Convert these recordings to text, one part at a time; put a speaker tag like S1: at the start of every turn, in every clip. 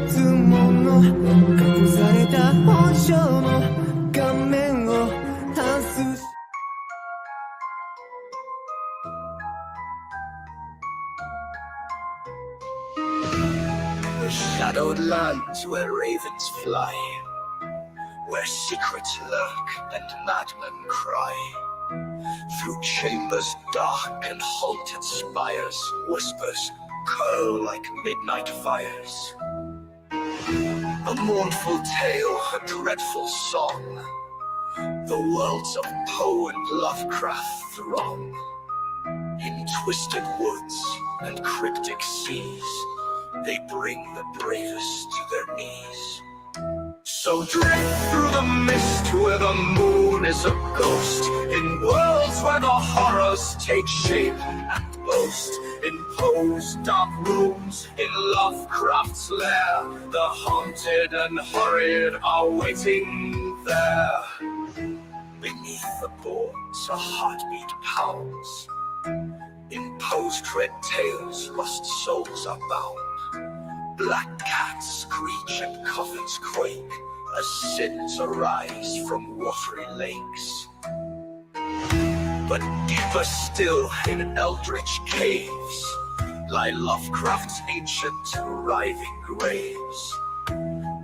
S1: つもの隠された本性の画面を外す
S2: The shadowed lands where ravens fly, where secrets lurk and madmen cry. Through chambers dark and haunted spires, whispers curl like midnight fires. A mournful tale, a dreadful song, the worlds of Poe and Lovecraft throng. In twisted woods and cryptic seas, they bring the bravest to their knees. So drift through the mist where the moon is a ghost, in worlds where the horrors take shape and boast. In Poe's dark rooms, in Lovecraft's lair, the haunted and horrid are waiting there. Beneath the boards a heartbeat pounds. In Poe's dread tales lost souls are bound. Black cats screech and coffins quake as sins arise from watery lakes. But deeper still in eldritch caves lie Lovecraft's ancient writhing graves,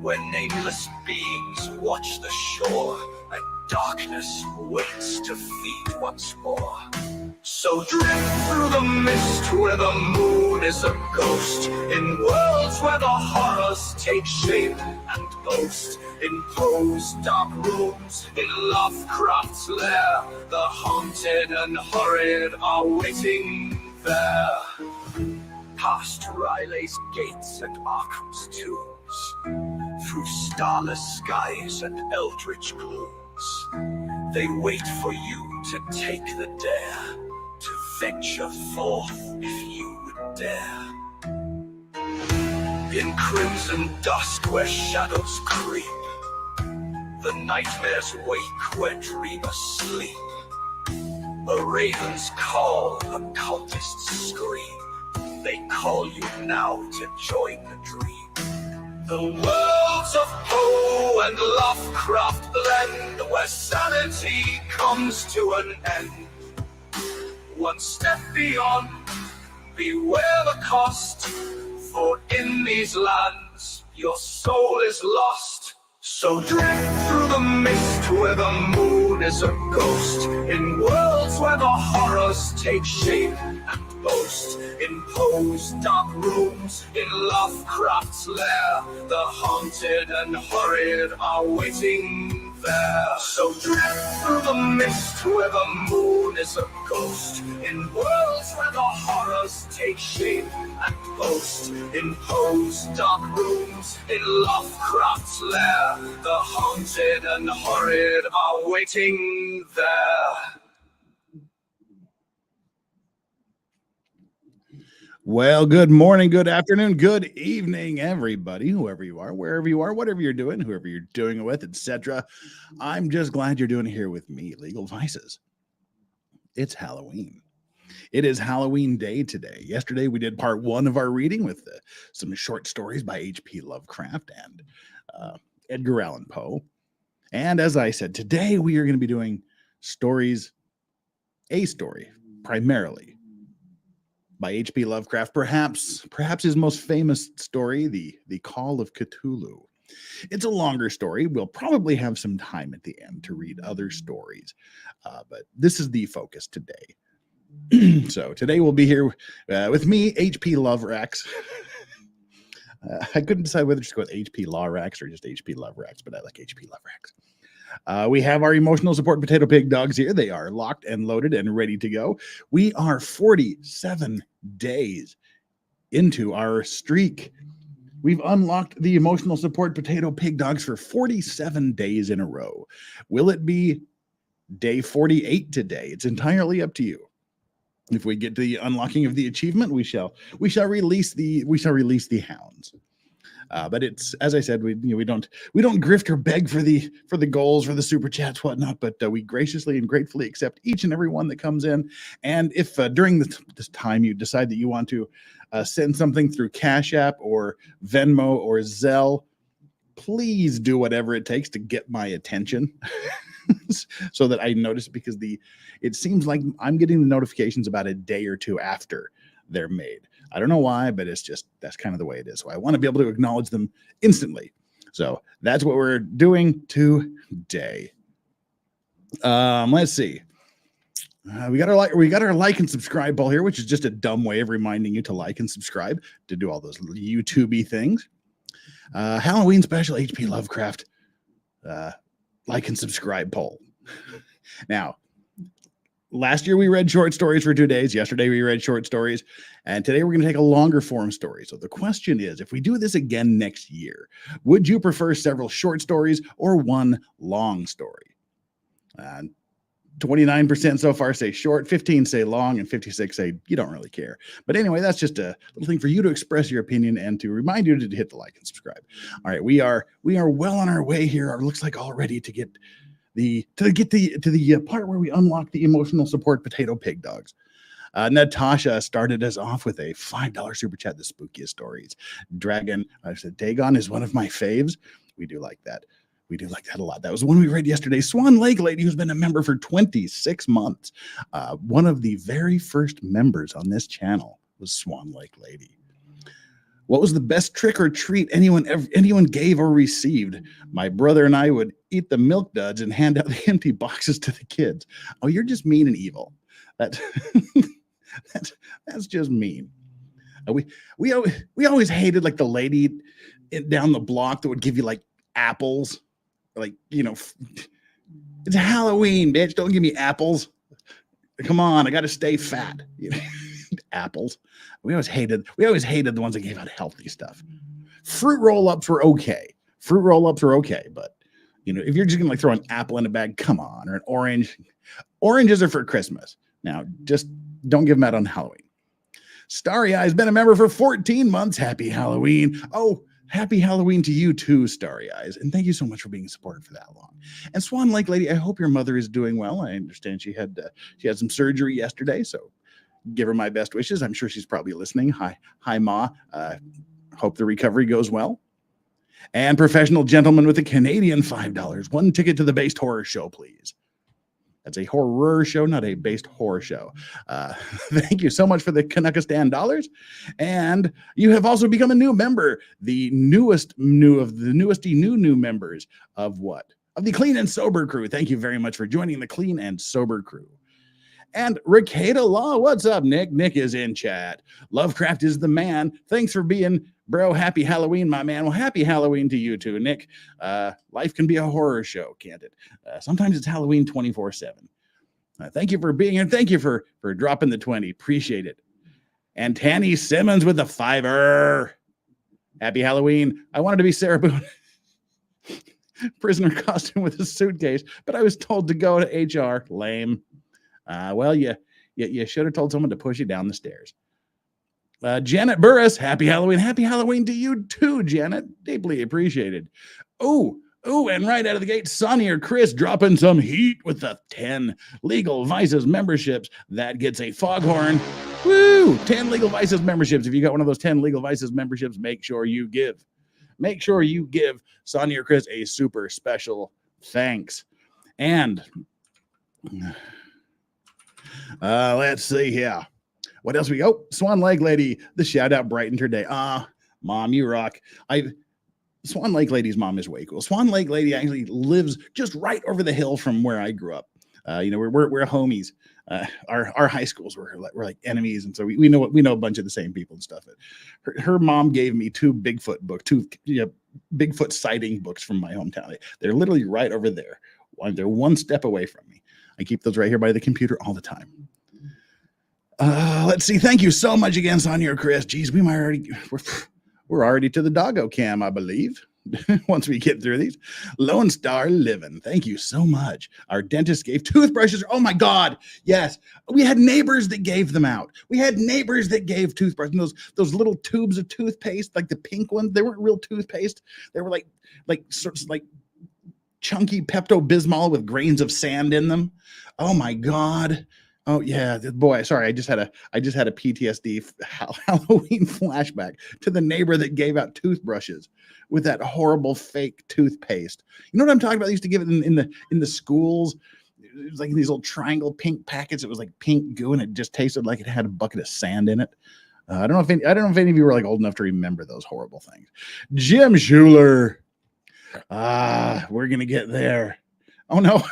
S2: where nameless beings watch the shore and darkness waits to feed once more. So drift through the mist where the moon is a ghost, in worlds where the horrors take shape and boast. In Poe's dark rooms, in Lovecraft's lair, the haunted and horrid are waiting there. Past Riley's gates and Arkham's tombs, through starless skies and eldritch glooms, they wait for you to take the dare, to venture forth if you would dare. In crimson dusk where shadows creep, the nightmares wake where dreamers sleep. A raven's call, a cultist's scream, they call you now to join the dream. The worlds of Poe and Lovecraft blend, where sanity comes to an end. One step beyond, beware the cost, for in these lands your soul is lost. So drift through the mist where the moon is a ghost, in worlds where the horrors take shape and boast. In Poe's dark rooms, in Lovecraft's lair, the haunted and horrid are waiting there. So drift through the mist where the moon is a ghost, in worlds where the horrors take shape and boast. In Poe's dark rooms, in Lovecraft's lair, the haunted and horrid are waiting there.
S3: Well, good morning, good afternoon, good evening, everybody, whoever you are, wherever you are, whatever you're doing, whoever you're doing it with, etc. I'm just glad you're doing it here with me, Legal Vices. It's Halloween. It is Halloween day today. Yesterday, we did part one of our reading with some short stories by H.P. Lovecraft and Edgar Allan Poe. And as I said, today we are going to be doing a story, primarily by H.P. Lovecraft, perhaps his most famous story, the Call of Cthulhu. It's a longer story. We'll probably have some time at the end to read other stories, but this is the focus today. So today we'll be here with me, H.P. Loverax. I couldn't decide whether to go with H.P. Lawrax or just H.P. Loverax, but I like H.P. Loverax. We have our emotional support potato pig dogs here. They are locked and loaded and ready to go. We are 47 days into our streak. We've unlocked the emotional support potato pig dogs for 47 days in a row. Will it be day 48 today? It's entirely up to you. If we get to the unlocking of the achievement, we shall release the hounds. But it's, as I said, we don't grift or beg for the goals, for the super chats, whatnot. But we graciously and gratefully accept each and every one that comes in. And if during this time you decide that you want to send something through Cash App or Venmo or Zelle, please do whatever it takes to get my attention. So that I notice, because it seems like I'm getting the notifications about a day or two after they're made. I don't know why, but that's kind of the way it is. So I want to be able to acknowledge them instantly. So that's what we're doing today. Let's see. We got our like and subscribe ball here, which is just a dumb way of reminding you to like and subscribe, to do all those YouTube-y things. Halloween special HP Lovecraft like and subscribe poll. Now, last year we read short stories for 2 days. Yesterday we read short stories. And today we're going to take a longer form story. So the question is, if we do this again next year, would you prefer several short stories or one long story? 29% so far say short, 15 say long, and 56 say you don't really care. But anyway, that's just a little thing for you to express your opinion and to remind you to hit the like and subscribe. All right, we are well on our way here. It looks like already to get the part where we unlock the emotional support potato pig dogs. Natasha started us off with a $5 super chat. The spookiest stories. Dragon, I said Dagon is one of my faves. We do like that. We do like that a lot. That was one we read yesterday. Swan Lake Lady, who's been a member for 26 months. One of the very first members on this channel was Swan Lake Lady. What was the best trick or treat anyone gave or received? My brother and I would eat the milk duds and hand out the empty boxes to the kids. Oh, you're just mean and evil. That's just mean. We always hated like the lady down the block that would give you like apples. Like, it's Halloween, bitch. Don't give me apples. Come on, I got to stay fat. Apples. We always hated the ones that gave out healthy stuff. Fruit roll-ups were okay. But if you're just gonna like throw an apple in a bag, come on, or an orange. Oranges are for Christmas. Now, just don't give them out on Halloween. Starry Eye's been a member for 14 months. Happy Halloween. Oh, happy Halloween to you too, Starry Eyes. And thank you so much for being supported for that long. And Swan Lake Lady, I hope your mother is doing well. I understand she had some surgery yesterday, so give her my best wishes. I'm sure she's probably listening. Hi, Ma. Hope the recovery goes well. And Professional Gentleman with a Canadian $5. One ticket to the Based Horror Show, please. That's a horror show, not a based horror show. Thank you so much for the Canuckistan dollars. And you have also become a new member, the newest new members of what? Of the Clean and Sober crew. Thank you very much for joining the Clean and Sober crew. And Ricada Law, what's up, Nick? Nick is in chat. Lovecraft is the man. Thanks for being, bro. Happy Halloween, my man. Well, happy Halloween to you too, Nick. Life can be a horror show, can't it? Sometimes it's Halloween 24/7. Thank you for being here. Thank you for dropping the 20. Appreciate it. And Tanny Simmons with the $5. Happy Halloween. I wanted to be Sarah Boone. Prisoner costume with a suitcase, but I was told to go to HR. Lame. Well, you should have told someone to push you down the stairs. Janet Burris, happy Halloween. Happy Halloween to you too, Janet. Deeply appreciated. Oh, and right out of the gate, Sonny or Chris dropping some heat with the 10 Legal Vices memberships. That gets a foghorn. Woo! 10 Legal Vices memberships. If you got one of those 10 Legal Vices memberships, make sure you give. Make sure you give Sonny or Chris a super special thanks. And let's see here. What else we got? Oh, Swan Lake Lady, the shout out brightened her day. Mom, you rock. Swan Lake Lady's mom is way cool. Swan Lake Lady actually lives just right over the hill from where I grew up. We're homies. Our high schools were like enemies, and so we know a bunch of the same people and stuff. Her mom gave me two Bigfoot sighting books from my hometown. They're literally right over there. They're one step away from me. I keep those right here by the computer all the time. Let's see. Thank you so much again, Sonia or Chris. Geez, we're already to the doggo cam, I believe. once we get through these. Lone Star Living, thank you so much. Our dentist gave toothbrushes. Oh my God, yes. We had neighbors that gave them out. We had neighbors that gave toothbrushes. And those little tubes of toothpaste, like the pink ones, they weren't real toothpaste. They were like sorts of like chunky Pepto-Bismol with grains of sand in them. Oh my God. Oh yeah, boy. Sorry, I just had a PTSD Halloween flashback to the neighbor that gave out toothbrushes with that horrible fake toothpaste. You know what I'm talking about? They used to give it in the schools. It was like these little triangle pink packets. It was like pink goo, and it just tasted like it had a bucket of sand in it. I don't know if any of you were like old enough to remember those horrible things. Jim Schuler. We're gonna get there. Oh no.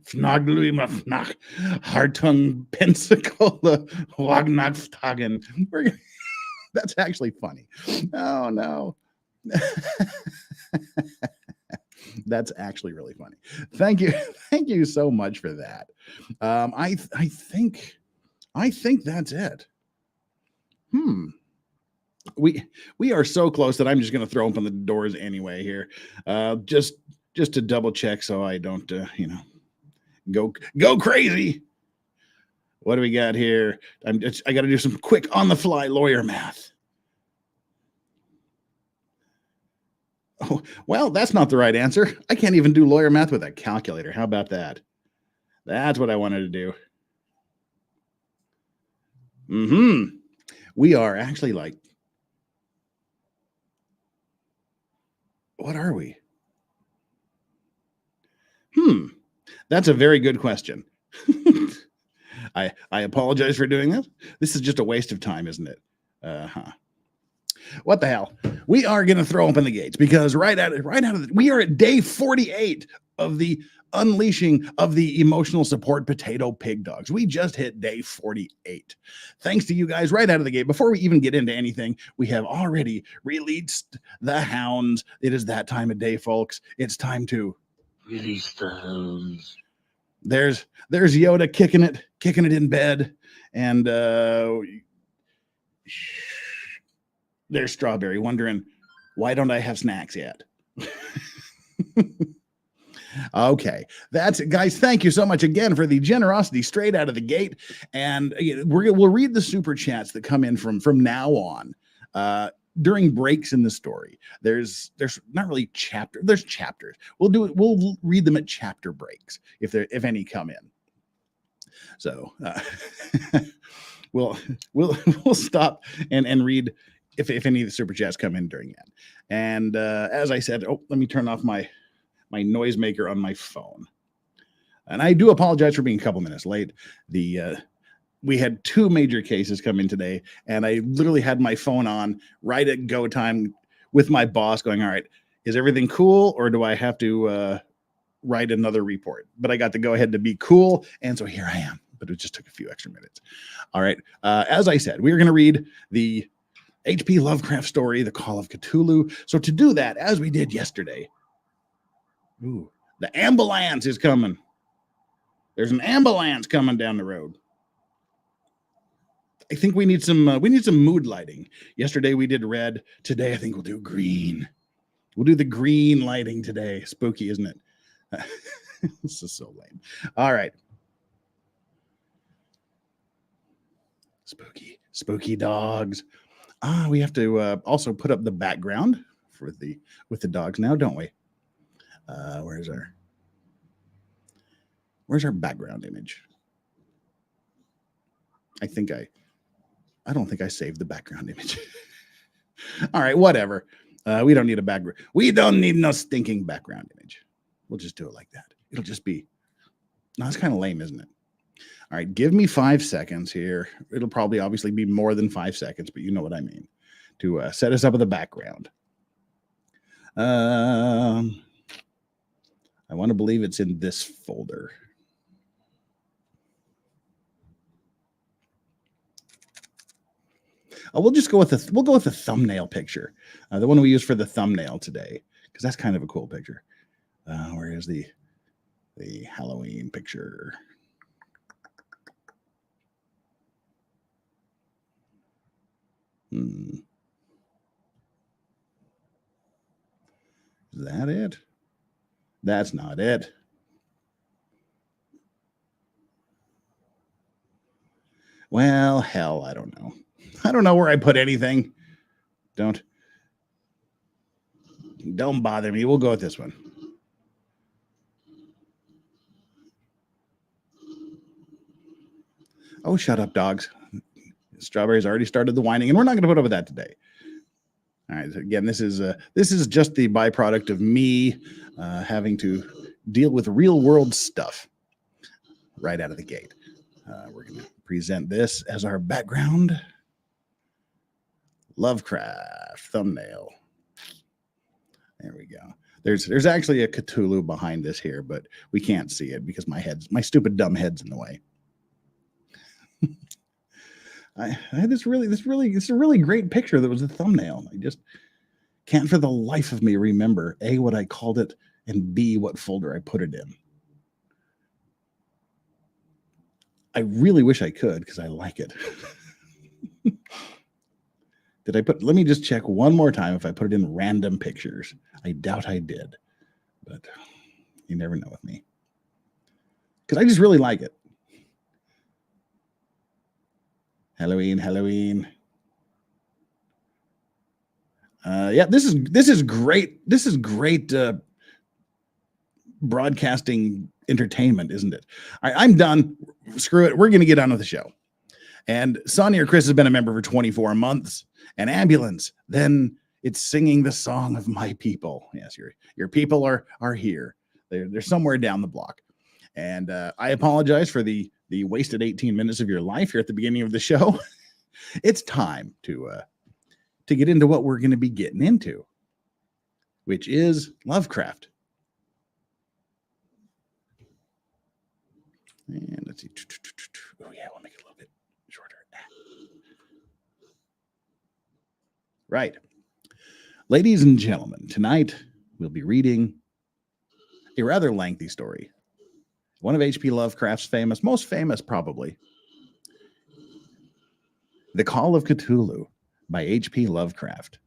S3: Fnaglu mafnak, Hartung Pensacola, Wagnagtagen. That's actually funny. Oh no. That's actually really funny. Thank you so much for that. I think that's it. We are so close that I'm just going to throw open the doors anyway here, just to double check so I don't go crazy. What do we got here? I got to do some quick on the fly lawyer math. Oh, well, that's not the right answer. I can't even do lawyer math with a calculator. How about that? That's what I wanted to do. We are actually like, what are we? That's a very good question. I apologize for doing this. This is just a waste of time, isn't it? What the hell? We are going to throw open the gates because we are at day 48 of the unleashing of the emotional support potato pig dogs. We just hit day 48. Thanks to you guys right out of the gate. Before we even get into anything, we have already released the hounds. It is that time of day, folks. It's time to
S2: Release the hounds.
S3: There's Yoda kicking it in bed, and there's Strawberry wondering, why don't I have snacks yet? Okay, that's it, guys. Thank you so much again for the generosity straight out of the gate, and we'll read the super chats that come in from now on. During breaks in the story, there's not really there's chapters. We'll read them at chapter breaks if any come in. So we'll stop and read if any of the super chats come in during that. And as I said, let me turn off my noisemaker on my phone. And I do apologize for being a couple minutes late. We had two major cases come in today, and I literally had my phone on right at go time with my boss going, all right, is everything cool, or do I have to write another report? But I got to go ahead to be cool, and so here I am. But it just took a few extra minutes. All right. As I said, we are going to read the H.P. Lovecraft story, The Call of Cthulhu. So to do that, as we did yesterday, the ambulance is coming. There's an ambulance coming down the road. I think we need some mood lighting. Yesterday we did red. Today I think we'll do green. We'll do the green lighting today. Spooky, isn't it? This is so lame. All right. Spooky dogs. We have to also put up the background with the dogs now, don't we? Where's our background image? I don't think I saved the background image. All right, whatever. We don't need a background. We don't need no stinking background image. We'll just do it like that. It'll just be. No, it's kind of lame, isn't it? All right, give me 5 seconds here. It'll probably obviously be more than 5 seconds, but you know what I mean. To set us up with a background. I want to believe it's in this folder. We'll just go with the thumbnail picture, the one we use for the thumbnail today, because that's kind of a cool picture. Where is the Halloween picture? that it? That's not it. Well, hell, I don't know. I don't know where I put anything. Don't bother me. We'll go with this one. Oh, shut up, dogs. Strawberry's already started the whining, and we're not going to put up with that today. All right. So again, this is just the byproduct of me having to deal with real world stuff right out of the gate. We're going to present this as our background. Lovecraft thumbnail. There we go. There's actually a Cthulhu behind this here, but we can't see it because my stupid dumb head's in the way. I had this really great picture that was a thumbnail. I just can't for the life of me remember A, what I called it, and B, what folder I put it in. I really wish I could because I like it. Let me just check one more time if I put it in random pictures. I doubt I did, but you never know with me. Because I just really like it. Halloween. Yeah, this is great. This is great broadcasting entertainment, isn't it? I'm done. Screw it. We're going to get on with the show. And Sonny or Chris has been a member for 24 months. And Ambulance, then it's singing the song of my people. Yes, your people are here. They're somewhere down the block. And I apologize for the wasted 18 minutes of your life here at the beginning of the show. It's time to get into what we're going to be getting into, which is Lovecraft. And let's see. Oh yeah, we'll make it a little bit shorter. Right. Ladies and gentlemen, tonight we'll be reading a rather lengthy story. One of H.P. Lovecraft's most famous probably, The Call of Cthulhu by H.P. Lovecraft,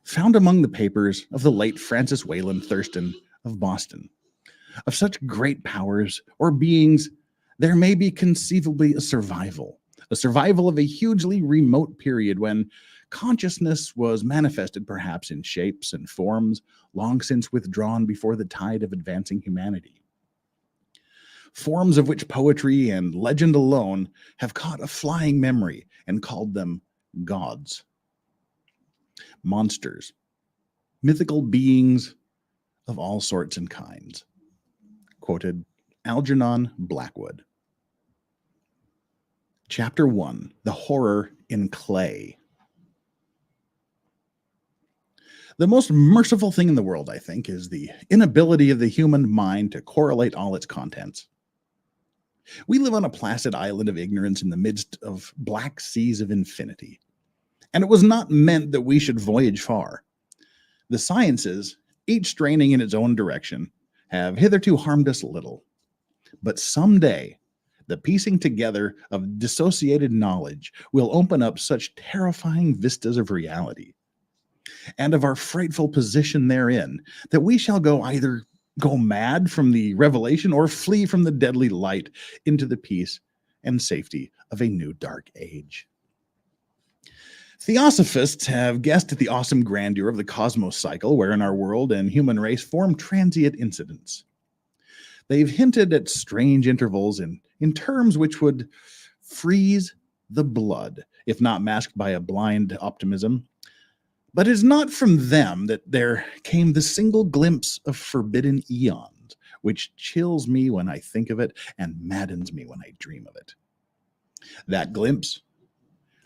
S3: found among the papers of the late Francis Wayland Thurston of Boston. Of such great powers or beings, there may be conceivably a survival of a hugely remote period when consciousness was manifested perhaps in shapes and forms long since withdrawn before the tide of advancing humanity. Forms of which poetry and legend alone have caught a flying memory and called them gods, monsters, mythical beings of all sorts and kinds. Quoted Algernon Blackwood. Chapter 1, The Horror in Clay. The most merciful thing in the world, I think, is the inability of the human mind to correlate all its contents. We live on a placid island of ignorance in the midst of black seas of infinity, and it was not meant that we should voyage far. The sciences, each straining in its own direction, have hitherto harmed us little. But someday, the piecing together of dissociated knowledge will open up such terrifying vistas of reality and of our frightful position therein that we shall either go mad from the revelation or flee from the deadly light into the peace and safety of a new dark age. Theosophists have guessed at the awesome grandeur of the cosmos cycle wherein our world and human race form transient incidents. They've hinted at strange intervals in terms which would freeze the blood, if not masked by a blind optimism. But it is not from them that there came the single glimpse of forbidden eons, which chills me when I think of it and maddens me when I dream of it. That glimpse,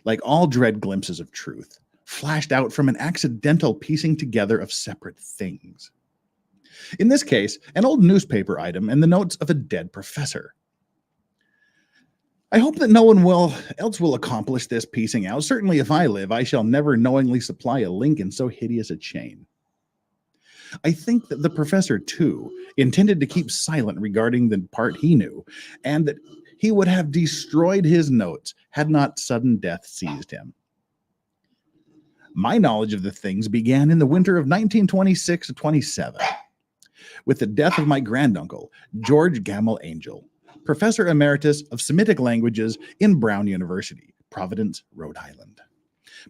S3: like all dread glimpses of truth, flashed out from an accidental piecing together of separate things. In this case, an old newspaper item and the notes of a dead professor. I hope that no one else will accomplish this piecing out. Certainly if I live, I shall never knowingly supply a link in so hideous a chain. I think that the professor, too, intended to keep silent regarding the part he knew, and that he would have destroyed his notes had not sudden death seized him. My knowledge of the things began in the winter of 1926-27 with the death of my granduncle, George Gamel Angel, Professor Emeritus of Semitic Languages in Brown University, Providence, Rhode Island.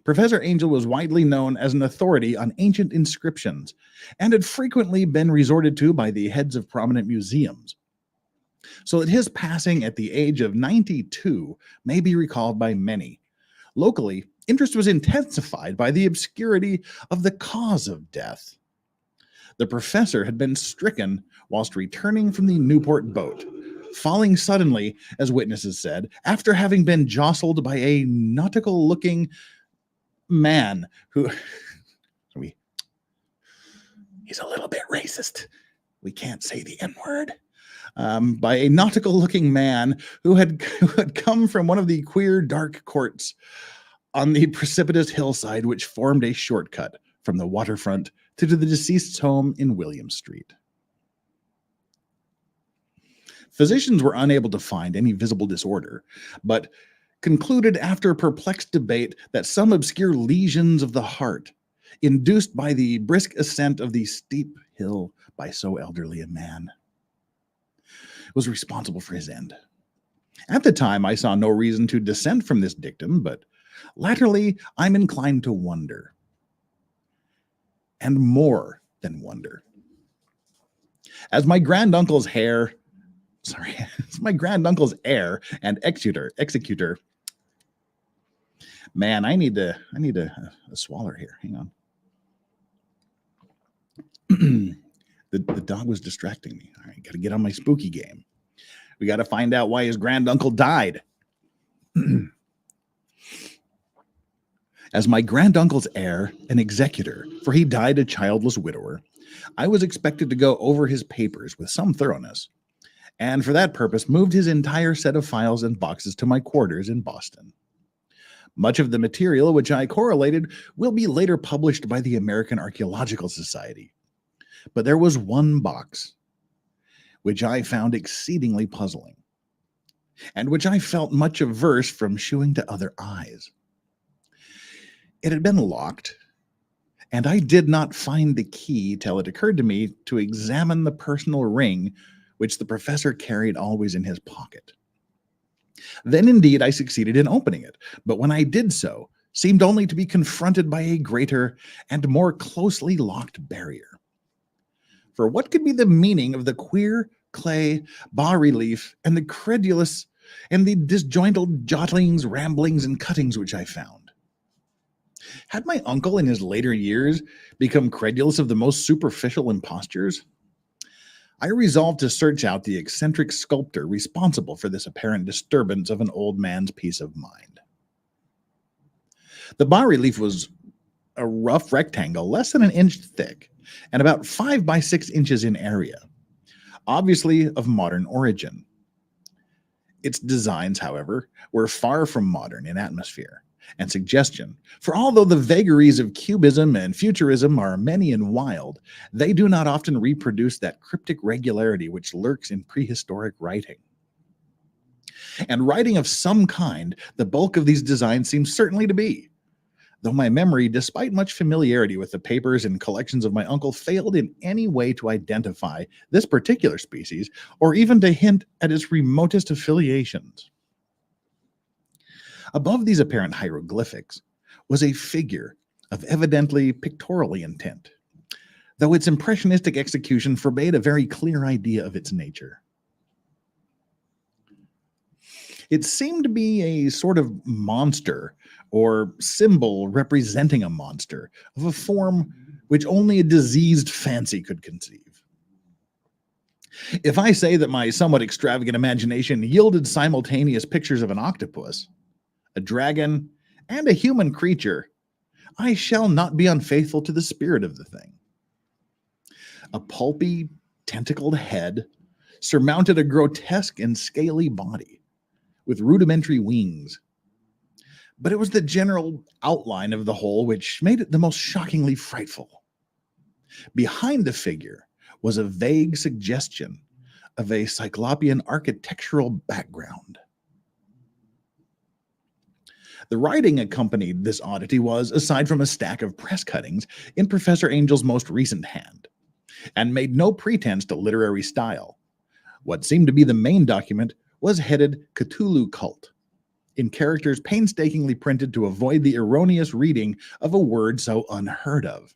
S3: Professor Angel was widely known as an authority on ancient inscriptions and had frequently been resorted to by the heads of prominent museums, so that his passing at the age of 92 may be recalled by many. Locally, interest was intensified by the obscurity of the cause of death. The professor had been stricken whilst returning from the Newport boat, falling suddenly, as witnesses said, after having been jostled by a nautical-looking man who... he's a little bit racist. We can't say the N-word. By a nautical-looking man who had come from one of the queer dark courts on the precipitous hillside which formed a shortcut from the waterfront to the deceased's home in William Street. Physicians were unable to find any visible disorder, but concluded after perplexed debate that some obscure lesions of the heart, induced by the brisk ascent of the steep hill by so elderly a man, was responsible for his end. At the time, I saw no reason to dissent from this dictum, but latterly I'm inclined to wonder, and more than wonder. As my granduncle's heir and executor. Man, I need a swaller here. Hang on. The dog was distracting me. All right, got to get on my spooky game. We got to find out why his granduncle died. As my granduncle's heir and executor, for he died a childless widower, I was expected to go over his papers with some thoroughness, and for that purpose moved his entire set of files and boxes to my quarters in Boston. Much of the material which I correlated will be later published by the American Archaeological Society. But there was one box which I found exceedingly puzzling, and which I felt much averse from shewing to other eyes. It had been locked, and I did not find the key till it occurred to me to examine the personal ring which the professor carried always in his pocket. Then indeed I succeeded in opening it, but when I did so, seemed only to be confronted by a greater and more closely locked barrier. For what could be the meaning of the queer clay bas-relief and the credulous and the disjointed jottings, ramblings, and cuttings which I found? Had my uncle in his later years become credulous of the most superficial impostures? I resolved to search out the eccentric sculptor responsible for this apparent disturbance of an old man's peace of mind. The bas-relief was a rough rectangle less than an inch thick and about 5 by 6 inches in area, obviously of modern origin. Its designs, however, were far from modern in atmosphere and suggestion, for although the vagaries of cubism and futurism are many and wild, they do not often reproduce that cryptic regularity which lurks in prehistoric writing. And writing of some kind, the bulk of these designs seems certainly to be, though my memory, despite much familiarity with the papers and collections of my uncle, failed in any way to identify this particular species or even to hint at its remotest affiliations. Above these apparent hieroglyphics was a figure of evidently pictorial intent, though its impressionistic execution forbade a very clear idea of its nature. It seemed to be a sort of monster or symbol representing a monster of a form which only a diseased fancy could conceive. If I say that my somewhat extravagant imagination yielded simultaneous pictures of an octopus, a dragon, and a human creature, I shall not be unfaithful to the spirit of the thing. A pulpy, tentacled head surmounted a grotesque and scaly body with rudimentary wings. But it was the general outline of the whole which made it the most shockingly frightful. Behind the figure was a vague suggestion of a cyclopean architectural background. The writing accompanied this oddity was, aside from a stack of press cuttings, in Professor Angel's most recent hand, and made no pretense to literary style. What seemed to be the main document was headed Cthulhu Cult, in characters painstakingly printed to avoid the erroneous reading of a word so unheard of.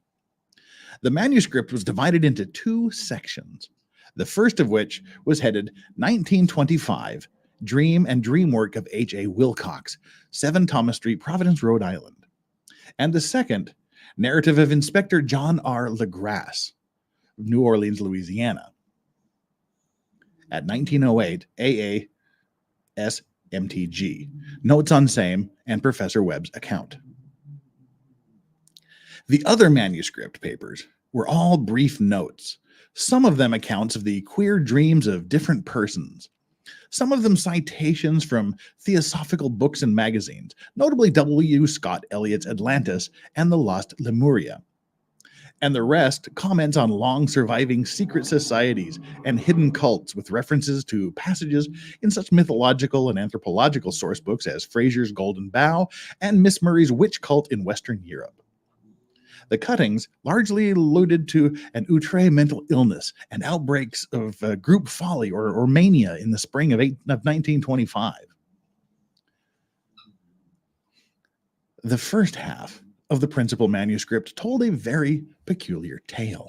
S3: The manuscript was divided into 2 sections, the first of which was headed 1925, Dream and Dreamwork of H.A. Wilcox, 7 Thomas Street, Providence, Rhode Island, and the second, Narrative of Inspector John R. Legrasse, New Orleans, Louisiana, at 1908 AAS MTG, notes on same, and Professor Webb's account. The other manuscript papers were all brief notes, some of them accounts of the queer dreams of different persons, some of them citations from theosophical books and magazines, notably W. Scott Eliot's Atlantis and The Lost Lemuria, and the rest comments on long-surviving secret societies and hidden cults with references to passages in such mythological and anthropological source books as Fraser's Golden Bough and Miss Murray's Witch Cult in Western Europe. The cuttings largely alluded to an outre mental illness and outbreaks of group folly or mania in the spring of 1925. The first half of the principal manuscript told a very peculiar tale.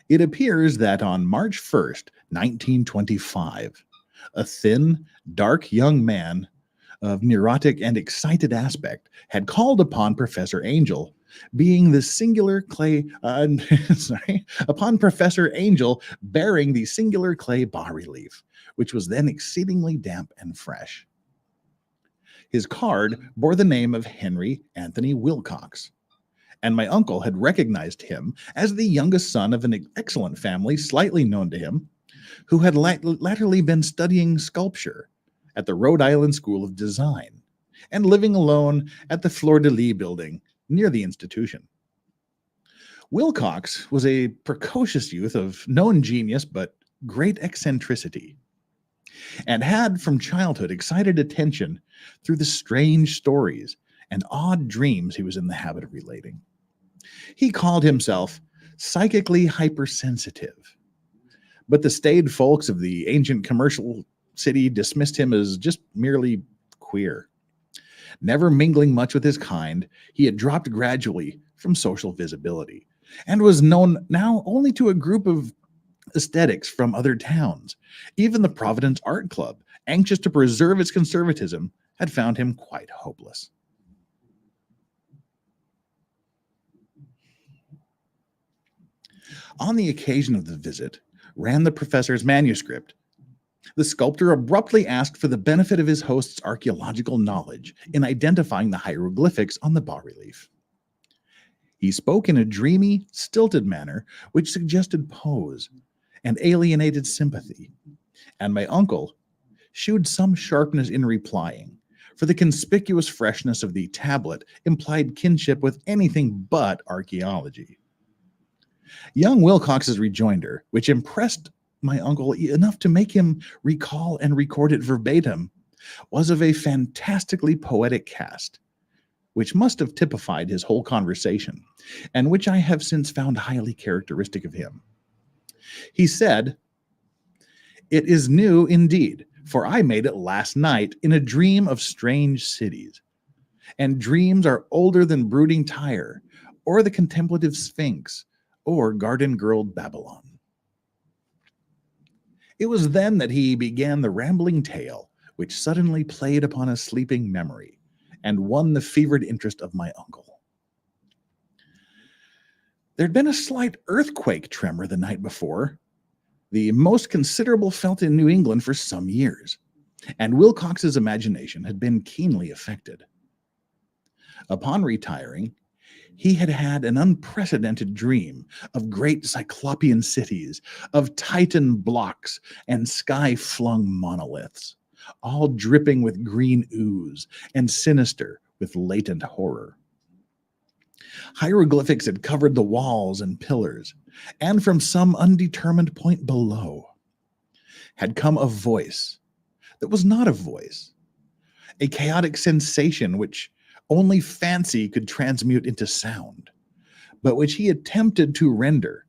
S3: It appears that on March 1st, 1925, a thin, dark young man of neurotic and excited aspect had called upon Professor Angel, being the singular clay, upon Professor Angel bearing the singular clay bas-relief, which was then exceedingly damp and fresh. His card bore the name of Henry Anthony Wilcox, and my uncle had recognized him as the youngest son of an excellent family slightly known to him, who had latterly been studying sculpture at the Rhode Island School of Design and living alone at the Fleur-de-Lis building near the institution. Wilcox was a precocious youth of known genius but great eccentricity, and had from childhood excited attention through the strange stories and odd dreams he was in the habit of relating. He called himself psychically hypersensitive, but the staid folks of the ancient commercial city dismissed him as just merely queer. Never mingling much with his kind, he had dropped gradually from social visibility and was known now only to a group of aesthetics from other towns. Even the Providence Art Club, anxious to preserve its conservatism, had found him quite hopeless. On the occasion of the visit, ran the professor's manuscript. The sculptor abruptly asked for the benefit of his host's archaeological knowledge in identifying the hieroglyphics on the bas-relief. He spoke in a dreamy, stilted manner which suggested pose and alienated sympathy, and my uncle shewed some sharpness in replying, for the conspicuous freshness of the tablet implied kinship with anything but archaeology. Young Wilcox's rejoinder, which impressed my uncle enough to make him recall and record it verbatim, was of a fantastically poetic cast, which must have typified his whole conversation, and which I have since found highly characteristic of him. He said, "It is new indeed, for I made it last night in a dream of strange cities, and dreams are older than brooding Tyre, or the contemplative Sphinx, or garden-girdled Babylon." It was then that he began the rambling tale, which suddenly played upon a sleeping memory, and won the fevered interest of my uncle. There'd been a slight earthquake tremor the night before, the most considerable felt in New England for some years, and Wilcox's imagination had been keenly affected. Upon retiring, he had had an unprecedented dream of great cyclopean cities, of Titan blocks and sky-flung monoliths, all dripping with green ooze and sinister with latent horror. Hieroglyphics had covered the walls and pillars, and from some undetermined point below had come a voice that was not a voice, a chaotic sensation which only fancy could transmute into sound, but which he attempted to render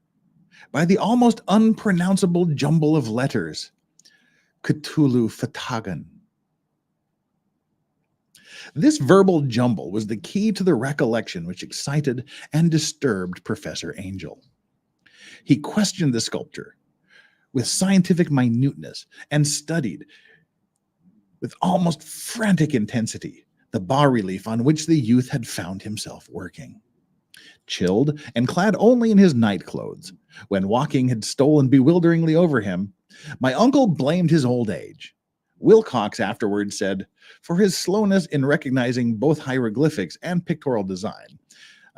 S3: by the almost unpronounceable jumble of letters, Cthulhu Fatagan. This verbal jumble was the key to the recollection which excited and disturbed Professor Angel. He questioned the sculpture with scientific minuteness and studied with almost frantic intensity the bas-relief on which the youth had found himself working. Chilled and clad only in his night clothes, when walking had stolen bewilderingly over him, my uncle blamed his old age. Wilcox afterwards said, for his slowness in recognizing both hieroglyphics and pictorial design,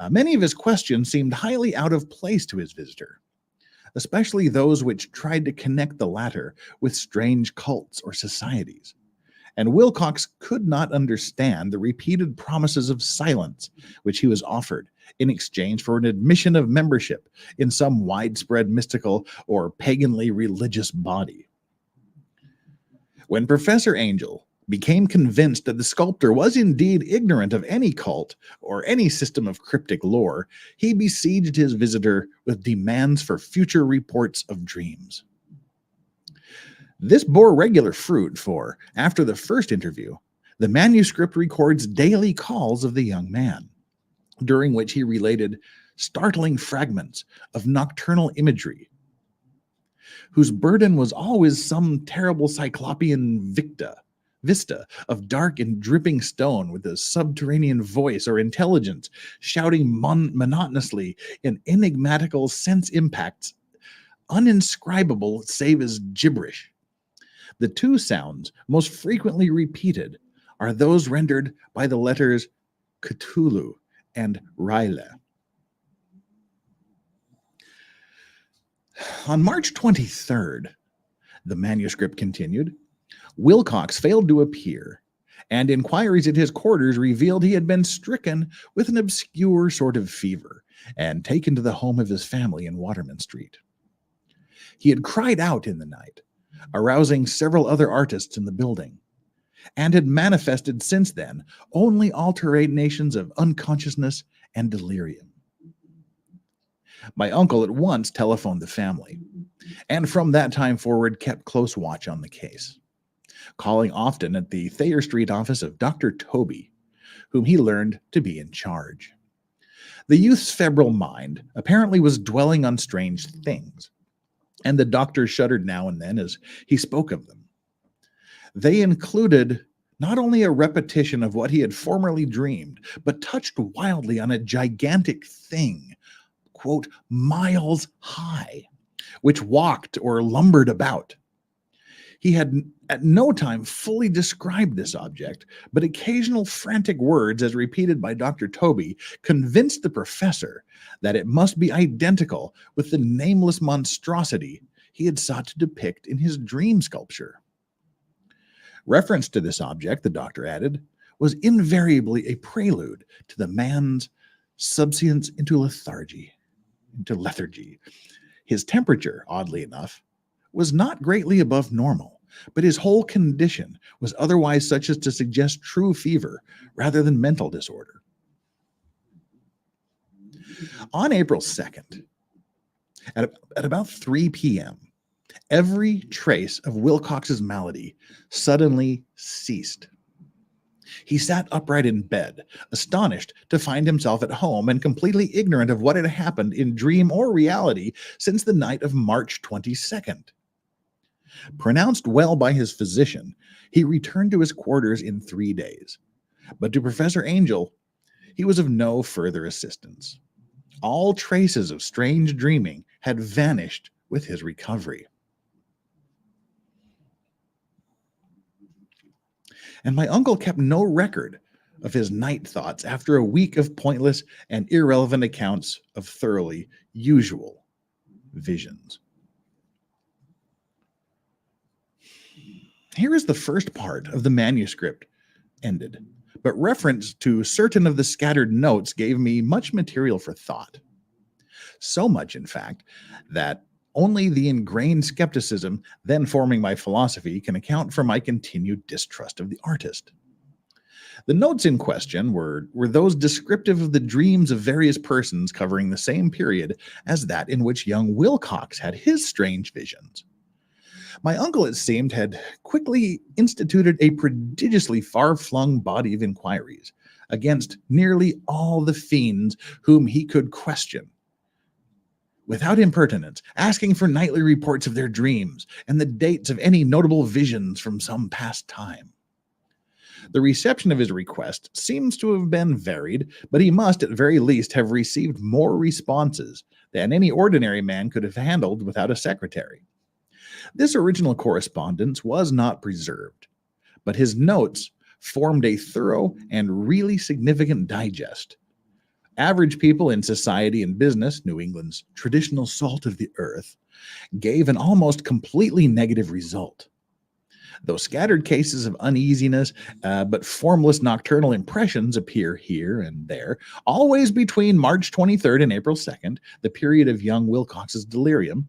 S3: many of his questions seemed highly out of place to his visitor, especially those which tried to connect the latter with strange cults or societies. And Wilcox could not understand the repeated promises of silence which he was offered in exchange for an admission of membership in some widespread mystical or paganly religious body. When Professor Angel became convinced that the sculptor was indeed ignorant of any cult or any system of cryptic lore, he besieged his visitor with demands for future reports of dreams. This bore regular fruit, for, after the first interview, the manuscript records daily calls of the young man, during which he related startling fragments of nocturnal imagery, whose burden was always some terrible cyclopean vista of dark and dripping stone with a subterranean voice or intelligence shouting monotonously in enigmatical sense impacts, uninscribable save as gibberish. The two sounds most frequently repeated are those rendered by the letters Cthulhu and Ryle. On March 23rd, the manuscript continued, Wilcox failed to appear, and inquiries at his quarters revealed he had been stricken with an obscure sort of fever and taken to the home of his family in Waterman Street. He had cried out in the night, arousing several other artists in the building, and had manifested since then only alternations of unconsciousness and delirium. My uncle at once telephoned the family, and from that time forward kept close watch on the case, calling often at the Thayer Street office of Dr. Toby, whom he learned to be in charge. The youth's febrile mind apparently was dwelling on strange things, and the doctor shuddered now and then as he spoke of them. They included not only a repetition of what he had formerly dreamed, but touched wildly on a gigantic thing, quote, miles high, which walked or lumbered about. He had at no time fully described this object, but occasional frantic words, as repeated by Dr. Toby, convinced the professor that it must be identical with the nameless monstrosity he had sought to depict in his dream sculpture. Reference to this object, the doctor added, was invariably a prelude to the man's subsidence into lethargy. His temperature, oddly enough, was not greatly above normal, but his whole condition was otherwise such as to suggest true fever rather than mental disorder. On April 2nd, at about 3 p.m., every trace of Wilcox's malady suddenly ceased. He sat upright in bed, astonished to find himself at home and completely ignorant of what had happened in dream or reality since the night of March 22nd. Pronounced well by his physician, he returned to his quarters in 3 days. But to Professor Angel, he was of no further assistance. All traces of strange dreaming had vanished with his recovery. And my uncle kept no record of his night thoughts after a week of pointless and irrelevant accounts of thoroughly usual visions. Here is the first part of the manuscript ended, but reference to certain of the scattered notes gave me much material for thought. So much, in fact, that only the ingrained skepticism then forming my philosophy can account for my continued distrust of the artist. The notes in question were those descriptive of the dreams of various persons covering the same period as that in which young Wilcox had his strange visions. My uncle, it seemed, had quickly instituted a prodigiously far-flung body of inquiries against nearly all the fiends whom he could question, without impertinence, asking for nightly reports of their dreams and the dates of any notable visions from some past time. The reception of his request seems to have been varied, but he must at very least have received more responses than any ordinary man could have handled without a secretary. This original correspondence was not preserved, but his notes formed a thorough and really significant digest. Average people in society and business, New England's traditional salt of the earth, gave an almost completely negative result. Though scattered cases of uneasiness, but formless nocturnal impressions appear here and there, always between March 23rd and April 2nd, the period of young Wilcox's delirium,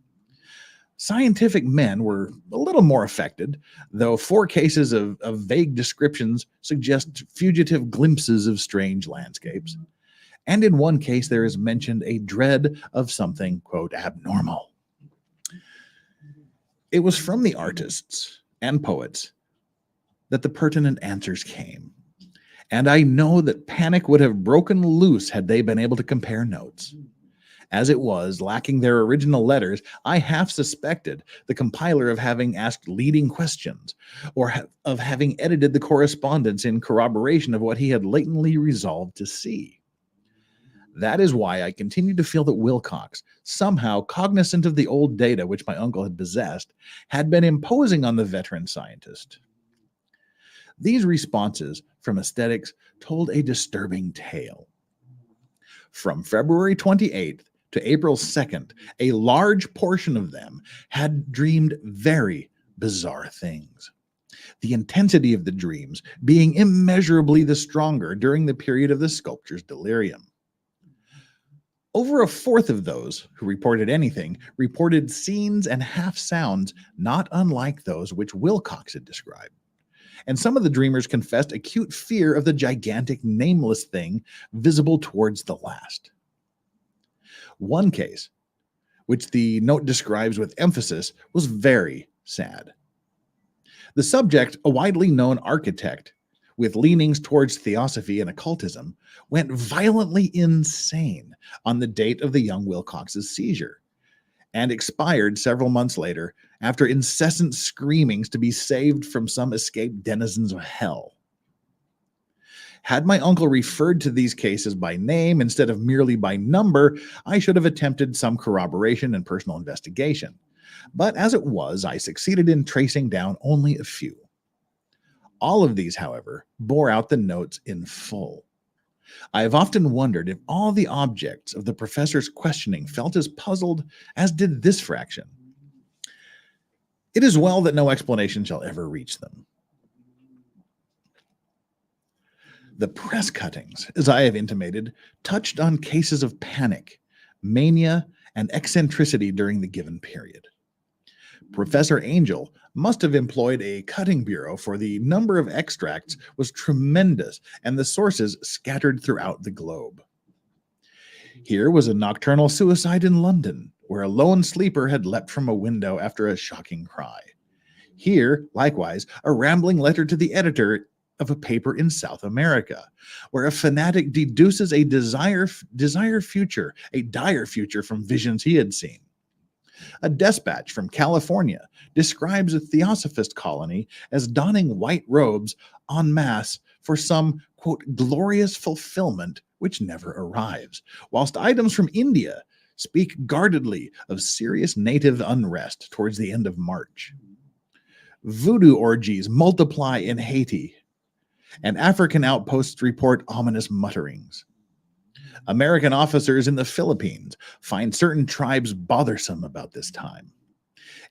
S3: scientific men were a little more affected, though 4 cases of vague descriptions suggest fugitive glimpses of strange landscapes. And in one case, there is mentioned a dread of something, quote, abnormal. It was from the artists and poets that the pertinent answers came. And I know that panic would have broken loose had they been able to compare notes. As it was, lacking their original letters, I half suspected the compiler of having asked leading questions, or of having edited the correspondence in corroboration of what he had latently resolved to see. That is why I continue to feel that Wilcox, somehow cognizant of the old data which my uncle had possessed, had been imposing on the veteran scientist. These responses from aesthetics told a disturbing tale. From February 28th to April 2nd, a large portion of them had dreamed very bizarre things. The intensity of the dreams being immeasurably the stronger during the period of the sculptor's delirium. Over a fourth of those who reported anything reported scenes and half sounds not unlike those which Wilcox had described. And some of the dreamers confessed acute fear of the gigantic nameless thing visible towards the last. One case, which the note describes with emphasis, was very sad. The subject, a widely known architect with leanings towards theosophy and occultism, went violently insane on the date of the young Wilcox's seizure, and expired several months later after incessant screamings to be saved from some escaped denizens of hell. Had my uncle referred to these cases by name instead of merely by number, I should have attempted some corroboration and personal investigation. But as it was, I succeeded in tracing down only a few. All of these, however, bore out the notes in full. I have often wondered if all the objects of the professor's questioning felt as puzzled as did this fraction. It is well that no explanation shall ever reach them. The press cuttings, as I have intimated, touched on cases of panic, mania, and eccentricity during the given period. Professor Angel must have employed a cutting bureau, for the number of extracts was tremendous and the sources scattered throughout the globe. Here was a nocturnal suicide in London, where a lone sleeper had leapt from a window after a shocking cry. Here, likewise, a rambling letter to the editor of a paper in South America, where a fanatic deduces a dire future from visions he had seen. A dispatch from California describes a theosophist colony as donning white robes en masse for some, quote, glorious fulfillment which never arrives, whilst items from India speak guardedly of serious native unrest towards the end of March. Voodoo orgies multiply in Haiti, and African outposts report ominous mutterings. American officers in the Philippines find certain tribes bothersome about this time.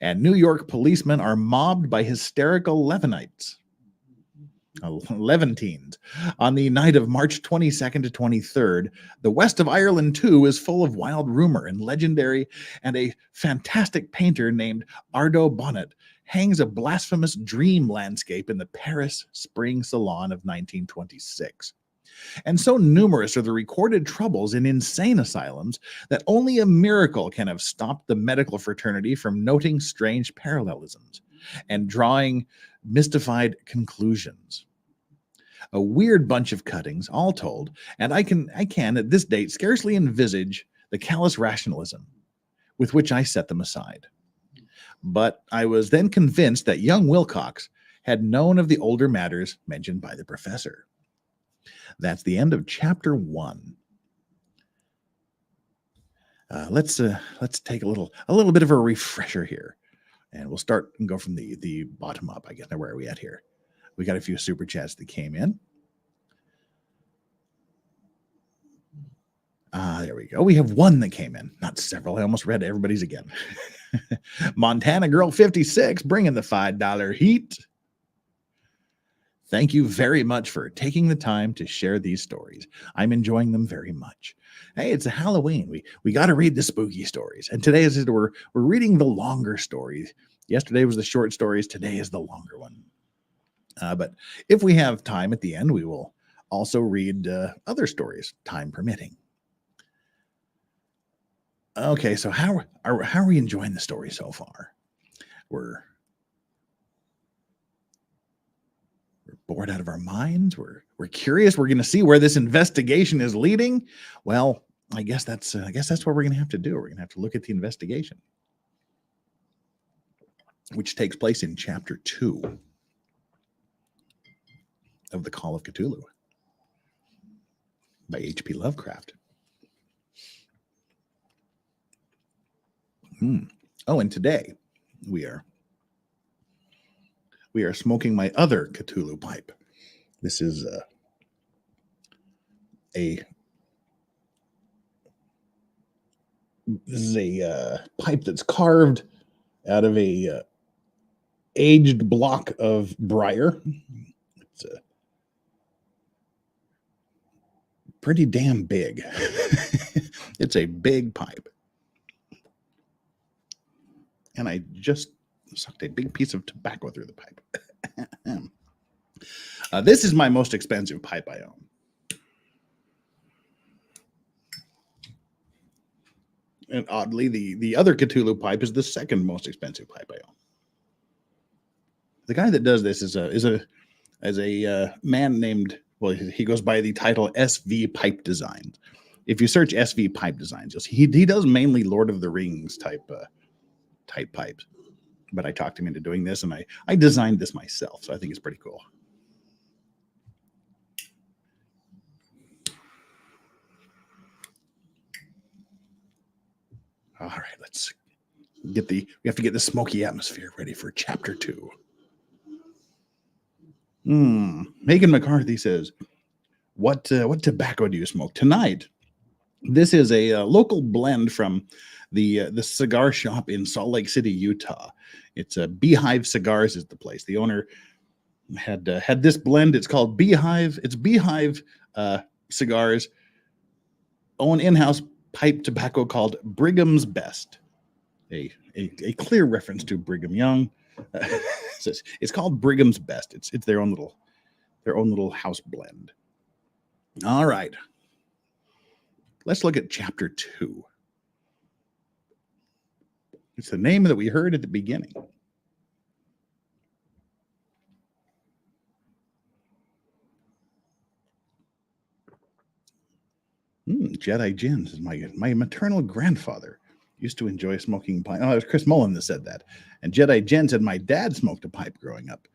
S3: And New York policemen are mobbed by hysterical Levantines. On the night of March 22nd to 23rd, the west of Ireland, too, is full of wild rumor and legendary, and a fantastic painter named Ardo Bonnet hangs a blasphemous dream landscape in the Paris Spring Salon of 1926. And so numerous are the recorded troubles in insane asylums that only a miracle can have stopped the medical fraternity from noting strange parallelisms and drawing mystified conclusions. A weird bunch of cuttings, all told, and I can at this date scarcely envisage the callous rationalism with which I set them aside. But I was then convinced that young Wilcox had known of the older matters mentioned by the professor. That's the end of chapter 1. Let's take a little bit of a refresher here, and we'll start and go from the bottom up. I guess. Now, where are we at here? We got a few super chats that came in. There we go. We have one that came in, not several. I almost read everybody's again. Montana Girl 56, bringing the $5 heat. Thank you very much for taking the time to share these stories. I'm enjoying them very much. Hey, it's a Halloween. We got to read the spooky stories. And today we're reading the longer stories. Yesterday was the short stories. Today is the longer one. But if we have time at the end, we will also read other stories, time permitting. Okay, so how are we enjoying the story so far? We're bored out of our minds. We're curious. We're going to see where this investigation is leading. Well, I guess that's what we're going to have to do. We're going to have to look at the investigation, which takes place in chapter 2 of the Call of Cthulhu by H.P. Lovecraft. Oh, and today we are smoking my other Cthulhu pipe. This is a pipe that's carved out of a aged block of briar. It's pretty damn big. It's a big pipe. And I just sucked a big piece of tobacco through the pipe. This is my most expensive pipe I own. And oddly, the other Cthulhu pipe is the second most expensive pipe I own. The guy that does this is a man named, well, he goes by the title SV Pipe Designs. If you search SV Pipe Designs, you'll see he does mainly Lord of the Rings type pipes. But I talked him into doing this, and I designed this myself, so I think it's pretty cool. All right, we have to get the smoky atmosphere ready for chapter 2. Megan McCarthy says, what tobacco do you smoke tonight? This is a local blend from the cigar shop in Salt Lake City, Utah. It's a Beehive Cigars is the place. The owner had this blend. It's called Beehive. It's Beehive Cigars own in-house pipe tobacco called Brigham's Best. A clear reference to Brigham Young. It's called Brigham's Best. It's their own little house blend. All right. Let's look at chapter 2. It's the name that we heard at the beginning. Jedi Jin says, my maternal grandfather used to enjoy smoking pipe. Oh, it was Chris Mullen that said that. And Jedi Jen said, my dad smoked a pipe growing up.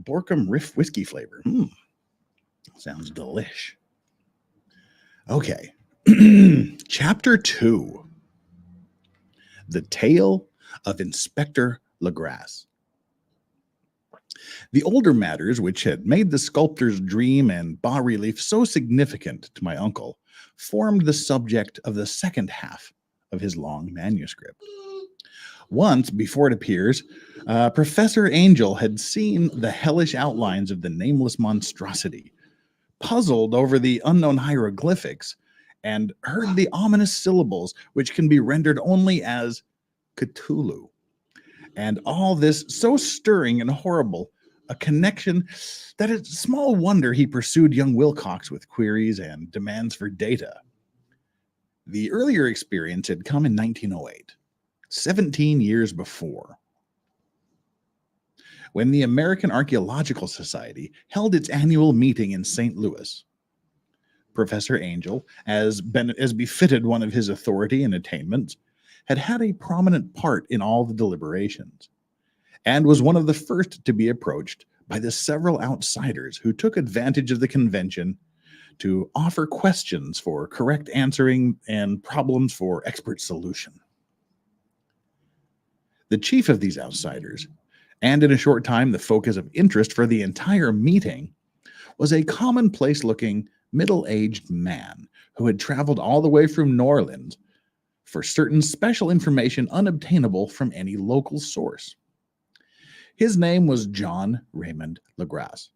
S3: Borkum Riff whiskey flavor. Sounds delish. Okay. Chapter 2. The Tale of Inspector Legrasse. The older matters which had made the sculptor's dream and bas-relief so significant to my uncle formed the subject of the second half of his long manuscript. Once, before it appears, Professor Angel had seen the hellish outlines of the nameless monstrosity, puzzled over the unknown hieroglyphics, and heard the ominous syllables which can be rendered only as Cthulhu. And all this so stirring and horrible, a connection that it's small wonder he pursued young Wilcox with queries and demands for data. The earlier experience had come in 1908, 17 years before, when the American Archaeological Society held its annual meeting in St. Louis. Professor Angel, as befitted one of his authority and attainments, had a prominent part in all the deliberations, and was one of the first to be approached by the several outsiders who took advantage of the convention to offer questions for correct answering and problems for expert solution. The chief of these outsiders, and in a short time the focus of interest for the entire meeting, was a commonplace-looking, middle-aged man who had traveled all the way from New Orleans for certain special information unobtainable from any local source. His name was John Raymond Legrasse,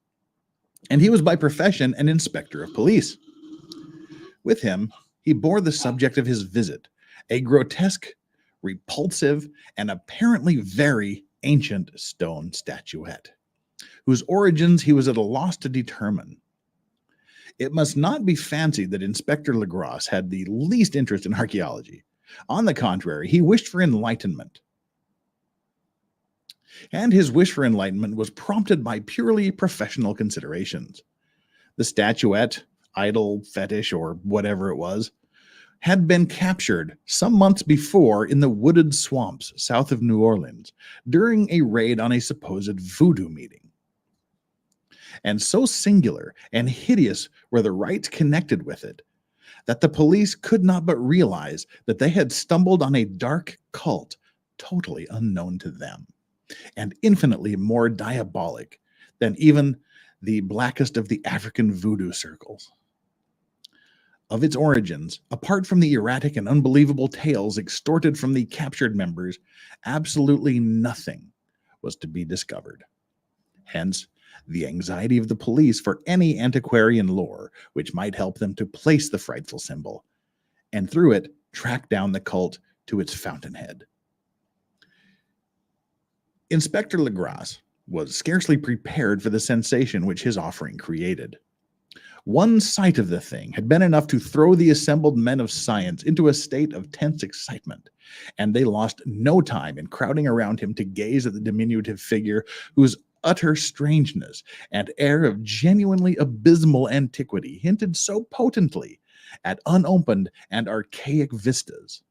S3: and he was by profession an inspector of police. With him, he bore the subject of his visit, a grotesque, repulsive, and apparently very ancient stone statuette, whose origins he was at a loss to determine. It must not be fancied that Inspector Legrasse had the least interest in archaeology. On the contrary, he wished for enlightenment. And his wish for enlightenment was prompted by purely professional considerations. The statuette, idol, fetish, or whatever it was, had been captured some months before in the wooded swamps south of New Orleans during a raid on a supposed voodoo meeting. And so singular and hideous were the rites connected with it that the police could not but realize that they had stumbled on a dark cult totally unknown to them, and infinitely more diabolic than even the blackest of the African voodoo circles. Of its origins, apart from the erratic and unbelievable tales extorted from the captured members, absolutely nothing was to be discovered. Hence, the anxiety of the police for any antiquarian lore which might help them to place the frightful symbol, and through it track down the cult to its fountainhead. Inspector Legrasse was scarcely prepared for the sensation which his offering created. One sight of the thing had been enough to throw the assembled men of science into a state of tense excitement, and they lost no time in crowding around him to gaze at the diminutive figure whose utter strangeness and air of genuinely abysmal antiquity hinted so potently at unopened and archaic vistas.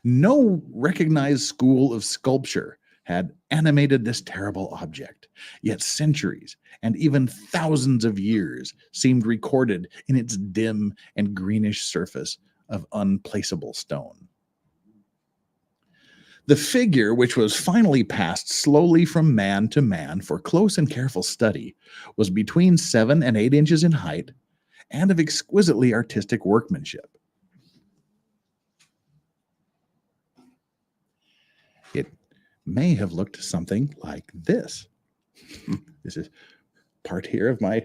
S3: No recognized school of sculpture had animated this terrible object, yet centuries and even thousands of years seemed recorded in its dim and greenish surface of unplaceable stone. The figure, which was finally passed slowly from man to man for close and careful study, was between 7 and 8 inches in height and of exquisitely artistic workmanship. It may have looked something like this. This is part here of my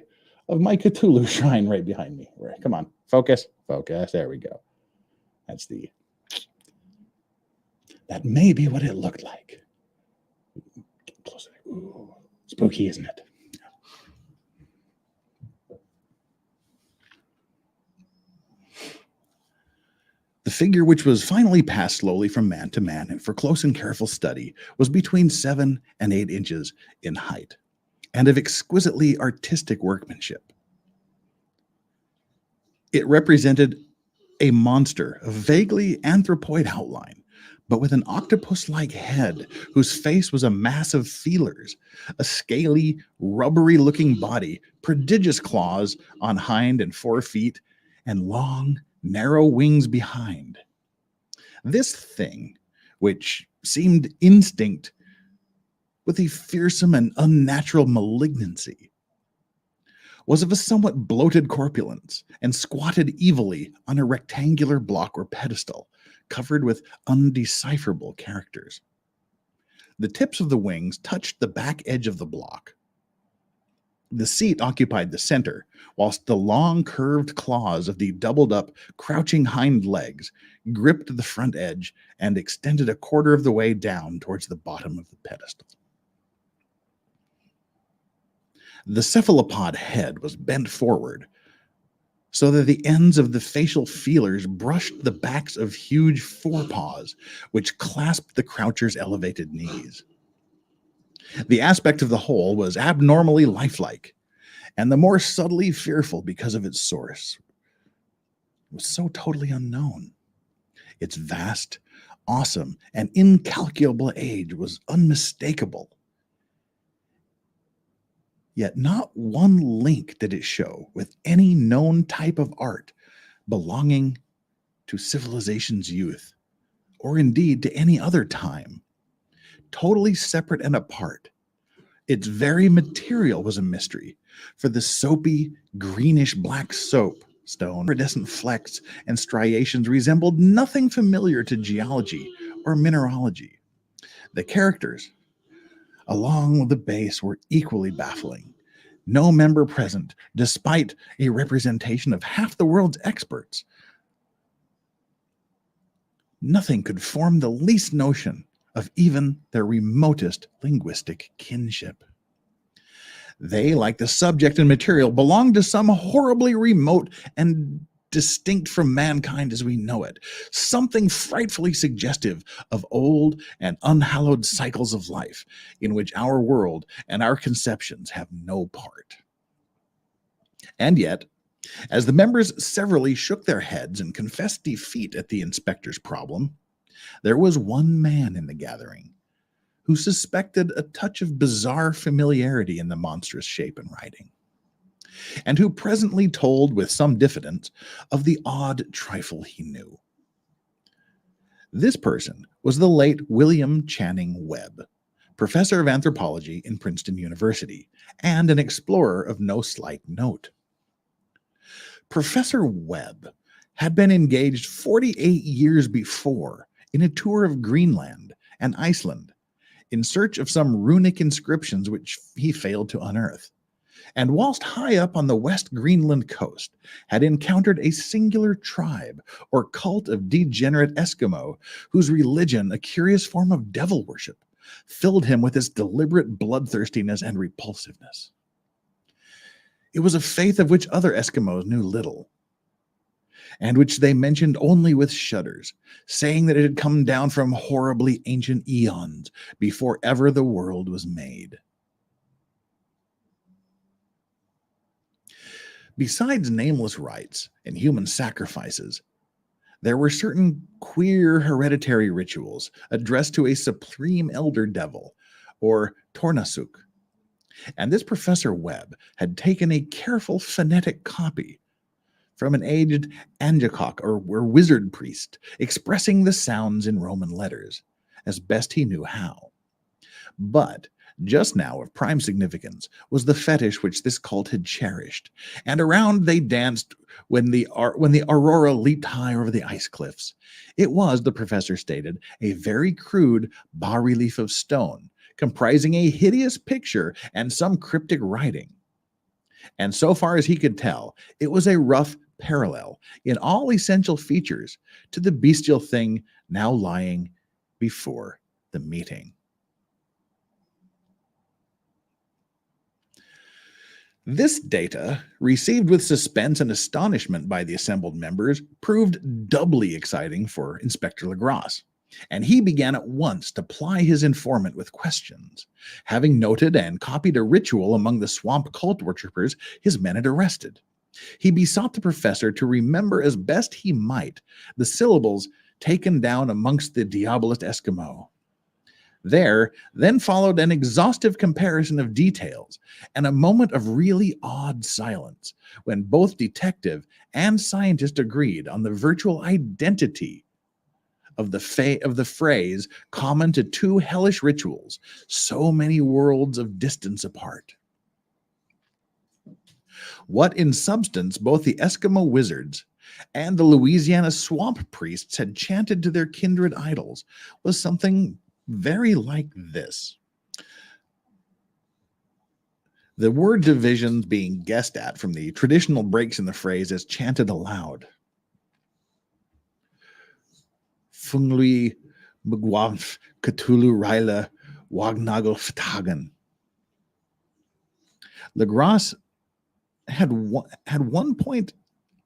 S3: Cthulhu shrine right behind me. Right, come on, focus. There we go. That may be what it looked like. Get closer. Ooh, spooky, isn't it? The figure, which was finally passed slowly from man to man and for close and careful study, was between 7 and 8 inches in height and of exquisitely artistic workmanship. It represented a monster of vaguely anthropoid outline, but with an octopus-like head whose face was a mass of feelers, a scaly, rubbery-looking body, prodigious claws on hind and fore feet, and long, narrow wings behind. This thing, which seemed instinct with a fearsome and unnatural malignancy, was of a somewhat bloated corpulence and squatted evilly on a rectangular block or pedestal covered with undecipherable characters. The tips of the wings touched the back edge of the block. The seat occupied the center, whilst the long curved claws of the doubled up, crouching hind legs gripped the front edge and extended a quarter of the way down towards the bottom of the pedestal. The cephalopod head was bent forward, so that the ends of the facial feelers brushed the backs of huge forepaws, which clasped the croucher's elevated knees. The aspect of the whole was abnormally lifelike, and the more subtly fearful because of its source. It was so totally unknown. Its vast, awesome, and incalculable age was unmistakable. Yet not one link did it show with any known type of art belonging to civilization's youth, or indeed to any other time. Totally separate and apart. Its very material was a mystery, for the soapy, greenish black soap stone, iridescent flecks and striations resembled nothing familiar to geology or mineralogy. The characters along the base were equally baffling. No member present, despite a representation of half the world's experts. Nothing could form the least notion of even their remotest linguistic kinship. They, like the subject and material, belonged to some horribly remote and distinct from mankind as we know it, something frightfully suggestive of old and unhallowed cycles of life in which our world and our conceptions have no part. And yet, as the members severally shook their heads and confessed defeat at the inspector's problem, there was one man in the gathering who suspected a touch of bizarre familiarity in the monstrous shape and writing, and who presently told with some diffidence of the odd trifle he knew. This person was the late William Channing Webb, professor of anthropology in Princeton University, and an explorer of no slight note. Professor Webb had been engaged 48 years before in a tour of Greenland and Iceland in search of some runic inscriptions which he failed to unearth, and whilst high up on the West Greenland coast had encountered a singular tribe or cult of degenerate Eskimo whose religion, a curious form of devil worship, filled him with its deliberate bloodthirstiness and repulsiveness. It was a faith of which other Eskimos knew little, and which they mentioned only with shudders, saying that it had come down from horribly ancient eons before ever the world was made. Besides nameless rites and human sacrifices, there were certain queer hereditary rituals addressed to a supreme elder devil, or Tornasuk. And this Professor Webb had taken a careful phonetic copy from an aged Angakok or wizard priest, expressing the sounds in Roman letters, as best he knew how. But just now of prime significance was the fetish which this cult had cherished, and around they danced when the aurora leaped high over the ice cliffs. It was, the professor stated, a very crude bas-relief of stone, comprising a hideous picture and some cryptic writing. And so far as he could tell, it was a rough parallel in all essential features to the bestial thing now lying before the meeting. This data, received with suspense and astonishment by the assembled members, proved doubly exciting for Inspector Legrasse, and he began at once to ply his informant with questions, having noted and copied a ritual among the swamp cult worshippers his men had arrested. He besought the professor to remember as best he might the syllables taken down amongst the Diabolist Eskimo. There then followed an exhaustive comparison of details and a moment of really odd silence when both detective and scientist agreed on the virtual identity of the phrase common to two hellish rituals so many worlds of distance apart. What in substance both the Eskimo wizards and the Louisiana swamp priests had chanted to their kindred idols was something very like this. The word divisions being guessed at from the traditional breaks in the phrase as chanted aloud. Funglui Mugwamf Cthulhu Ryla Wagnagel Ftagan. Legrasse had one point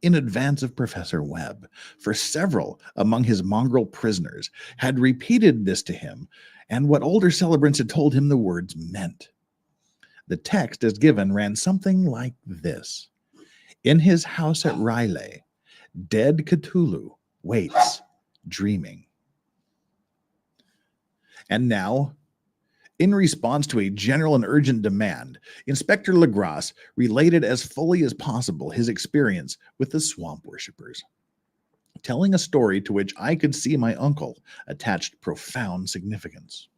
S3: in advance of Professor Webb, for several among his mongrel prisoners had repeated this to him, and what older celebrants had told him the words meant. The text as given ran something like this. In his house at Riley, dead Cthulhu waits, dreaming. And now, in response to a general and urgent demand, Inspector Legrasse related as fully as possible his experience with the swamp worshippers, telling a story to which I could see my uncle attached profound significance.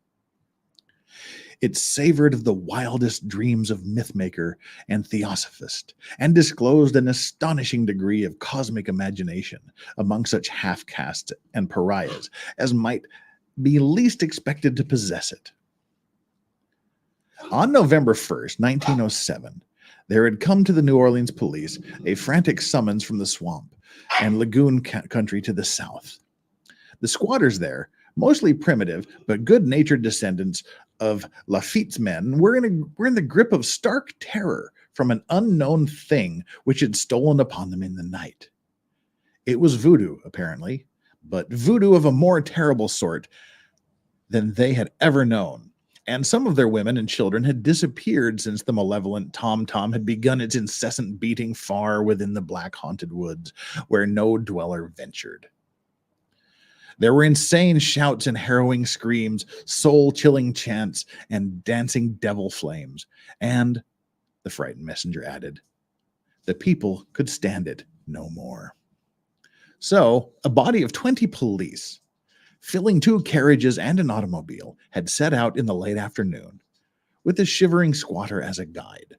S3: It savored of the wildest dreams of mythmaker and theosophist, and disclosed an astonishing degree of cosmic imagination among such half-castes and pariahs as might be least expected to possess it. On November 1st, 1907, there had come to the New Orleans police a frantic summons from the swamp and lagoon country to the south. The squatters there, mostly primitive but good-natured descendants of Lafitte's men, were in the grip of stark terror from an unknown thing which had stolen upon them in the night. It was voodoo, apparently, but voodoo of a more terrible sort than they had ever known. And some of their women and children had disappeared since the malevolent tom-tom had begun its incessant beating far within the black haunted woods, where no dweller ventured. There were insane shouts and harrowing screams, soul-chilling chants, and dancing devil flames. And, the frightened messenger added, the people could stand it no more. So, a body of 20 police, filling 2 carriages and an automobile, had set out in the late afternoon, with the shivering squatter as a guide.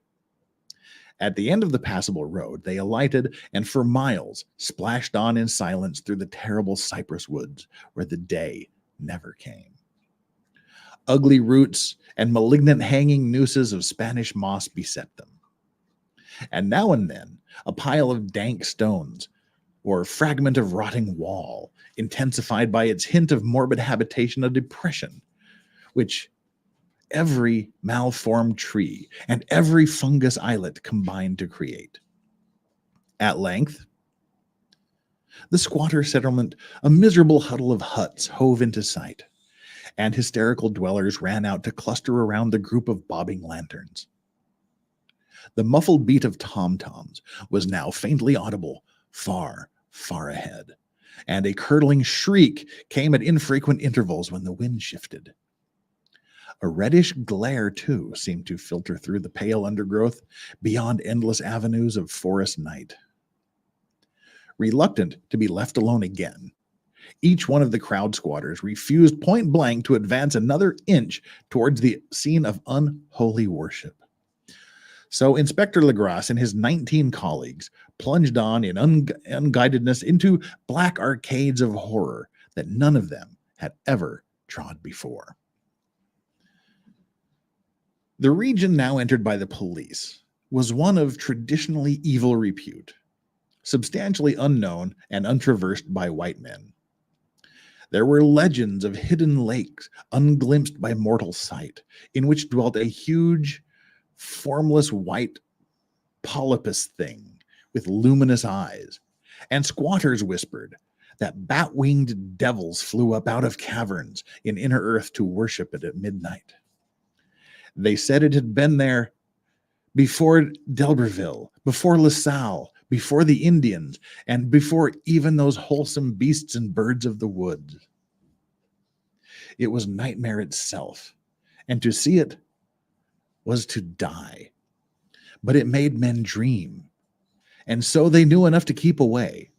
S3: At the end of the passable road, they alighted and for miles splashed on in silence through the terrible cypress woods where the day never came. Ugly roots and malignant hanging nooses of Spanish moss beset them. And now and then, a pile of dank stones or fragment of rotting wall, intensified by its hint of morbid habitation, a depression, which every malformed tree and every fungus islet combined to create. At length, the squatter settlement, a miserable huddle of huts, hove into sight, and hysterical dwellers ran out to cluster around the group of bobbing lanterns. The muffled beat of tom-toms was now faintly audible, far, far ahead, and a curdling shriek came at infrequent intervals when the wind shifted. A reddish glare, too, seemed to filter through the pale undergrowth beyond endless avenues of forest night. Reluctant to be left alone again, each one of the crowd squatters refused point blank to advance another inch towards the scene of unholy worship. So Inspector Legrasse and his 19 colleagues plunged on in unguidedness into black arcades of horror that none of them had ever trod before. The region now entered by the police was one of traditionally evil repute, substantially unknown and untraversed by white men. There were legends of hidden lakes unglimpsed by mortal sight, in which dwelt a huge, formless white polypus thing with luminous eyes, and squatters whispered that bat-winged devils flew up out of caverns in inner earth to worship it at midnight. They said it had been there before D'Alberville, before LaSalle, before the Indians, and before even those wholesome beasts and birds of the woods. It was nightmare itself, and to see it was to die. But it made men dream, and so they knew enough to keep away.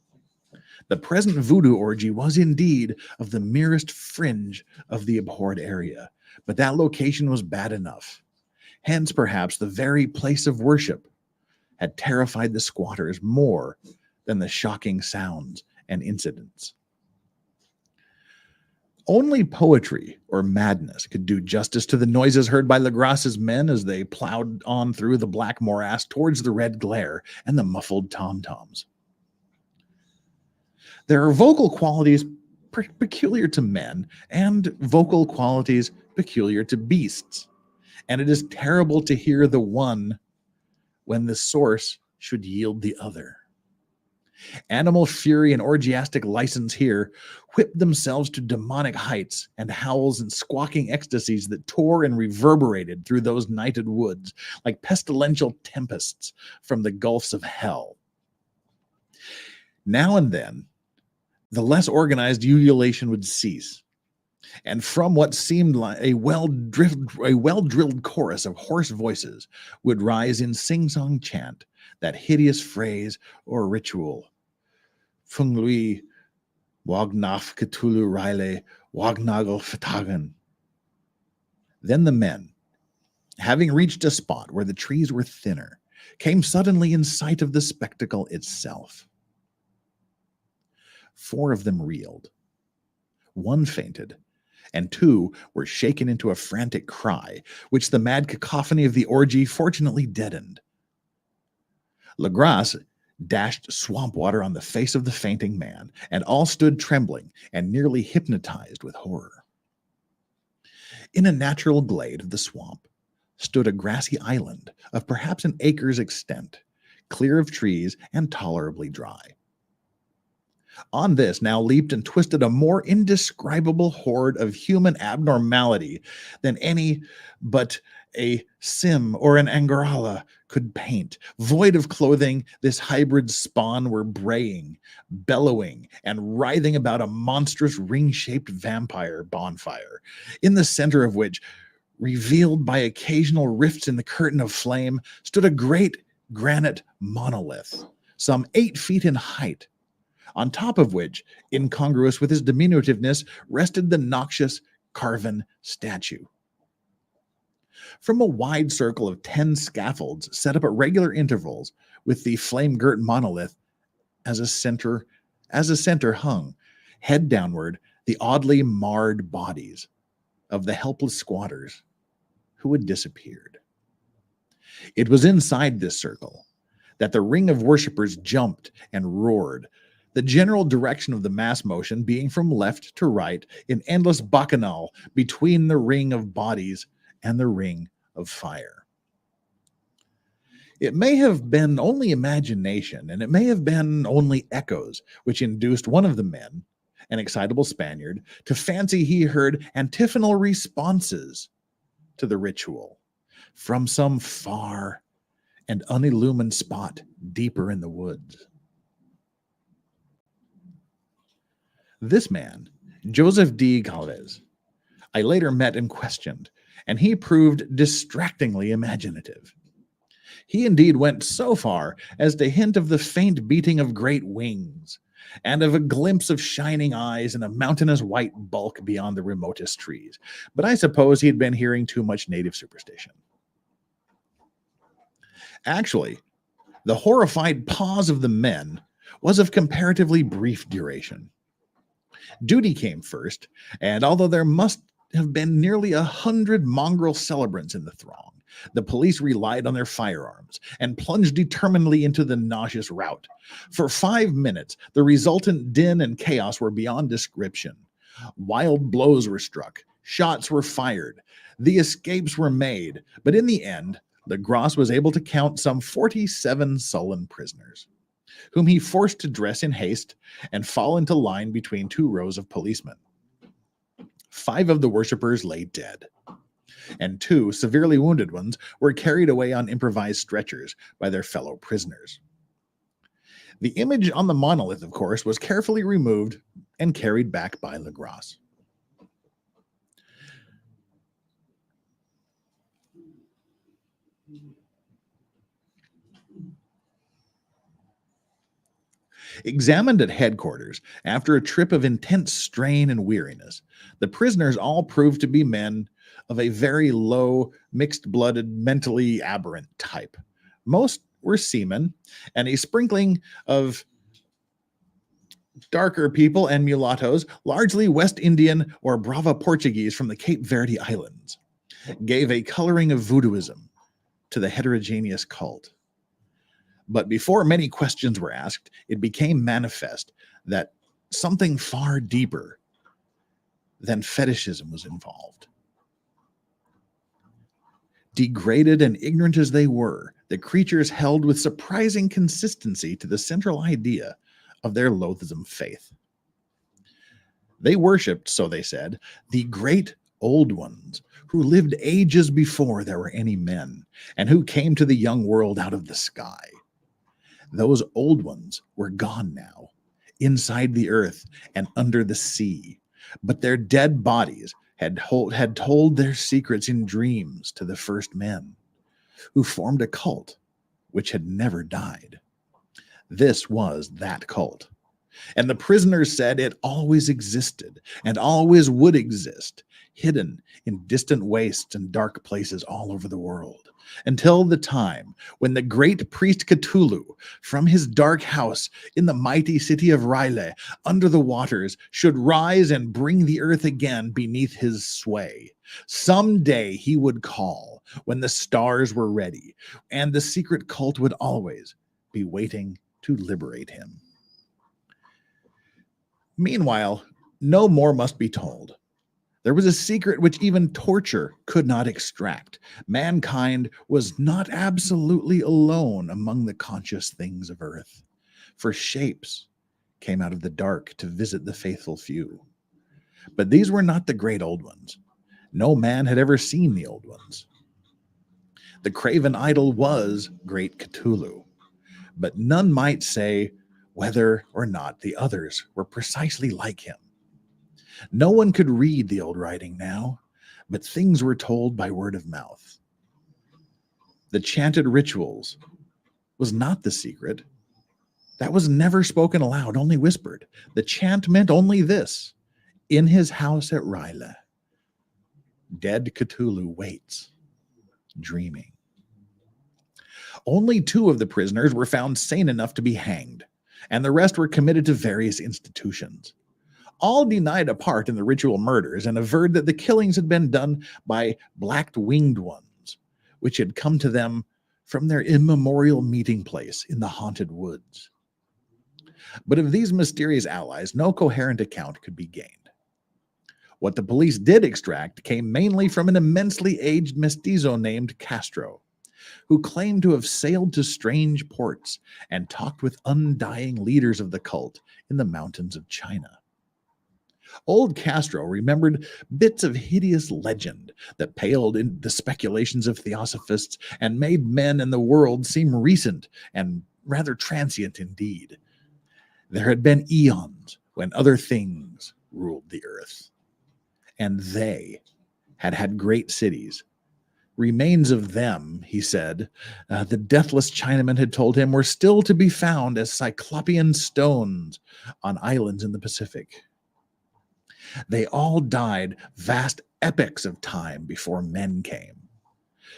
S3: The present voodoo orgy was indeed of the merest fringe of the abhorred area, but that location was bad enough. Hence, perhaps, the very place of worship had terrified the squatters more than the shocking sounds and incidents. Only poetry or madness could do justice to the noises heard by Legrasse's men as they plowed on through the black morass towards the red glare and the muffled tom-toms. There are vocal qualities peculiar to men and vocal qualities peculiar to beasts, and it is terrible to hear the one when the source should yield the other. Animal fury and orgiastic license here whipped themselves to demonic heights, and howls and squawking ecstasies that tore and reverberated through those nighted woods like pestilential tempests from the gulfs of hell. Now and then, the less organized ululation would cease, and from what seemed like a well-drilled chorus of hoarse voices would rise in sing-song chant that hideous phrase or ritual: Funglui Wagnaf Cthulhu Rile Wagnagel Fatagan. Then the men, having reached a spot where the trees were thinner, came suddenly in sight of the spectacle itself. 4 of them reeled. 1 fainted, and 2 were shaken into a frantic cry, which the mad cacophony of the orgy fortunately deadened. Legrasse dashed swamp water on the face of the fainting man, and all stood trembling and nearly hypnotized with horror. In a natural glade of the swamp stood a grassy island of perhaps an acre's extent, clear of trees and tolerably dry. On this now leaped and twisted a more indescribable horde of human abnormality than any but a Sim or an Angorala could paint. Void of clothing, this hybrid spawn were braying, bellowing, and writhing about a monstrous ring-shaped vampire bonfire, in the center of which, revealed by occasional rifts in the curtain of flame, stood a great granite monolith, some 8 feet in height, on top of which, incongruous with his diminutiveness, rested the noxious carven statue. From a wide circle of 10 scaffolds set up at regular intervals, with the flame-girt monolith as a center hung, head downward, the oddly marred bodies of the helpless squatters who had disappeared. It was inside this circle that the ring of worshippers jumped and roared, the general direction of the mass motion being from left to right in endless bacchanal between the ring of bodies and the ring of fire. It may have been only imagination, and it may have been only echoes, which induced one of the men, an excitable Spaniard, to fancy he heard antiphonal responses to the ritual from some far and unillumined spot deeper in the woods. This man, Joseph D. Galvez, I later met and questioned, and he proved distractingly imaginative. He indeed went so far as to hint of the faint beating of great wings, and of a glimpse of shining eyes and a mountainous white bulk beyond the remotest trees. But I suppose he had been hearing too much native superstition. Actually, the horrified pause of the men was of comparatively brief duration. Duty came first, and although there must have been nearly 100 mongrel celebrants in the throng, the police relied on their firearms and plunged determinedly into the nauseous rout. For 5 minutes, the resultant din and chaos were beyond description. Wild blows were struck, shots were fired, the escapes were made, but in the end, Legrasse was able to count some 47 sullen prisoners, whom he forced to dress in haste and fall into line between 2 rows of policemen. 5 of the worshippers lay dead, and 2 severely wounded ones were carried away on improvised stretchers by their fellow prisoners. The image on the monolith, of course, was carefully removed and carried back by Legrasse. Examined at headquarters, after a trip of intense strain and weariness, the prisoners all proved to be men of a very low, mixed-blooded, mentally aberrant type. Most were seamen, and a sprinkling of Darker people and mulattoes, largely West Indian or Brava Portuguese from the Cape Verde Islands, gave a coloring of voodooism to the heterogeneous cult. But before many questions were asked, it became manifest that something far deeper than fetishism was involved. Degraded and ignorant as they were, the creatures held with surprising consistency to the central idea of their loathsome faith. They worshipped, so they said, the great old ones who lived ages before there were any men and who came to the young world out of the sky. Those old ones were gone now, inside the earth and under the sea, but their dead bodies had told their secrets in dreams to the first men, who formed a cult which had never died. This was that cult, and the prisoners said it always existed and always would exist, hidden in distant wastes and dark places all over the world, until the time when the great priest Cthulhu, from his dark house in the mighty city of R'lyeh, under the waters, should rise and bring the earth again beneath his sway. Someday he would call when the stars were ready, and the secret cult would always be waiting to liberate him. Meanwhile, no more must be told. There was a secret which even torture could not extract. Mankind was not absolutely alone among the conscious things of earth, for shapes came out of the dark to visit the faithful few. But these were not the great old ones. No man had ever seen the old ones. The craven idol was great Cthulhu, but none might say whether or not the others were precisely like him. No one could read the old writing now, but things were told by word of mouth. The chanted rituals was not the secret. That was never spoken aloud, only whispered. The chant meant only this: in his house at R'lyeh, dead Cthulhu waits, dreaming. Only 2 of the prisoners were found sane enough to be hanged, and the rest were committed to various institutions. All denied a part in the ritual murders and averred that the killings had been done by black-winged ones, which had come to them from their immemorial meeting place in the haunted woods. But of these mysterious allies, no coherent account could be gained. What the police did extract came mainly from an immensely aged mestizo named Castro, who claimed to have sailed to strange ports and talked with undying leaders of the cult in the mountains of China. Old Castro remembered bits of hideous legend that paled in the speculations of theosophists and made men and the world seem recent and rather transient indeed. There had been eons when other things ruled the earth, and they had had great cities. Remains of them, he said, the deathless Chinaman had told him, were still to be found as cyclopean stones on islands in the Pacific. They all died vast epochs of time before men came.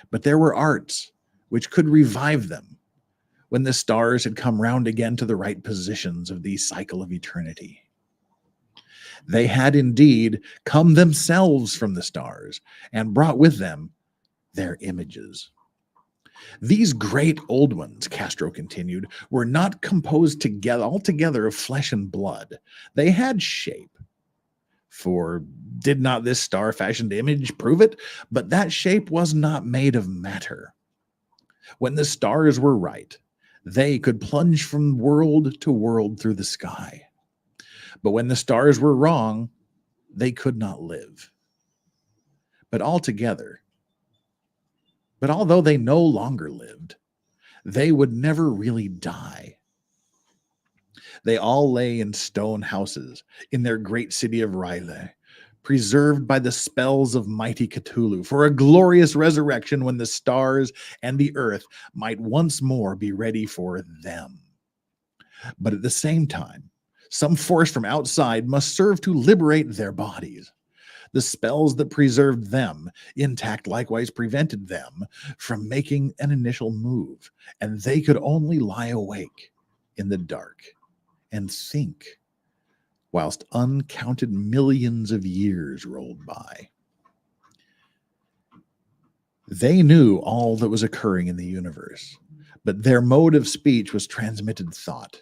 S3: But there were arts which could revive them when the stars had come round again to the right positions of the cycle of eternity. They had indeed come themselves from the stars and brought with them their images. These great old ones, Castro continued, were not composed altogether of flesh and blood. They had shape. For did not this star-fashioned image prove it? But that shape was not made of matter. When the stars were right, they could plunge from world to world through the sky. But when the stars were wrong, they could not live. But although they no longer lived, they would never really die. They all lay in stone houses in their great city of R'lyeh, preserved by the spells of mighty Cthulhu for a glorious resurrection when the stars and the earth might once more be ready for them. But at the same time, some force from outside must serve to liberate their bodies. The spells that preserved them intact likewise prevented them from making an initial move, and they could only lie awake in the dark and think whilst uncounted millions of years rolled by. They knew all that was occurring in the universe, but their mode of speech was transmitted thought.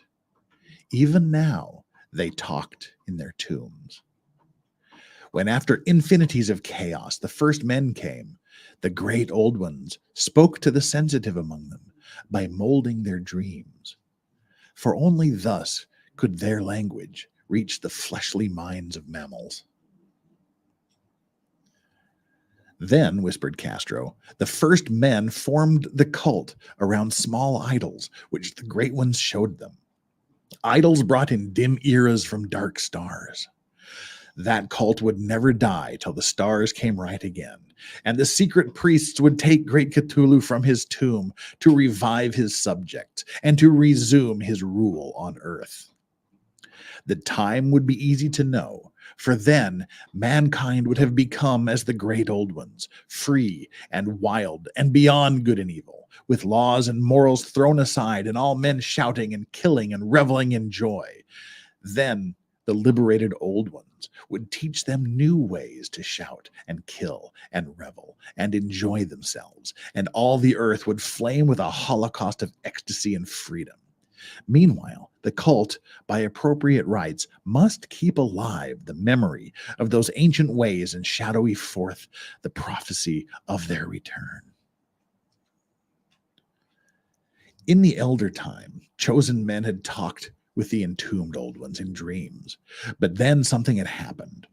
S3: Even now, they talked in their tombs. When after infinities of chaos, the first men came, the great old ones spoke to the sensitive among them by molding their dreams. For only thus could their language reach the fleshly minds of mammals. Then, whispered Castro, the first men formed the cult around small idols, which the great ones showed them. Idols brought in dim eras from dark stars. That cult would never die till the stars came right again, and the secret priests would take great Cthulhu from his tomb to revive his subjects and to resume his rule on Earth. The time would be easy to know, for then mankind would have become as the great old ones, free and wild and beyond good and evil, with laws and morals thrown aside and all men shouting and killing and reveling in joy. Then the liberated old ones would teach them new ways to shout and kill and revel and enjoy themselves, and all the earth would flame with a holocaust of ecstasy and freedom. Meanwhile, the cult, by appropriate rites, must keep alive the memory of those ancient ways and shadowy forth the prophecy of their return. In the elder time, chosen men had talked with the entombed old ones in dreams, but then something had happened.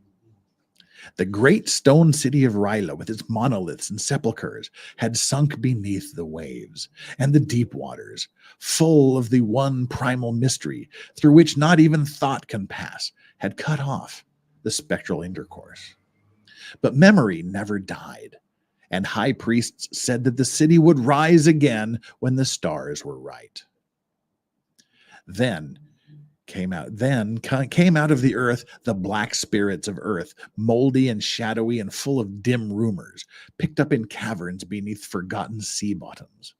S3: The great stone city of Ryla, with its monoliths and sepulchres, had sunk beneath the waves, and the deep waters, full of the one primal mystery through which not even thought can pass, had cut off the spectral intercourse. But memory never died, and high priests said that the city would rise again when the stars were right. Then came out of the earth the black spirits of earth, moldy and shadowy and full of dim rumors, picked up in caverns beneath forgotten sea bottoms.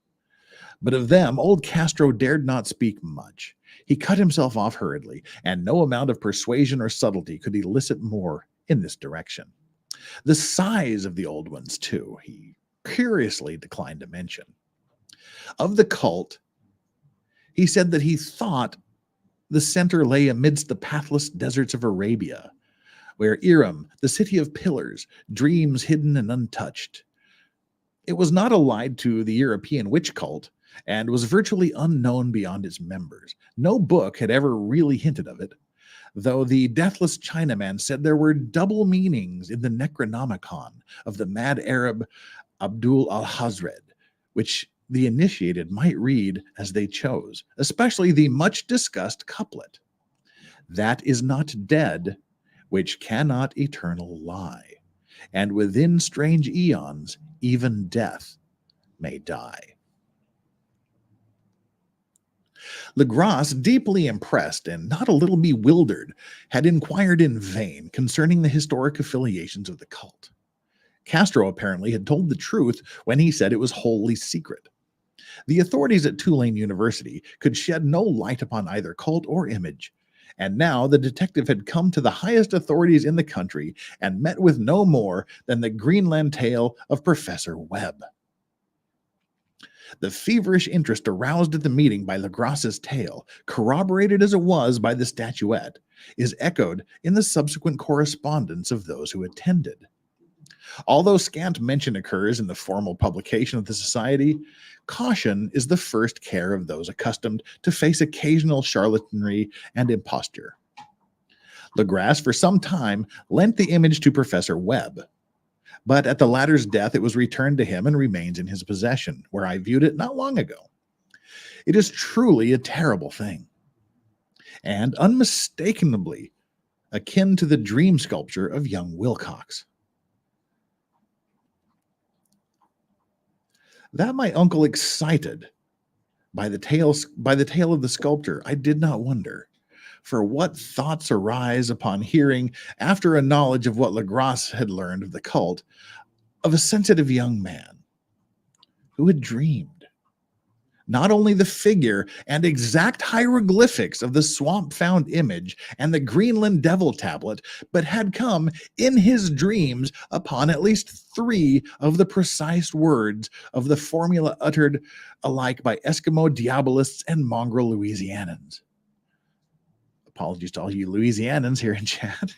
S3: But of them old Castro dared not speak much. He cut himself off hurriedly, and no amount of persuasion or subtlety could elicit more in this direction. The size of the old ones, too, he curiously declined to mention. Of the cult, he said that he thought the center lay amidst the pathless deserts of Arabia, where Iram, the city of pillars, dreams hidden and untouched. It was not allied to the European witch cult, and was virtually unknown beyond its members. No book had ever really hinted of it, though the deathless Chinaman said there were double meanings in the Necronomicon of the mad Arab Abdul al-Hazred, which the initiated might read as they chose, especially the much-discussed couplet, "That is not dead, which cannot eternal lie, and within strange eons even death may die." Legrasse, deeply impressed and not a little bewildered, had inquired in vain concerning the historic affiliations of the cult. Castro apparently had told the truth when he said it was wholly secret. The authorities at Tulane University could shed no light upon either cult or image, and now the detective had come to the highest authorities in the country and met with no more than the Greenland tale of Professor Webb. The feverish interest aroused at the meeting by Legrasse's tale, corroborated as it was by the statuette, is echoed in the subsequent correspondence of those who attended. Although scant mention occurs in the formal publication of the society, caution is the first care of those accustomed to face occasional charlatanry and imposture. Legrasse for some time lent the image to Professor Webb, but at the latter's death it was returned to him and remains in his possession, where I viewed it not long ago. It is truly a terrible thing, and unmistakably akin to the dream sculpture of young Wilcox. That my uncle excited by the tale of the sculptor, I did not wonder. For what thoughts arise upon hearing, after a knowledge of what Legrasse had learned of the cult, of a sensitive young man who had dreamed not only the figure and exact hieroglyphics of the swamp found image and the Greenland devil tablet, but had come in his dreams upon at least 3 of the precise words of the formula uttered alike by Eskimo Diabolists and mongrel Louisianans. Apologies to all you Louisianans here in chat.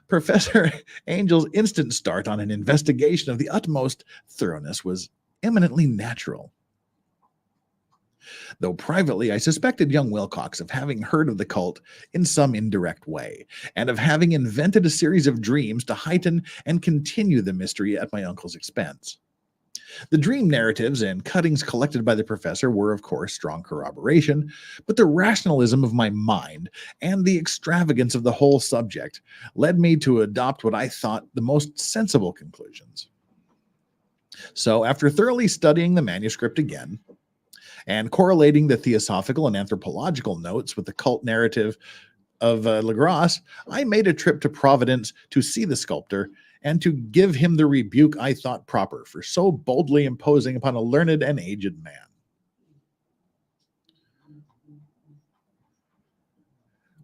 S3: Professor Angel's instant start on an investigation of the utmost thoroughness was eminently natural. Though privately I suspected young Wilcox of having heard of the cult in some indirect way, and of having invented a series of dreams to heighten and continue the mystery at my uncle's expense. The dream narratives and cuttings collected by the professor were, of course, strong corroboration, but the rationalism of my mind and the extravagance of the whole subject led me to adopt what I thought the most sensible conclusions. So, after thoroughly studying the manuscript again, and correlating the theosophical and anthropological notes with the cult narrative of Legrasse, I made a trip to Providence to see the sculptor and to give him the rebuke I thought proper for so boldly imposing upon a learned and aged man.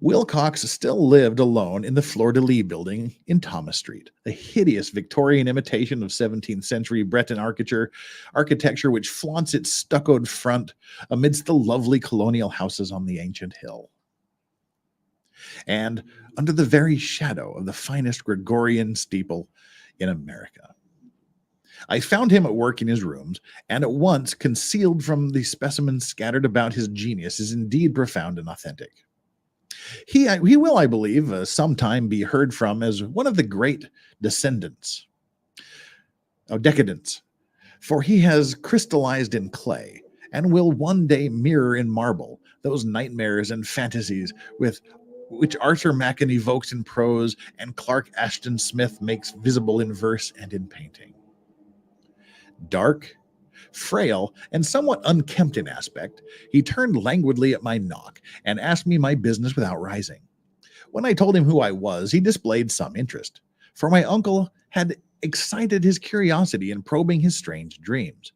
S3: Wilcox still lived alone in the Fleur-de-Lis building in Thomas Street, a hideous Victorian imitation of 17th century Breton architecture which flaunts its stuccoed front amidst the lovely colonial houses on the ancient hill. And under the very shadow of the finest Gregorian steeple in America. I found him at work in his rooms, and at once concealed from the specimens scattered about his genius is indeed profound and authentic. He will, I believe, sometime be heard from as one of the great decadents, for he has crystallized in clay and will one day mirror in marble those nightmares and fantasies which Arthur Machen evokes in prose and Clark Ashton Smith makes visible in verse and in painting. Dark, frail, and somewhat unkempt in aspect, he turned languidly at my knock and asked me my business without rising. When I told him who I was, he displayed some interest, for my uncle had excited his curiosity in probing his strange dreams,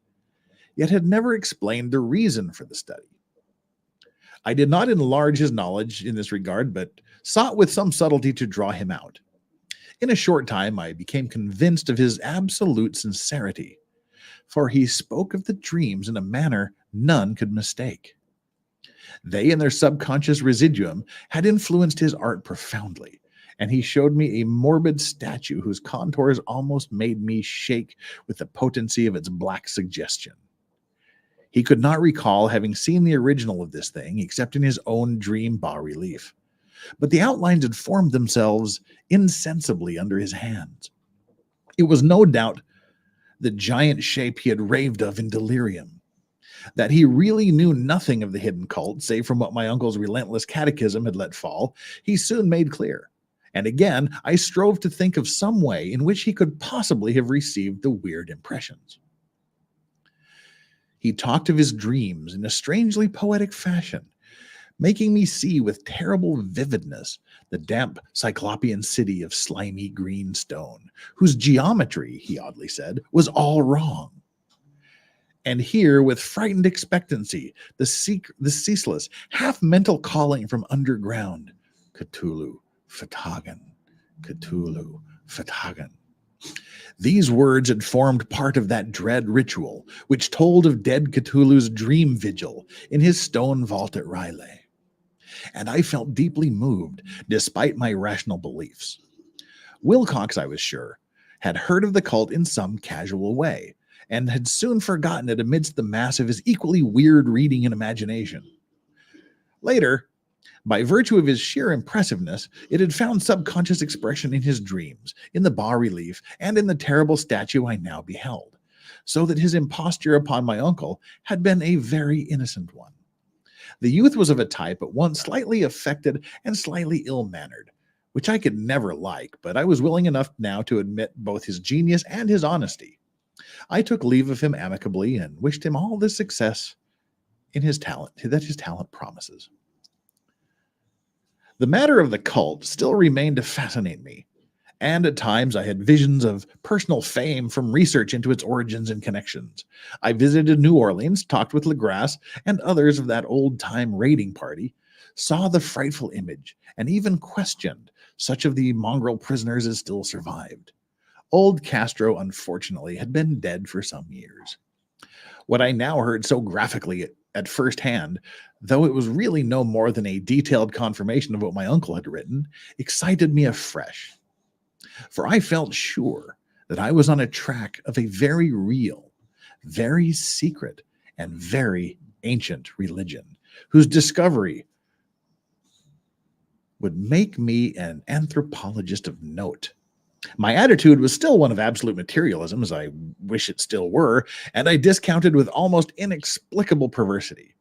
S3: yet had never explained the reason for the study. I did not enlarge his knowledge in this regard, but sought with some subtlety to draw him out. In a short time, I became convinced of his absolute sincerity, for he spoke of the dreams in a manner none could mistake. They and their subconscious residuum had influenced his art profoundly, and he showed me a morbid statue whose contours almost made me shake with the potency of its black suggestion. He could not recall having seen the original of this thing except in his own dream bas-relief, but the outlines had formed themselves insensibly under his hands. It was no doubt the giant shape he had raved of in delirium. That he really knew nothing of the hidden cult, save from what my uncle's relentless catechism had let fall, he soon made clear. And again, I strove to think of some way in which he could possibly have received the weird impressions. He talked of his dreams in a strangely poetic fashion, making me see with terrible vividness the damp cyclopean city of slimy green stone, whose geometry, he oddly said, was all wrong. And hear with frightened expectancy the ceaseless, half-mental calling from underground, Cthulhu, Fatagan, Cthulhu, Fatagan. These words had formed part of that dread ritual which told of dead Cthulhu's dream vigil in his stone vault at R'lyeh. And I felt deeply moved, despite my rational beliefs. Wilcox, I was sure, had heard of the cult in some casual way, and had soon forgotten it amidst the mass of his equally weird reading and imagination. Later, by virtue of his sheer impressiveness, it had found subconscious expression in his dreams, in the bas-relief, and in the terrible statue I now beheld, so that his imposture upon my uncle had been a very innocent one. The youth was of a type at once slightly affected and slightly ill-mannered, which I could never like, but I was willing enough now to admit both his genius and his honesty. I took leave of him amicably and wished him all the success in his talent that his talent promises. The matter of the cult still remained to fascinate me, And at times I had visions of personal fame from research into its origins and connections. I visited New Orleans, talked with Legrasse and others of that old-time raiding party, saw the frightful image, and even questioned such of the mongrel prisoners as still survived. Old Castro, unfortunately, had been dead for some years. What I now heard so graphically at first hand, though it was really no more than a detailed confirmation of what my uncle had written, excited me afresh. For I felt sure that I was on a track of a very real, very secret, and very ancient religion, whose discovery would make me an anthropologist of note. My attitude was still one of absolute materialism, as I wish it still were, and I discounted with almost inexplicable perversity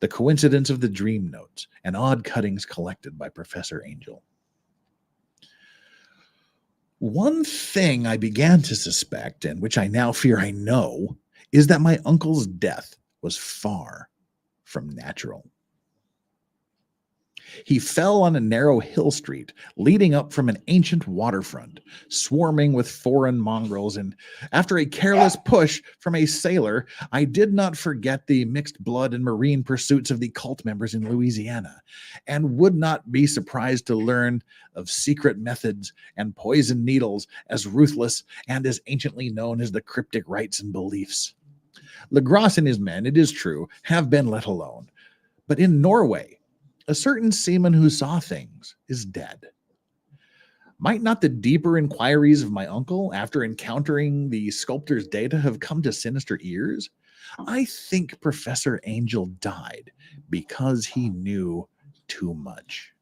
S3: the coincidence of the dream notes and odd cuttings collected by Professor Angel. One thing I began to suspect, and which I now fear I know, is that my uncle's death was far from natural. He fell on a narrow hill street leading up from an ancient waterfront, swarming with foreign mongrels, and after a careless push from a sailor, I did not forget the mixed blood and marine pursuits of the cult members in Louisiana, and would not be surprised to learn of secret methods and poison needles as ruthless and as anciently known as the cryptic rites and beliefs. Legrasse and his men, it is true, have been let alone, but in Norway, a certain seaman who saw things is dead. Might not the deeper inquiries of my uncle after encountering the sculptor's data have come to sinister ears? I think Professor Angel died because he knew too much,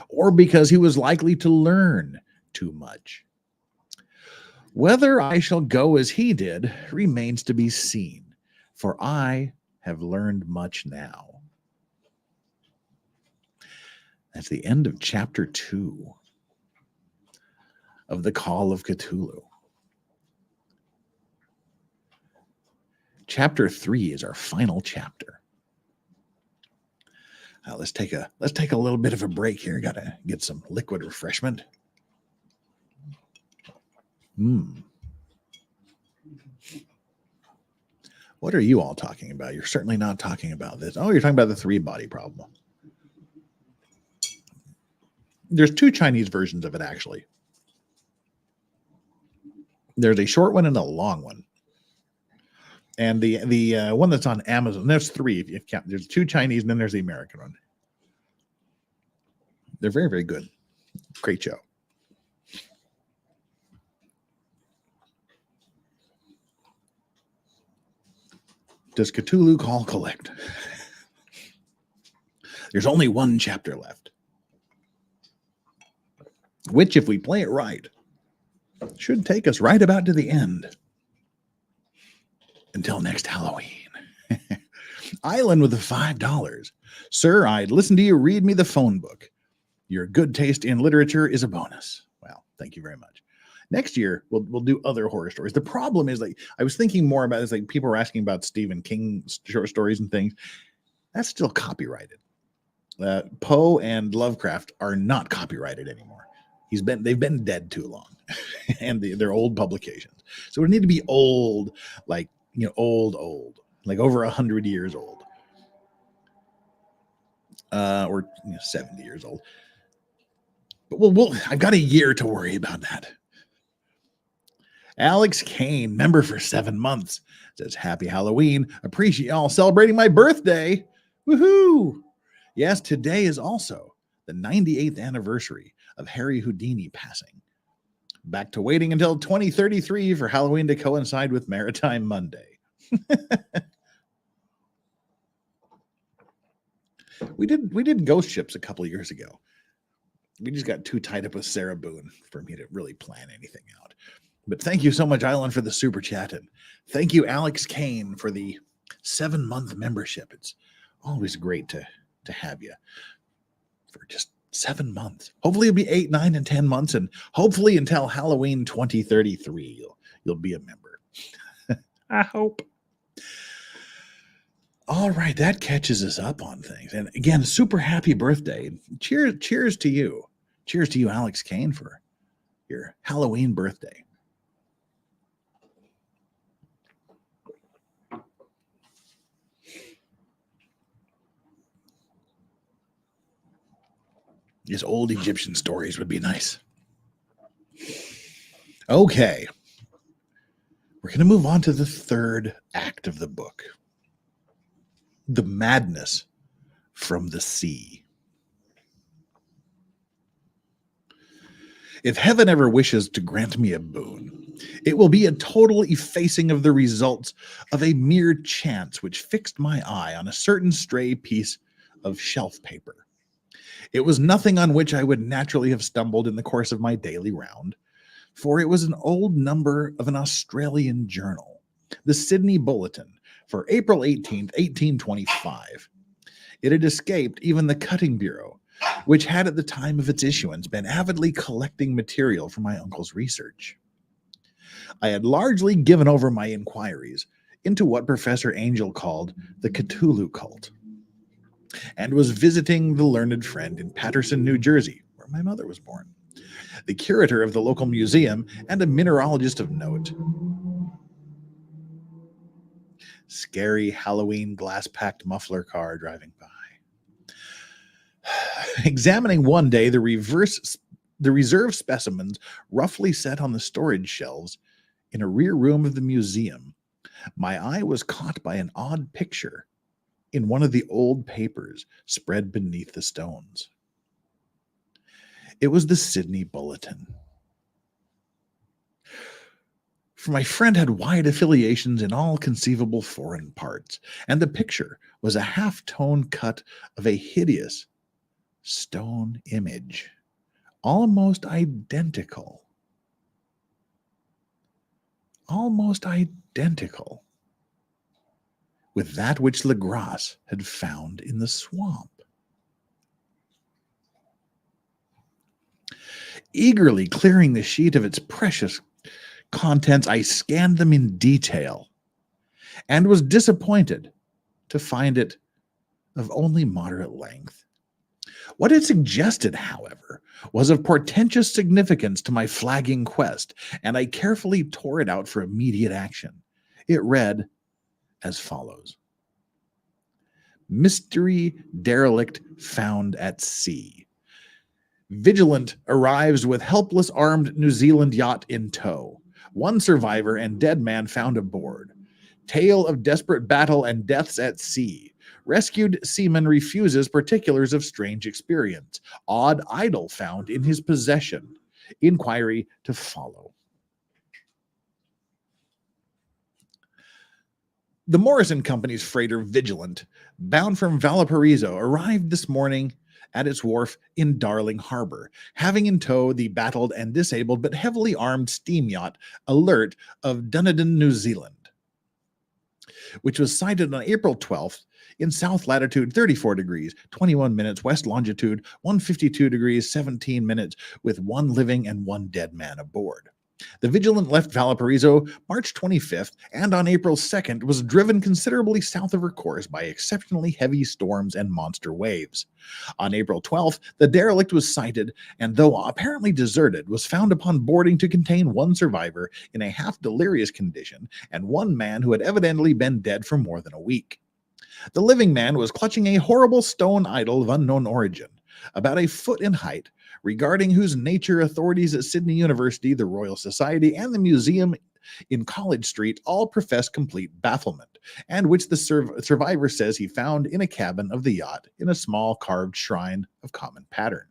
S3: or because he was likely to learn too much. Whether I shall go as he did remains to be seen, for I have learned much now. That's the end of chapter 2 of the Call of Cthulhu. Chapter 3 is our final chapter. Let's take a little bit of a break here. Got to get some liquid refreshment. What are you all talking about? You're certainly not talking about this. Oh, you're talking about the 3-body problem. There's 2 Chinese versions of it, actually. There's a short one and a long one. And the one that's on Amazon, there's 3 if you count. There's 2 Chinese, and then there's the American one. They're very, very good. Great show. Does Cthulhu call collect? There's only 1 chapter left, which, if we play it right, should take us right about to the end. Until next Halloween. Island with the $5. Sir, I'd listen to you read me the phone book. Your good taste in literature is a bonus. Well, thank you very much. Next year, we'll do other horror stories. The problem is, like, I was thinking more about this, like people were asking about Stephen King short stories and things. That's still copyrighted. Poe and Lovecraft are not copyrighted anymore. They've been dead too long, and they're old publications. So it need to be old, like, old, like over 100 years old, or 70 years old. But I've got a year to worry about that. Alex Kane, member for 7 months, says, "Happy Halloween. Appreciate y'all celebrating my birthday. Woohoo! Yes, today is also the 98th anniversary of Harry Houdini passing. Back to waiting until 2033 for Halloween to coincide with Maritime Monday." We did ghost ships a couple of years ago. We just got too tied up with Sarah Boone for me to really plan anything out. But thank you so much, Island, for the super chat, and thank you, Alex Kane, for the 7-month membership. It's always great to have you for just 7 months. Hopefully it'll be 8, 9, and 10 months, and hopefully until Halloween 2033, you'll be a member. I hope. All right, that catches us up on things. And again, super happy birthday. Cheers to you. Cheers to you, Alex Kane, for your Halloween birthday. These old Egyptian stories would be nice. Okay. We're going to move on to the third act of the book. The Madness from the Sea. If heaven ever wishes to grant me a boon, it will be a total effacing of the results of a mere chance which fixed my eye on a certain stray piece of shelf paper. It was nothing on which I would naturally have stumbled in the course of my daily round, for it was an old number of an Australian journal, the Sydney Bulletin, for April 18th, 1825. It had escaped even the Cutting Bureau, which had at the time of its issuance been avidly collecting material for my uncle's research. I had largely given over my inquiries into what Professor Angel called the Cthulhu cult, and was visiting the learned friend in Paterson, New Jersey, where my mother was born, the curator of the local museum, and a mineralogist of note. Scary Halloween glass-packed muffler car driving by. Examining one day the reserve specimens roughly set on the storage shelves in a rear room of the museum, my eye was caught by an odd picture in one of the old papers spread beneath the stones. It was the Sydney Bulletin. For my friend had wide affiliations in all conceivable foreign parts, and the picture was a half-tone cut of a hideous stone image, almost identical with that which Legrasse had found in the swamp. Eagerly clearing the sheet of its precious contents, I scanned them in detail and was disappointed to find it of only moderate length. What it suggested, however, was of portentous significance to my flagging quest, and I carefully tore it out for immediate action. It read as follows: Mystery derelict found at sea. Vigilant arrives with helpless armed New Zealand yacht in tow. One survivor and dead man found aboard. Tale of desperate battle and deaths at sea. Rescued seaman refuses particulars of strange experience. Odd idol found in his possession. Inquiry to follow. The Morrison Company's freighter Vigilant, bound from Valparaiso, arrived this morning at its wharf in Darling Harbor, having in tow the battled and disabled but heavily armed steam yacht Alert of Dunedin, New Zealand, which was sighted on April 12th in south latitude 34 degrees, 21 minutes, west longitude 152 degrees, 17 minutes, with one living and one dead man aboard. The Vigilant left Valparaiso March 25th, and on April 2nd was driven considerably south of her course by exceptionally heavy storms and monster waves. On April 12th, the derelict was sighted, and though apparently deserted, was found upon boarding to contain one survivor in a half-delirious condition and one man who had evidently been dead for more than a week. The living man was clutching a horrible stone idol of unknown origin, about a foot in height, regarding whose nature authorities at Sydney University, the Royal Society, and the museum in College Street all profess complete bafflement, and which the survivor says he found in a cabin of the yacht in a small carved shrine of common pattern.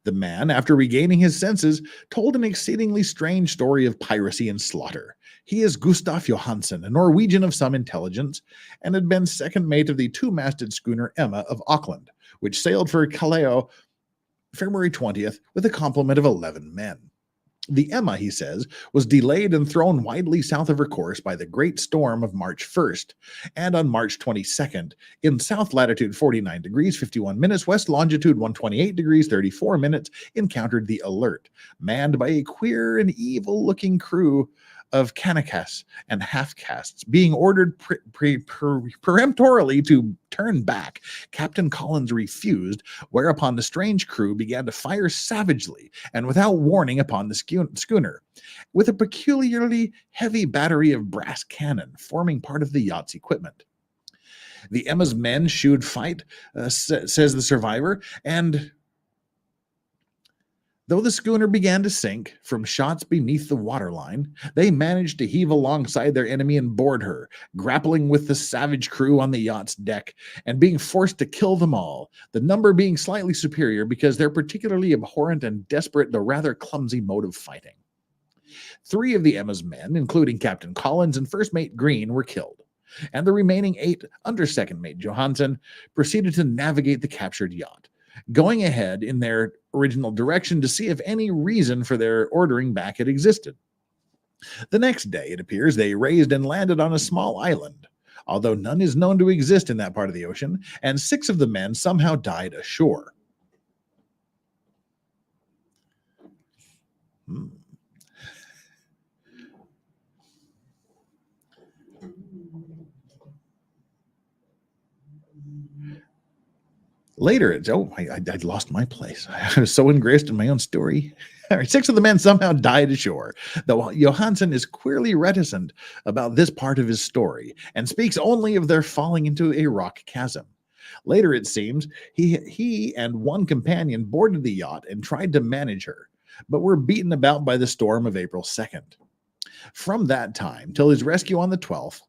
S3: The man, after regaining his senses, told an exceedingly strange story of piracy and slaughter. He is Gustaf Johansen, a Norwegian of some intelligence, and had been second mate of the two-masted schooner Emma of Auckland, which sailed for Callao February 20th with a complement of 11 men. The Emma, he says, was delayed and thrown widely south of her course by the great storm of March 1st, and on March 22nd, in south latitude 49 degrees 51 minutes, west longitude 128 degrees 34 minutes, encountered the Alert, manned by a queer and evil-looking crew of Kanakas and half-castes being ordered peremptorily to turn back. Captain Collins refused, whereupon the strange crew began to fire savagely and without warning upon the schooner, with a peculiarly heavy battery of brass cannon forming part of the yacht's equipment. The Emma's men shewed fight, says the survivor, and though the schooner began to sink from shots beneath the waterline, they managed to heave alongside their enemy and board her, grappling with the savage crew on the yacht's deck and being forced to kill them all, the number being slightly superior because they're particularly abhorrent and desperate, though rather clumsy mode of fighting. 3 of the Emma's men, including Captain Collins and First Mate Green, were killed, and the remaining 8 under Second Mate Johansson proceeded to navigate the captured yacht, going ahead in their original direction to see if any reason for their ordering back had existed. The next day, it appears, they raised and landed on a small island, although none is known to exist in that part of the ocean, and 6 of the men somehow died ashore. Later, I'd lost my place. I was so engrossed in my own story. All right, 6 of the men somehow died ashore, though Johansson is queerly reticent about this part of his story and speaks only of their falling into a rock chasm. Later, it seems, he and one companion boarded the yacht and tried to manage her, but were beaten about by the storm of April 2nd. From that time till his rescue on the 12th,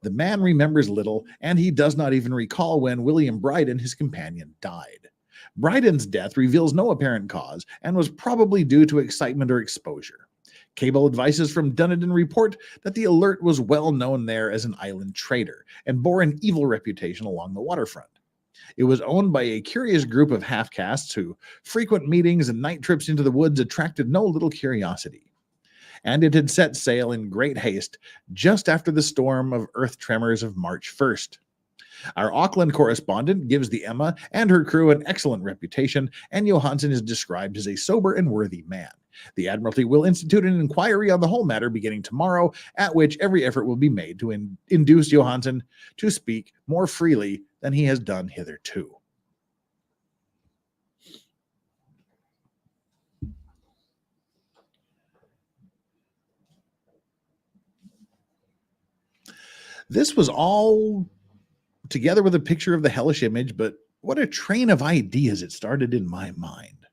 S3: the man remembers little, and he does not even recall when William Bryden, his companion, died. Bryden's death reveals no apparent cause and was probably due to excitement or exposure. Cable advices from Dunedin report that the Alert was well known there as an island trader and bore an evil reputation along the waterfront. It was owned by a curious group of half-castes who frequent meetings and night trips into the woods attracted no little curiosity. And it had set sail in great haste just after the storm of earth tremors of March 1st. Our Auckland correspondent gives the Emma and her crew an excellent reputation, and Johansson is described as a sober and worthy man. The Admiralty will institute an inquiry on the whole matter beginning tomorrow, at which every effort will be made to induce Johansson to speak more freely than he has done hitherto. This was all together with a picture of the hellish image, but what a train of ideas it started in my mind.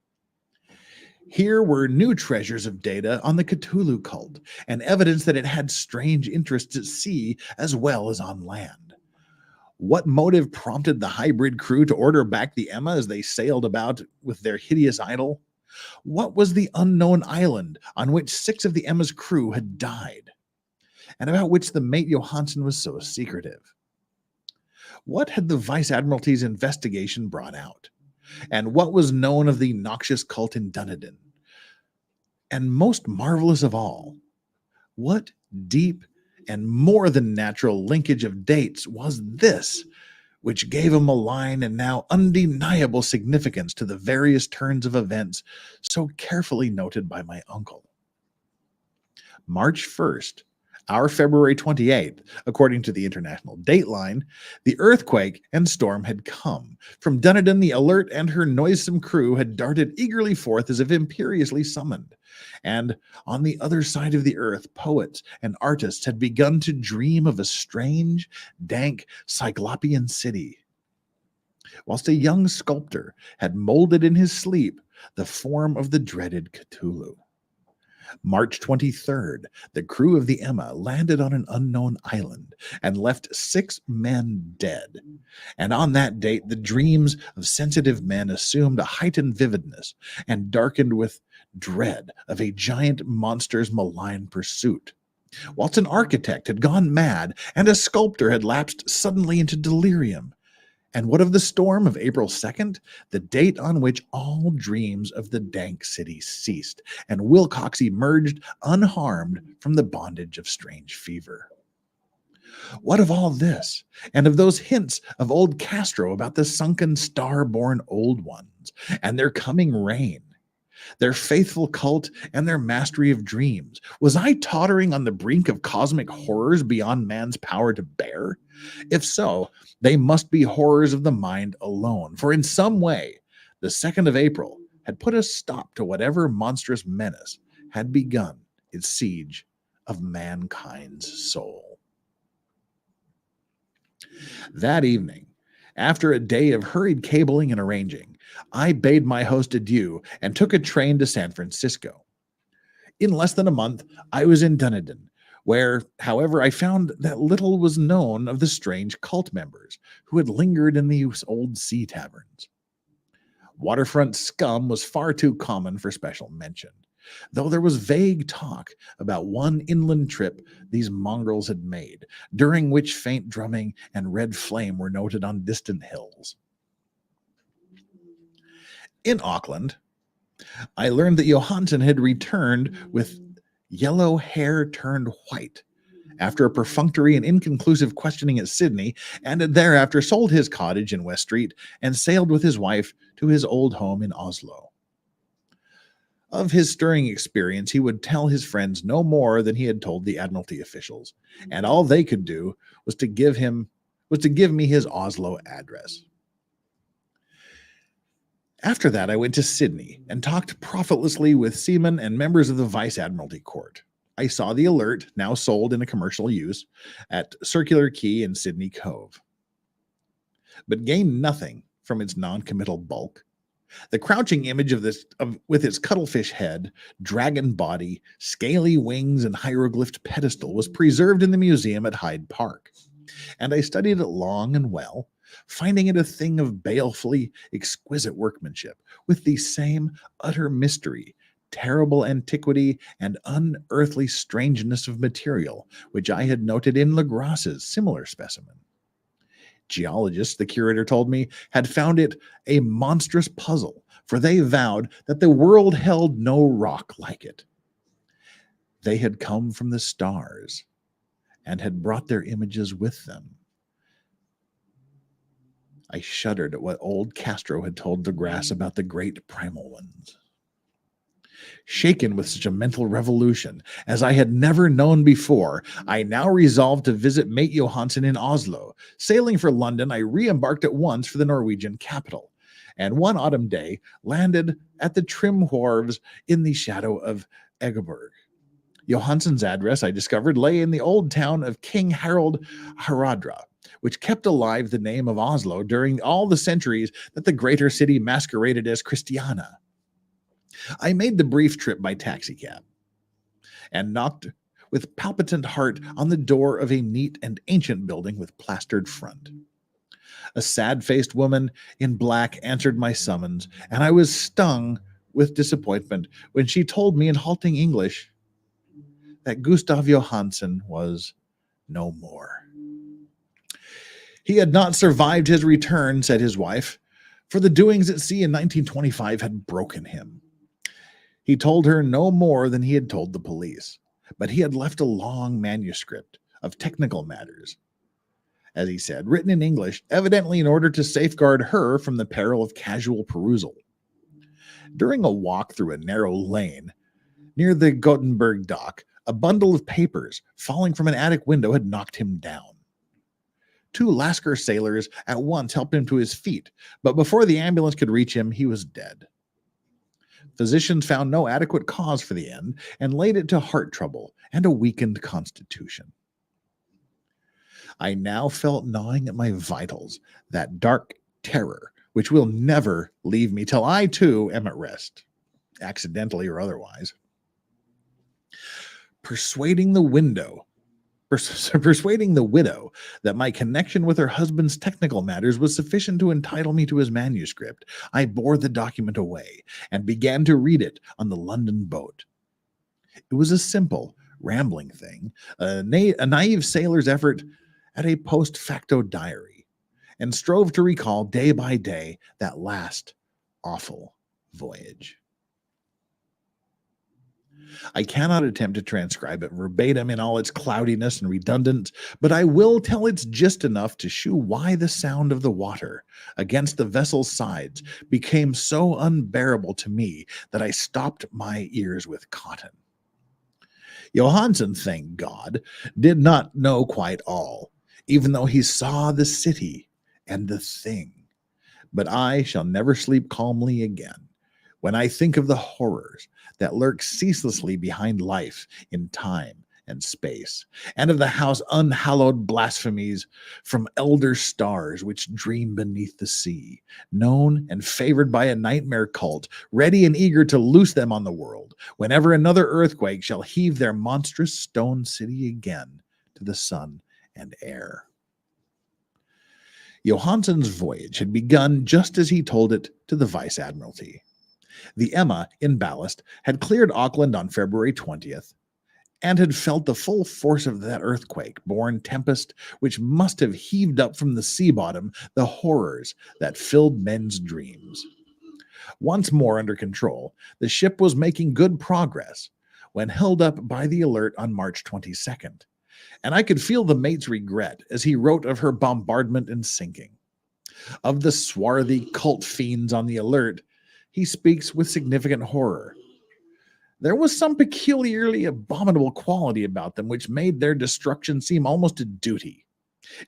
S3: Here were new treasures of data on the Cthulhu cult and evidence that it had strange interests at sea as well as on land. What motive prompted the hybrid crew to order back the Emma as they sailed about with their hideous idol? What was the unknown island on which 6 of the Emma's crew had died, and about which the mate Johansson was so secretive? What had the Vice Admiralty's investigation brought out? And what was known of the noxious cult in Dunedin? And most marvelous of all, what deep and more than natural linkage of dates was this, which gave a malign and now undeniable significance to the various turns of events so carefully noted by my uncle? March 1st, our February 28th, according to the international dateline, the earthquake and storm had come. From Dunedin, the Alert and her noisome crew had darted eagerly forth as if imperiously summoned. And on the other side of the earth, poets and artists had begun to dream of a strange, dank, cyclopean city, whilst a young sculptor had molded in his sleep the form of the dreaded Cthulhu. March 23rd, the crew of the Emma landed on an unknown island and left 6 men dead. And on that date, the dreams of sensitive men assumed a heightened vividness and darkened with dread of a giant monster's malign pursuit. Whilst an architect had gone mad and a sculptor had lapsed suddenly into delirium. And what of the storm of April 2nd, the date on which all dreams of the dank city ceased, and Wilcox emerged unharmed from the bondage of strange fever? What of all this, and of those hints of old Castro about the sunken star-born old ones, and their coming reign? their faithful cult, and their mastery of dreams? Was I tottering on the brink of cosmic horrors beyond man's power to bear? If so, they must be horrors of the mind alone, for in some way, the 2nd of April had put a stop to whatever monstrous menace had begun its siege of mankind's soul. That evening, after a day of hurried cabling and arranging, I bade my host adieu and took a train to San Francisco. In less than a month, I was in Dunedin, where, however, I found that little was known of the strange cult members who had lingered in these old sea taverns. Waterfront scum was far too common for special mention, though there was vague talk about one inland trip these mongrels had made, during which faint drumming and red flame were noted on distant hills. In Auckland, I learned that Johansson had returned with yellow hair turned white after a perfunctory and inconclusive questioning at Sydney, and had thereafter sold his cottage in West Street and sailed with his wife to his old home in Oslo. Of his stirring experience, he would tell his friends no more than he had told the Admiralty officials, and all they could do was to give me his Oslo address. After that, I went to Sydney and talked profitlessly with seamen and members of the Vice Admiralty Court. I saw the Alert, now sold in a commercial use, at Circular Quay in Sydney Cove, but gained nothing from its non-committal bulk. The crouching image with its cuttlefish head, dragon body, scaly wings, and hieroglyphed pedestal was preserved in the museum at Hyde Park, and I studied it long and well, finding it a thing of balefully exquisite workmanship, with the same utter mystery, terrible antiquity, and unearthly strangeness of material which I had noted in Legrasse's similar specimen. Geologists, the curator told me, had found it a monstrous puzzle, for they vowed that the world held no rock like it. They had come from the stars and had brought their images with them. I shuddered at what old Castro had told Legrasse about the great primal ones. Shaken with such a mental revolution as I had never known before, I now resolved to visit mate Johansson in Oslo. Sailing for London, I re-embarked at once for the Norwegian capital, and one autumn day landed at the trim wharves in the shadow of Egeberg. Johansson's address, I discovered, lay in the old town of King Harald Haraldra, which kept alive the name of Oslo during all the centuries that the greater city masqueraded as Christiana. I made the brief trip by taxicab and knocked with palpitant heart on the door of a neat and ancient building with plastered front. A sad-faced woman in black answered my summons, and I was stung with disappointment when she told me in halting English that Gustav Johansson was no more. He had not survived his return, said his wife, for the doings at sea in 1925 had broken him. He told her no more than he had told the police, but he had left a long manuscript of technical matters, as he said, written in English, evidently in order to safeguard her from the peril of casual perusal. During a walk through a narrow lane near the Gothenburg dock, a bundle of papers falling from an attic window had knocked him down. Two Lascar sailors at once helped him to his feet, but before the ambulance could reach him, he was dead. Physicians found no adequate cause for the end and laid it to heart trouble and a weakened constitution. I now felt gnawing at my vitals that dark terror which will never leave me till I too am at rest, accidentally or otherwise. Persuading the widow that my connection with her husband's technical matters was sufficient to entitle me to his manuscript, I bore the document away and began to read it on the London boat. It was a simple, rambling thing, a naive sailor's effort at a post facto diary, and strove to recall day by day that last awful voyage. I cannot attempt to transcribe it verbatim in all its cloudiness and redundance, but I will tell its gist enough to shew why the sound of the water against the vessel's sides became so unbearable to me that I stopped my ears with cotton. Johansen, thank God, did not know quite all, even though he saw the city and the thing. But I shall never sleep calmly again when I think of the horrors that lurk ceaselessly behind life in time and space, and of the house unhallowed blasphemies from elder stars which dream beneath the sea, known and favored by a nightmare cult, ready and eager to loose them on the world, whenever another earthquake shall heave their monstrous stone city again to the sun and air. Johansen's voyage had begun just as he told it to the Vice Admiralty. The Emma, in ballast, had cleared Auckland on February 20th and had felt the full force of that earthquake-born tempest which must have heaved up from the sea bottom the horrors that filled men's dreams. Once more under control, the ship was making good progress when held up by the Alert on March 22nd, and I could feel the mate's regret as he wrote of her bombardment and sinking. Of the swarthy cult fiends on the Alert, he speaks with significant horror. There was some peculiarly abominable quality about them which made their destruction seem almost a duty.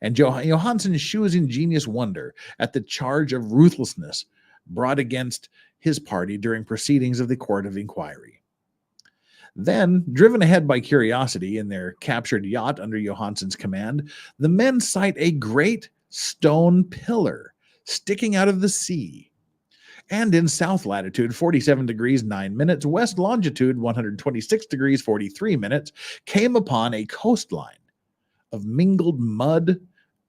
S3: And Johansen shews ingenious wonder at the charge of ruthlessness brought against his party during proceedings of the Court of Inquiry. Then, driven ahead by curiosity in their captured yacht under Johansen's command, the men sight a great stone pillar sticking out of the sea. And in south latitude 47 degrees 9 minutes, west longitude 126 degrees 43 minutes, came upon a coastline of mingled mud,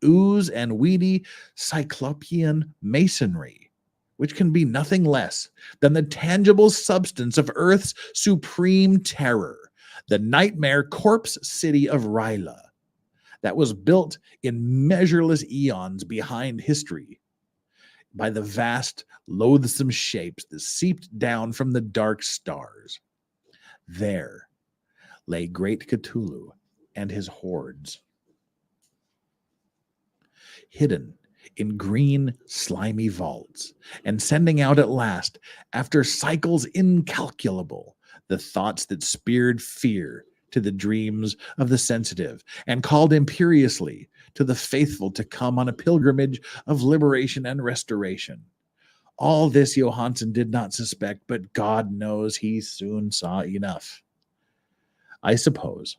S3: ooze, and weedy cyclopean masonry, which can be nothing less than the tangible substance of Earth's supreme terror, the nightmare corpse city of Ryla, that was built in measureless eons behind history by the vast, loathsome shapes that seeped down from the dark stars. There lay great Cthulhu and his hordes, hidden in green, slimy vaults, and sending out at last, after cycles incalculable, the thoughts that speared fear to the dreams of the sensitive, and called imperiously to the faithful to come on a pilgrimage of liberation and restoration. All this Johansen did not suspect, but God knows he soon saw enough. I suppose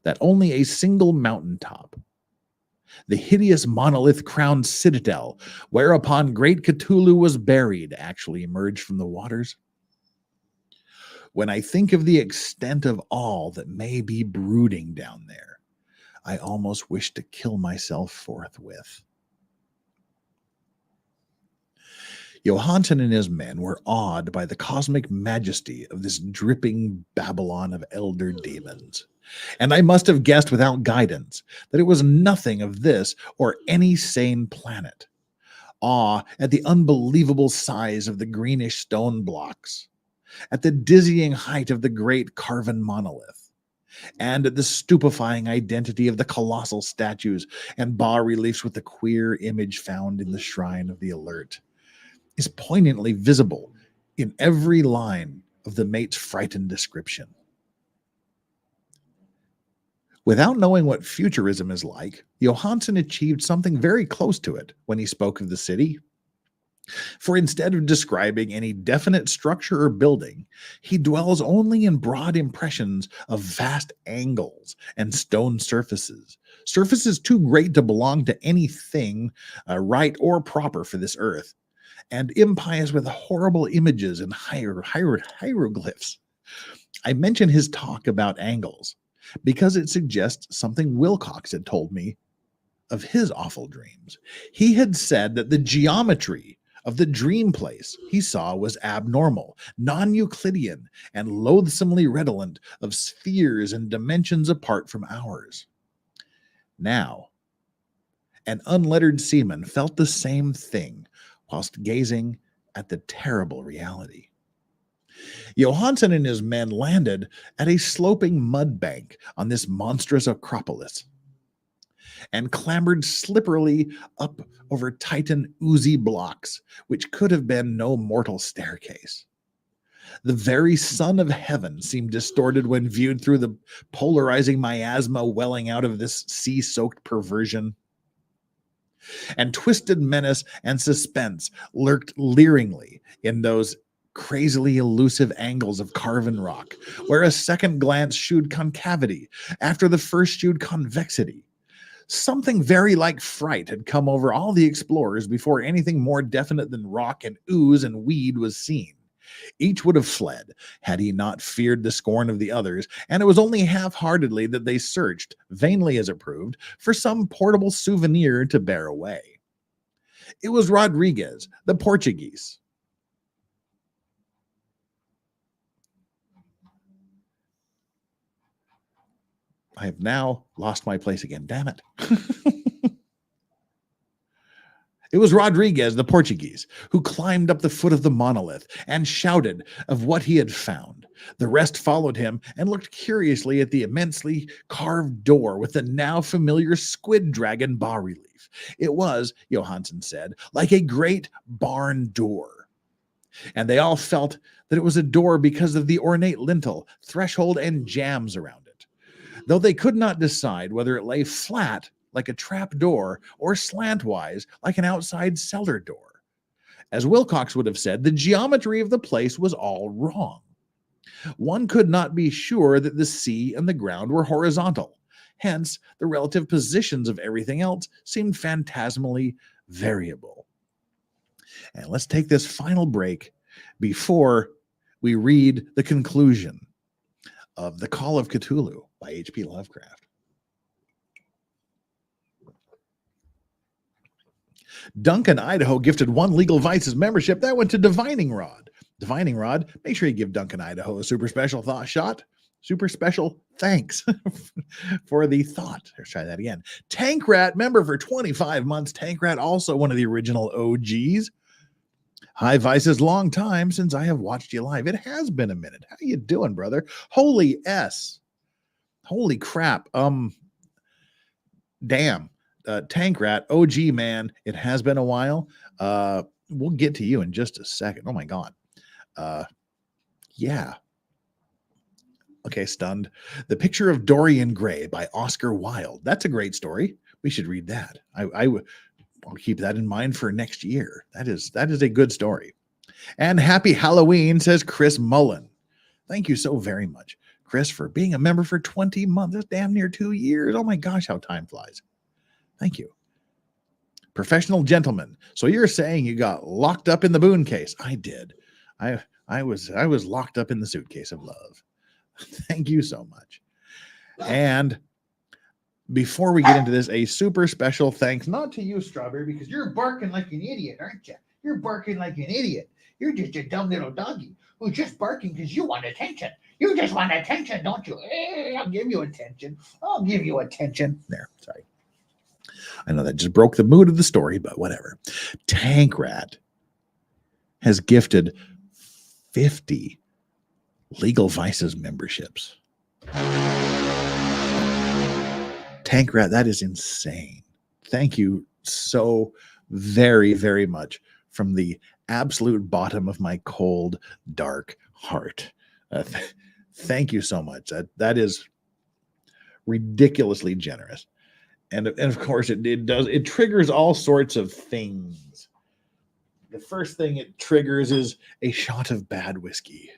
S3: that only a single mountaintop, the hideous monolith-crowned citadel whereupon great Cthulhu was buried, actually emerged from the waters. When I think of the extent of all that may be brooding down there, I almost wish to kill myself forthwith. Johansen and his men were awed by the cosmic majesty of this dripping Babylon of elder demons, and I must have guessed without guidance that it was nothing of this or any sane planet. Awe at the unbelievable size of the greenish stone blocks, at the dizzying height of the great carven monolith, and at the stupefying identity of the colossal statues and bas-reliefs with the queer image found in the shrine of the Alert, is poignantly visible in every line of the mate's frightened description. Without knowing what futurism is like, Johansen achieved something very close to it when he spoke of the city. For instead of describing any definite structure or building, he dwells only in broad impressions of vast angles and stone surfaces, surfaces too great to belong to anything right or proper for this earth, and impious with horrible images and hieroglyphs. I mention his talk about angles because it suggests something Wilcox had told me of his awful dreams. He had said that the geometry of the dream place he saw was abnormal, non-Euclidean, and loathsomely redolent of spheres and dimensions apart from ours. Now, an unlettered seaman felt the same thing whilst gazing at the terrible reality. Johansson and his men landed at a sloping mud bank on this monstrous acropolis and clambered slipperily up over Titan oozy blocks, which could have been no mortal staircase. The very son of heaven seemed distorted when viewed through the polarizing miasma welling out of this sea-soaked perversion. And twisted menace and suspense lurked leeringly in those crazily elusive angles of carven rock, where a second glance shewed concavity after the first shewed convexity. Something very like fright had come over all the explorers before anything more definite than rock and ooze and weed was seen. Each would have fled had he not feared the scorn of the others, and it was only half-heartedly that they searched, vainly as it proved, for some portable souvenir to bear away. It was Rodriguez, the Portuguese. I have now lost my place again. Damn it. It was Rodriguez, the Portuguese, who climbed up the foot of the monolith and shouted of what he had found. The rest followed him and looked curiously at the immensely carved door with the now familiar squid dragon bas-relief. It was, Johansson said, like a great barn door. And they all felt that it was a door because of the ornate lintel, threshold, and jambs around it, though they could not decide whether it lay flat like a trap door or slantwise like an outside cellar door. As Wilcox would have said, the geometry of the place was all wrong. One could not be sure that the sea and the ground were horizontal. Hence, the relative positions of everything else seemed phantasmally variable. And let's take this final break before we read the conclusion of The Call of Cthulhu by H.P. Lovecraft. Duncan, Idaho, gifted 1 Legal Vices membership. That went to Divining Rod. Divining Rod, make sure you give Duncan, Idaho a super special thought shot. Super special thanks for the thought. Let's try that again. Tank Rat, member for 25 months. Tank Rat, also one of the original OGs. Hi, Vices, long time since I have watched you live. It has been a minute. How you doing, brother? Holy S. Holy crap. Damn. Tank Rat, OG man, it has been a while. We'll get to you in just a second. Oh my God. Yeah. Okay, stunned. The Picture of Dorian Gray by Oscar Wilde. That's a great story. We should read that. I'll keep that in mind for next year. That is a good story. And happy Halloween, says Chris Mullen. Thank you so very much, Chris, for being a member for 20 months. That's damn near 2 years. Oh my gosh, how time flies. Thank you. Professional gentleman. So you're saying you got locked up in the Boone case? I did. I was locked up in the suitcase of love. Thank you so much. And before we get into this, a super special thanks, not to you, Strawberry, because you're barking like an idiot, aren't you? You're barking like an idiot. You're just a dumb little doggy who's just barking because you want attention. You just want attention, don't you? I'll give you attention. I'll give you attention. There, sorry. I know that just broke the mood of the story, but whatever. Tank Rat has gifted 50 Legal Vices memberships. Tank Rat, that is insane. Thank you so very, very much from the absolute bottom of my cold, dark heart. Thank you so much. That is ridiculously generous. And of course, it triggers all sorts of things. The first thing it triggers is a shot of bad whiskey.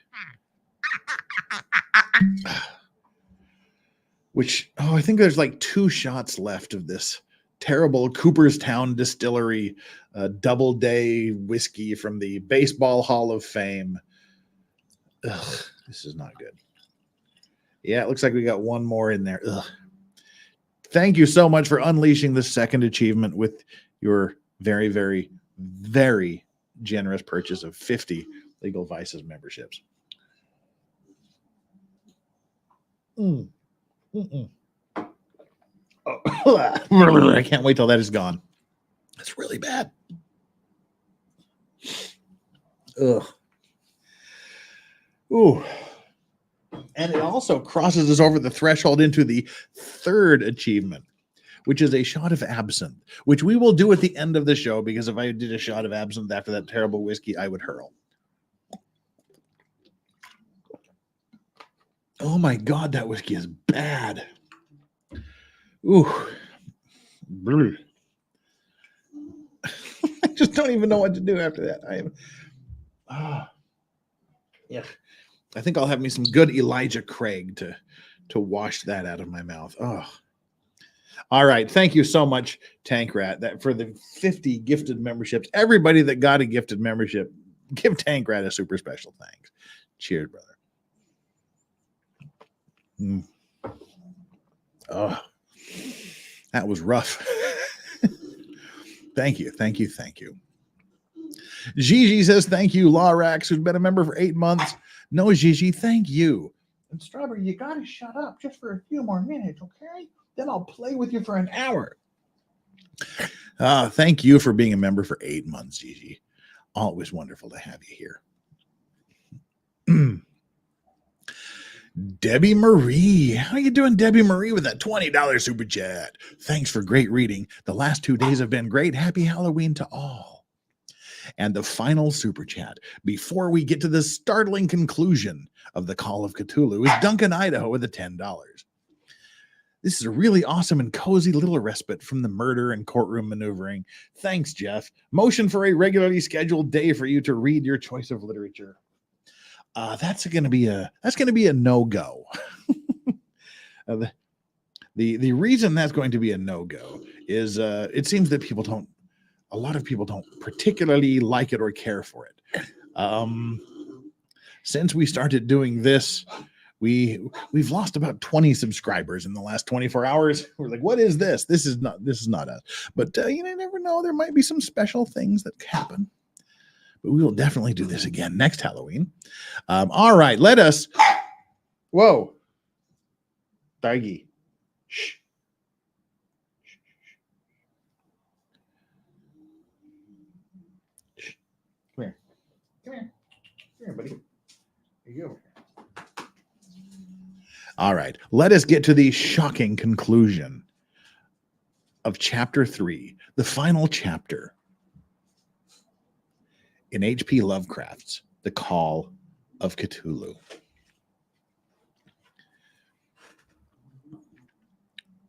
S3: Which, I think there's like 2 shots left of this terrible Cooperstown Distillery double day whiskey from the Baseball Hall of Fame. Ugh, this is not good. Yeah, it looks like we got 1 more in there. Ugh. Thank you so much for unleashing the second achievement with your very, very, very generous purchase of 50 Legal Vices memberships. Oh, I can't wait till that is gone. That's really bad. Ugh. Ooh. And it also crosses us over the threshold into the third achievement, which is a shot of absinthe, which we will do at the end of the show, because if I did a shot of absinthe after that terrible whiskey, I would hurl. Oh my God, that whiskey is bad. Ooh. I just don't even know what to do after that. Yeah. I think I'll have me some good Elijah Craig to wash that out of my mouth. Oh. All right. Thank you so much, Tank Rat, that for the 50 gifted memberships. Everybody that got a gifted membership, give Tank Rat a super special thanks. Cheers, brother. Oh, that was rough. Thank you. Thank you. Thank you. Gigi says, thank you, Lawrax, who's been a member for 8 months. No, Gigi, thank you. And Strawberry, you got to shut up just for a few more minutes, okay? Then I'll play with you for an hour. Thank you for being a member for 8 months, Gigi. Always wonderful to have you here. Debbie Marie. How you doing, Debbie Marie, with that $20 super chat? Thanks for great reading. The last 2 days have been great. Happy Halloween to all. And the final super chat, before we get to the startling conclusion of the Call of Cthulhu, is Duncan, Idaho, with the $10. This is a really awesome and cozy little respite from the murder and courtroom maneuvering. Thanks, Jeff. Motion for a regularly scheduled day for you to read your choice of literature. That's going to be a no-go. The reason that's going to be a no-go is it seems that a lot of people don't particularly like it or care for it. Since we started doing this, we've lost about 20 subscribers in the last 24 hours. We're like, what is this? This is not us. But you never know. There might be some special things that happen. But we will definitely do this again next Halloween. All right, let us. Whoa, Daggy. Shh. Come here. Come here, buddy. Here you go. All right, let us get to the shocking conclusion of chapter 3, the final chapter in H.P. Lovecraft's The Call of Cthulhu.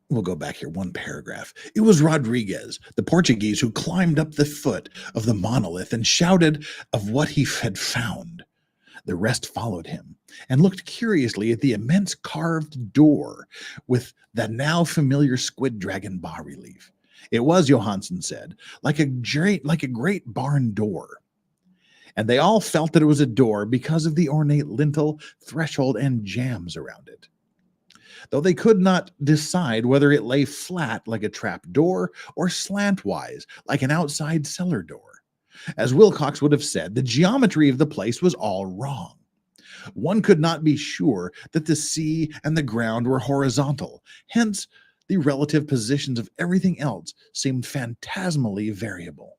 S3: We'll go back here one paragraph. It was Rodriguez, the Portuguese, who climbed up the foot of the monolith and shouted of what he had found. The rest followed him and looked curiously at the immense carved door with the now familiar squid dragon bas-relief. It was, Johansson said, like a great barn door. And they all felt that it was a door because of the ornate lintel, threshold, and jambs around it, though they could not decide whether it lay flat like a trap door or slantwise like an outside cellar door. As Wilcox would have said, the geometry of the place was all wrong. One could not be sure that the sea and the ground were horizontal. Hence, the relative positions of everything else seemed phantasmally variable.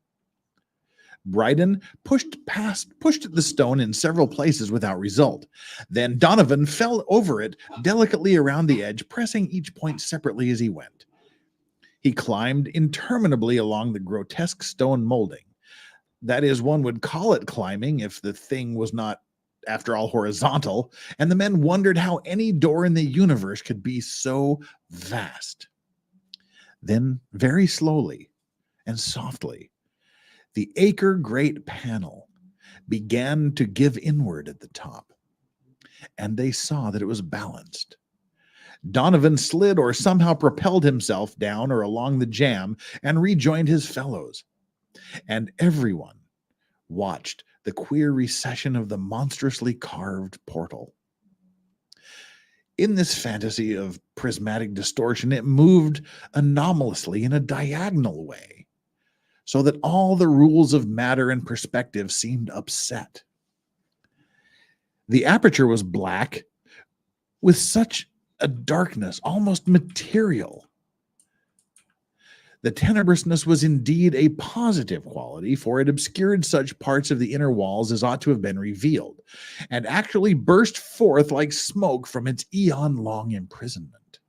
S3: Bryden pushed the stone in several places without result. Then Donovan fell over it delicately around the edge, pressing each point separately as he went. He climbed interminably along the grotesque stone molding. That is, one would call it climbing if the thing was not, after all, horizontal, and the men wondered how any door in the universe could be so vast. Then, very slowly and softly, the acre-great panel began to give inward at the top, and they saw that it was balanced. Donovan slid or somehow propelled himself down or along the jamb and rejoined his fellows, and everyone watched the queer recession of the monstrously carved portal. In this fantasy of prismatic distortion, it moved anomalously in a diagonal way, so that all the rules of matter and perspective seemed upset. The aperture was black, with such a darkness, almost material. The tenebrousness was indeed a positive quality, for it obscured such parts of the inner walls as ought to have been revealed, and actually burst forth like smoke from its eon-long imprisonment,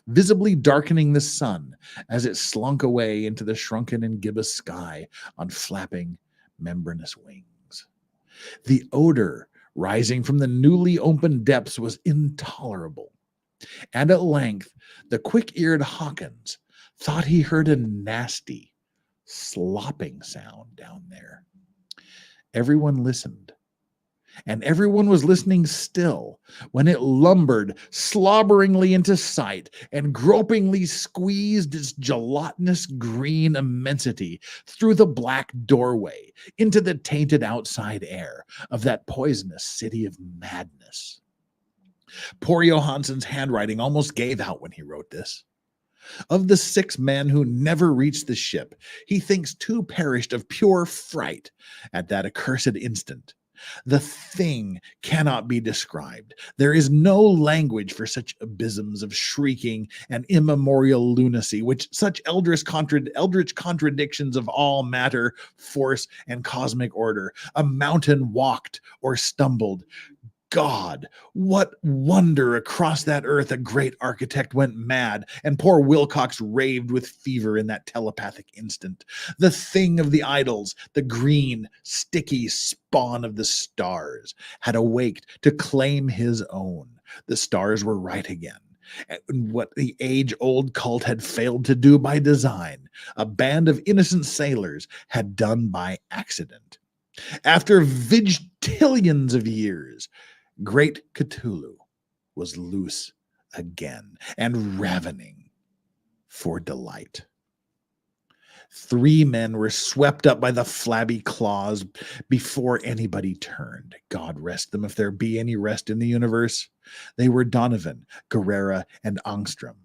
S3: visibly darkening the sun as it slunk away into the shrunken and gibbous sky on flapping, membranous wings. The odor rising from the newly opened depths was intolerable, and at length the quick-eared Hawkins thought he heard a nasty, slopping sound down there. Everyone listened, and everyone was listening still when it lumbered slobberingly into sight and gropingly squeezed its gelatinous green immensity through the black doorway into the tainted outside air of that poisonous city of madness. Poor Johansson's handwriting almost gave out when he wrote this. Of the 6 men who never reached the ship, he thinks 2 perished of pure fright at that accursed instant. The thing cannot be described. There is no language for such abysms of shrieking and immemorial lunacy, which such eldritch contradictions of all matter, force, and cosmic order. A mountain walked or stumbled. God, what wonder across that earth a great architect went mad, and poor Wilcox raved with fever in that telepathic instant. The thing of the idols, the green, sticky spawn of the stars, had awaked to claim his own. The stars were right again. And what the age-old cult had failed to do by design, a band of innocent sailors had done by accident. After vigillions of years, great Cthulhu was loose again and ravening for delight. 3 men were swept up by the flabby claws before anybody turned. God rest them if there be any rest in the universe. They were Donovan, Guerrera, and Angstrom.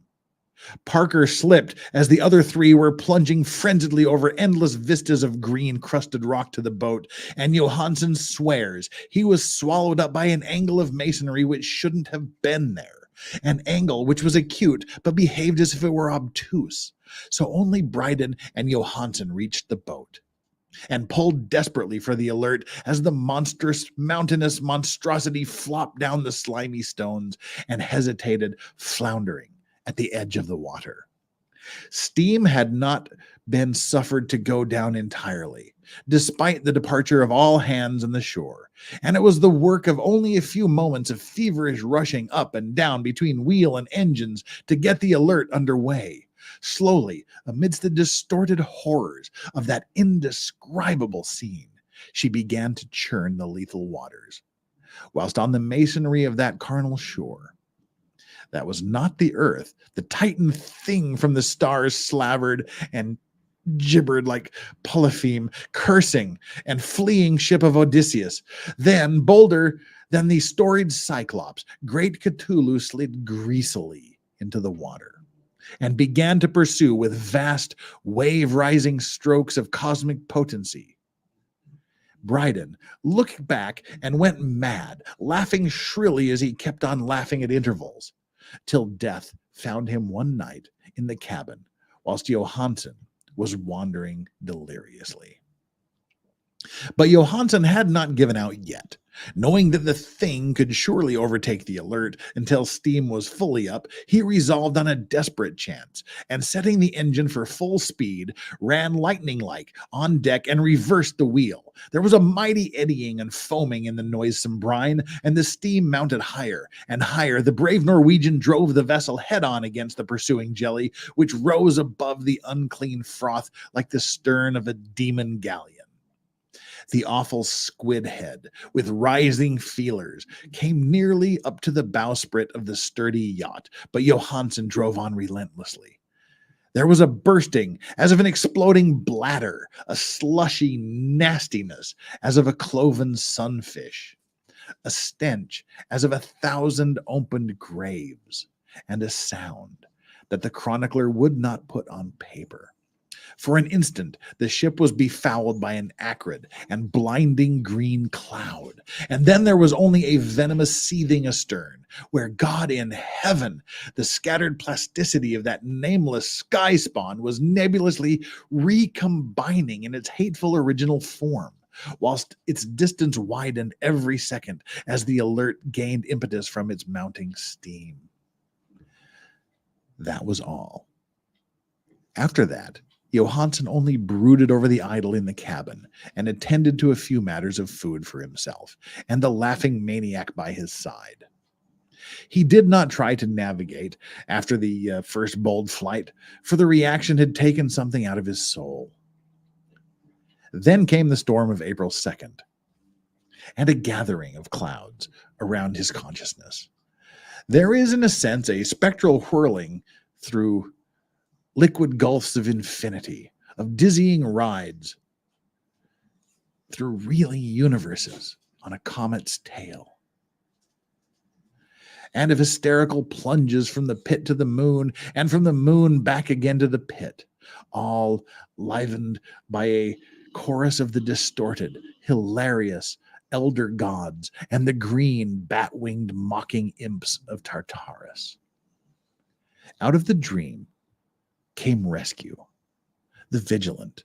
S3: Parker slipped as the other 3 were plunging frenziedly over endless vistas of green-crusted rock to the boat, and Johansson swears he was swallowed up by an angle of masonry which shouldn't have been there, an angle which was acute but behaved as if it were obtuse. So only Bryden and Johansson reached the boat and pulled desperately for the alert as the mountainous monstrosity flopped down the slimy stones and hesitated, floundering at the edge of the water. Steam had not been suffered to go down entirely, despite the departure of all hands on the shore, and it was the work of only a few moments of feverish rushing up and down between wheel and engines to get the alert underway. Slowly, amidst the distorted horrors of that indescribable scene, she began to churn the lethal waters, whilst on the masonry of that carnal shore, that was not the earth, the titan thing from the stars slavered and gibbered like Polypheme, cursing and fleeing ship of Odysseus. Then, bolder than the storied Cyclops, great Cthulhu slid greasily into the water and began to pursue with vast wave-rising strokes of cosmic potency. Bryden looked back and went mad, laughing shrilly as he kept on laughing at intervals, till death found him one night in the cabin whilst Johansson was wandering deliriously. But Johansson had not given out yet. Knowing that the thing could surely overtake the alert until steam was fully up, he resolved on a desperate chance, and setting the engine for full speed, ran lightning-like on deck and reversed the wheel. There was a mighty eddying and foaming in the noisome brine, and the steam mounted higher and higher. The brave Norwegian drove the vessel head-on against the pursuing jelly, which rose above the unclean froth like the stern of a demon galleon. The awful squid head, with rising feelers, came nearly up to the bowsprit of the sturdy yacht, but Johansson drove on relentlessly. There was a bursting as of an exploding bladder, a slushy nastiness as of a cloven sunfish, a stench as of 1,000 opened graves, and a sound that the chronicler would not put on paper. For an instant, the ship was befouled by an acrid and blinding green cloud, and then there was only a venomous seething astern, where God in heaven, the scattered plasticity of that nameless sky spawn was nebulously recombining in its hateful original form, whilst its distance widened every second as the alert gained impetus from its mounting steam. That was all. After that, Johansen only brooded over the idol in the cabin and attended to a few matters of food for himself and the laughing maniac by his side. He did not try to navigate after the first bold flight, for the reaction had taken something out of his soul. Then came the storm of April 2nd, and a gathering of clouds around his consciousness. There is, in a sense, a spectral whirling through liquid gulfs of infinity, of dizzying rides through reeling universes on a comet's tail, and of hysterical plunges from the pit to the moon, and from the moon back again to the pit, all livened by a chorus of the distorted, hilarious elder gods and the green, bat-winged mocking imps of Tartarus. Out of the dream came rescue, the vigilant,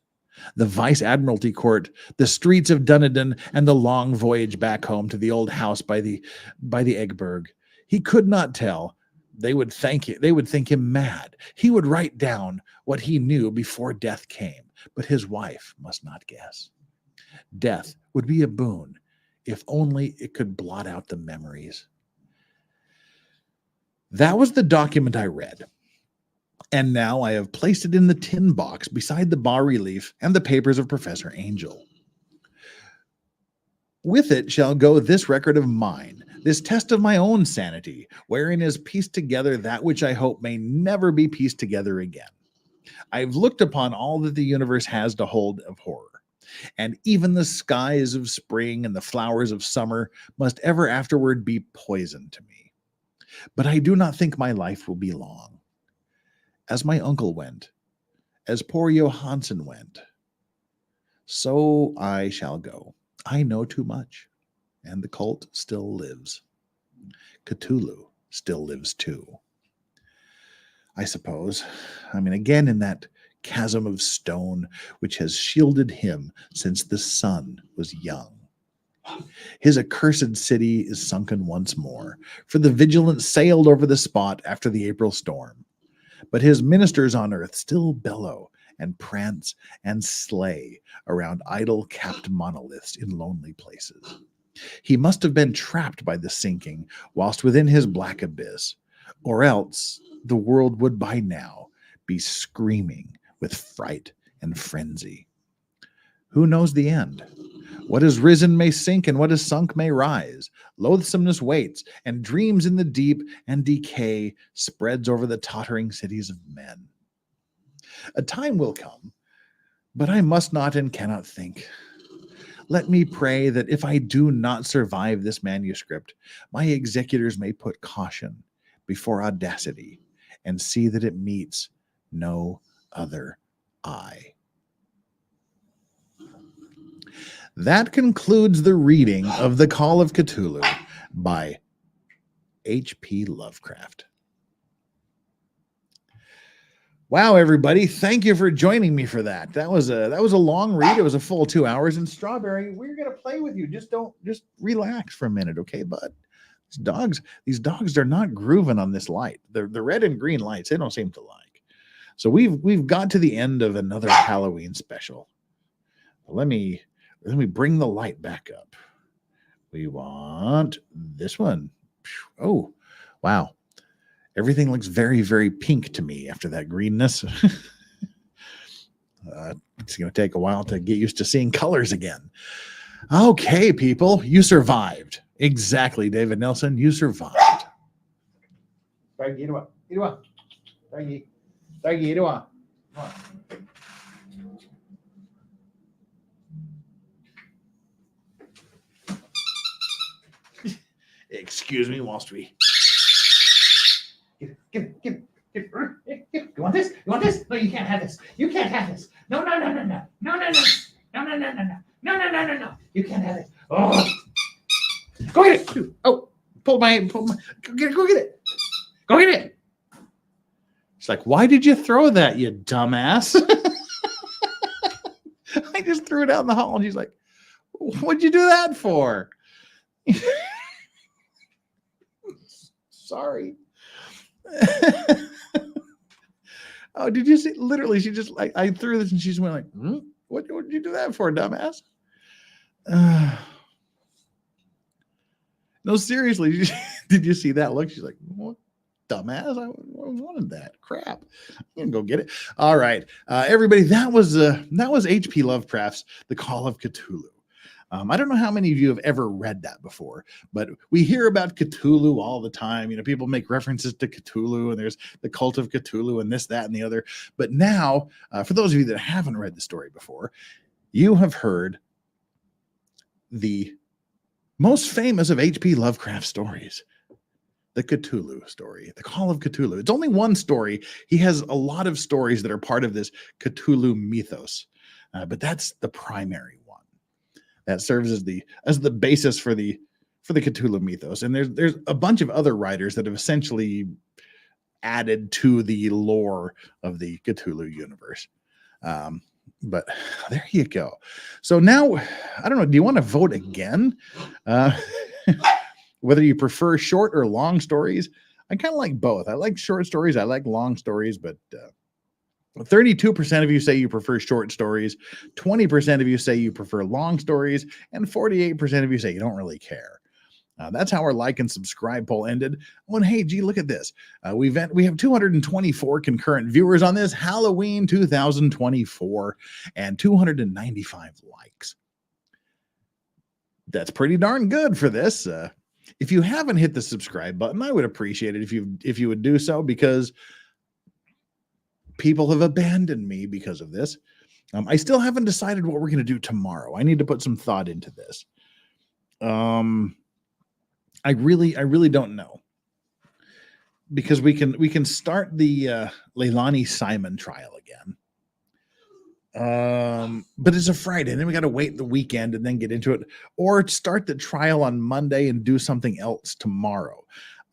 S3: the Vice Admiralty Court, the streets of Dunedin, and the long voyage back home to the old house by the Eggberg. He could not tell. They would think him mad. He would write down what he knew before death came, but his wife must not guess. Death would be a boon, if only it could blot out the memories. That was the document I read. And now I have placed it in the tin box beside the bas-relief and the papers of Professor Angel. With it shall go this record of mine, this test of my own sanity, wherein is pieced together that which I hope may never be pieced together again. I've looked upon all that the universe has to hold of horror, and even the skies of spring and the flowers of summer must ever afterward be poison to me. But I do not think my life will be long. As my uncle went, as poor Johansen went, so I shall go. I know too much, and the cult still lives. Cthulhu still lives too, I suppose. I mean, again, in that chasm of stone which has shielded him since the sun was young. His accursed city is sunken once more, for the vigilant sailed over the spot after the April storm. But his ministers on earth still bellow and prance and slay around idol-capped monoliths in lonely places. He must have been trapped by the sinking whilst within his black abyss, or else the world would by now be screaming with fright and frenzy. Who knows the end? What is risen may sink, and what is sunk may rise. Loathsomeness waits, and dreams in the deep, and decay spreads over the tottering cities of men. A time will come, but I must not and cannot think. Let me pray that if I do not survive this manuscript, my executors may put caution before audacity and see that it meets no other eye. That concludes the reading of The Call of Cthulhu by H.P. Lovecraft. Wow, everybody. Thank you for joining me for that. That was a long read. It was a full 2 hours. And Strawberry, we're going to play with you. Just relax for a minute, okay, bud? These dogs are not grooving on this light. The red and green lights, they don't seem to like. So we've got to the end of another Halloween special. Let me bring the light back up. We want this one. Oh, wow. Everything looks very, very pink to me after that greenness. It's going to take a while to get used to seeing colors again. Okay, people, you survived. Exactly, David Nelson, you survived. Excuse me whilst we... Get it.
S4: You want this? You want this? No, you can't have this. You can't have this. No, no, no, no, no. No, no, no. No, no, no, no, no. No, no, no, no, no. You can't have it. Oh. Go get it. Oh, pull my go get it. Go get it. Go get it. She's like, why did you throw that, you dumbass? I just threw it out in the hall, and she's like, what'd you do that for? Sorry. Oh, did you see? Literally, she just like I threw this, and she just went like, what did you do that for, dumbass? No, seriously, did you see that look? She's like, what, dumbass? I wanted that crap. I'm gonna go get it. All right, everybody, that was H.P. Lovecraft's The Call of Cthulhu. I don't know how many of you have ever read that before, but we hear about Cthulhu all the time. You know, people make references to Cthulhu, and there's the cult of Cthulhu and this, that, and the other. But now, for those of you that haven't read the story before, you have heard the most famous of H.P. Lovecraft stories, the Cthulhu story, the Call of Cthulhu. It's only one story. He has a lot of stories that are part of this Cthulhu mythos, but that's the primary one that serves as the basis for the Cthulhu mythos. And there's a bunch of other writers that have essentially added to the lore of the Cthulhu universe. But there you go. So now, I don't know, do you want to vote again? Whether you prefer short or long stories? I kind of like both. I like short stories. I like long stories, but 32% of you say you prefer short stories. 20% of you say you prefer long stories, and 48% of you say you don't really care. That's how our like and subscribe poll ended. When, hey, gee, look at this. We have 224 concurrent viewers on this Halloween 2024 and 295 likes. That's pretty darn good for this. If you haven't hit the subscribe button, I would appreciate it if you would do so, because people have abandoned me because of this. I still haven't decided what we're going to do tomorrow. I need to put some thought into this. I really don't know, because we can start the Leilani Simon trial again. But it's a Friday, and then we got to wait the weekend and then get into it, or start the trial on Monday and do something else tomorrow.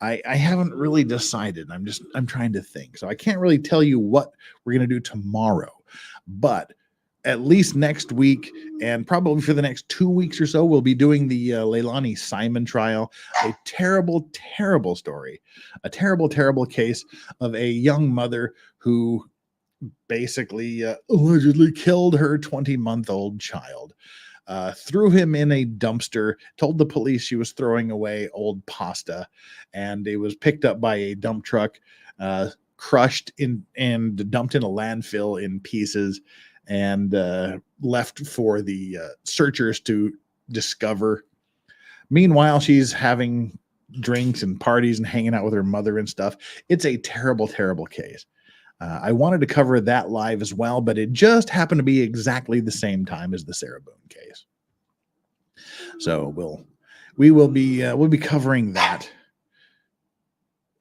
S4: I haven't really decided. I'm trying to think. So I can't really tell you what we're going to do tomorrow, but at least next week, and probably for the next 2 weeks or so, we'll be doing the Leilani Simon trial. A terrible, terrible story. A terrible, terrible case of a young mother who basically allegedly killed her 20-month-old child. Threw him in a dumpster, told the police she was throwing away old pasta, and it was picked up by a dump truck, crushed in and dumped in a landfill in pieces, and left for the searchers to discover. Meanwhile, she's having drinks and parties and hanging out with her mother and stuff. It's a terrible, terrible case. I wanted to cover that live as well, but it just happened to be exactly the same time as the Sarah Boone case. So we'll be covering that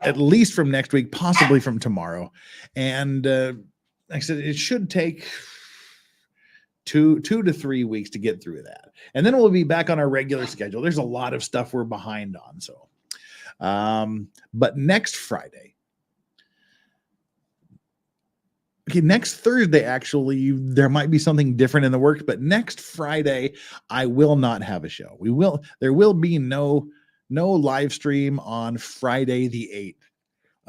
S4: at least from next week, possibly from tomorrow. And like I said, it should take two to 3 weeks to get through that. And then we'll be back on our regular schedule. There's a lot of stuff we're behind on. So, but next Friday, okay, next Thursday, actually, there might be something different in the works, but next Friday, I will not have a show. There will be no live stream on Friday the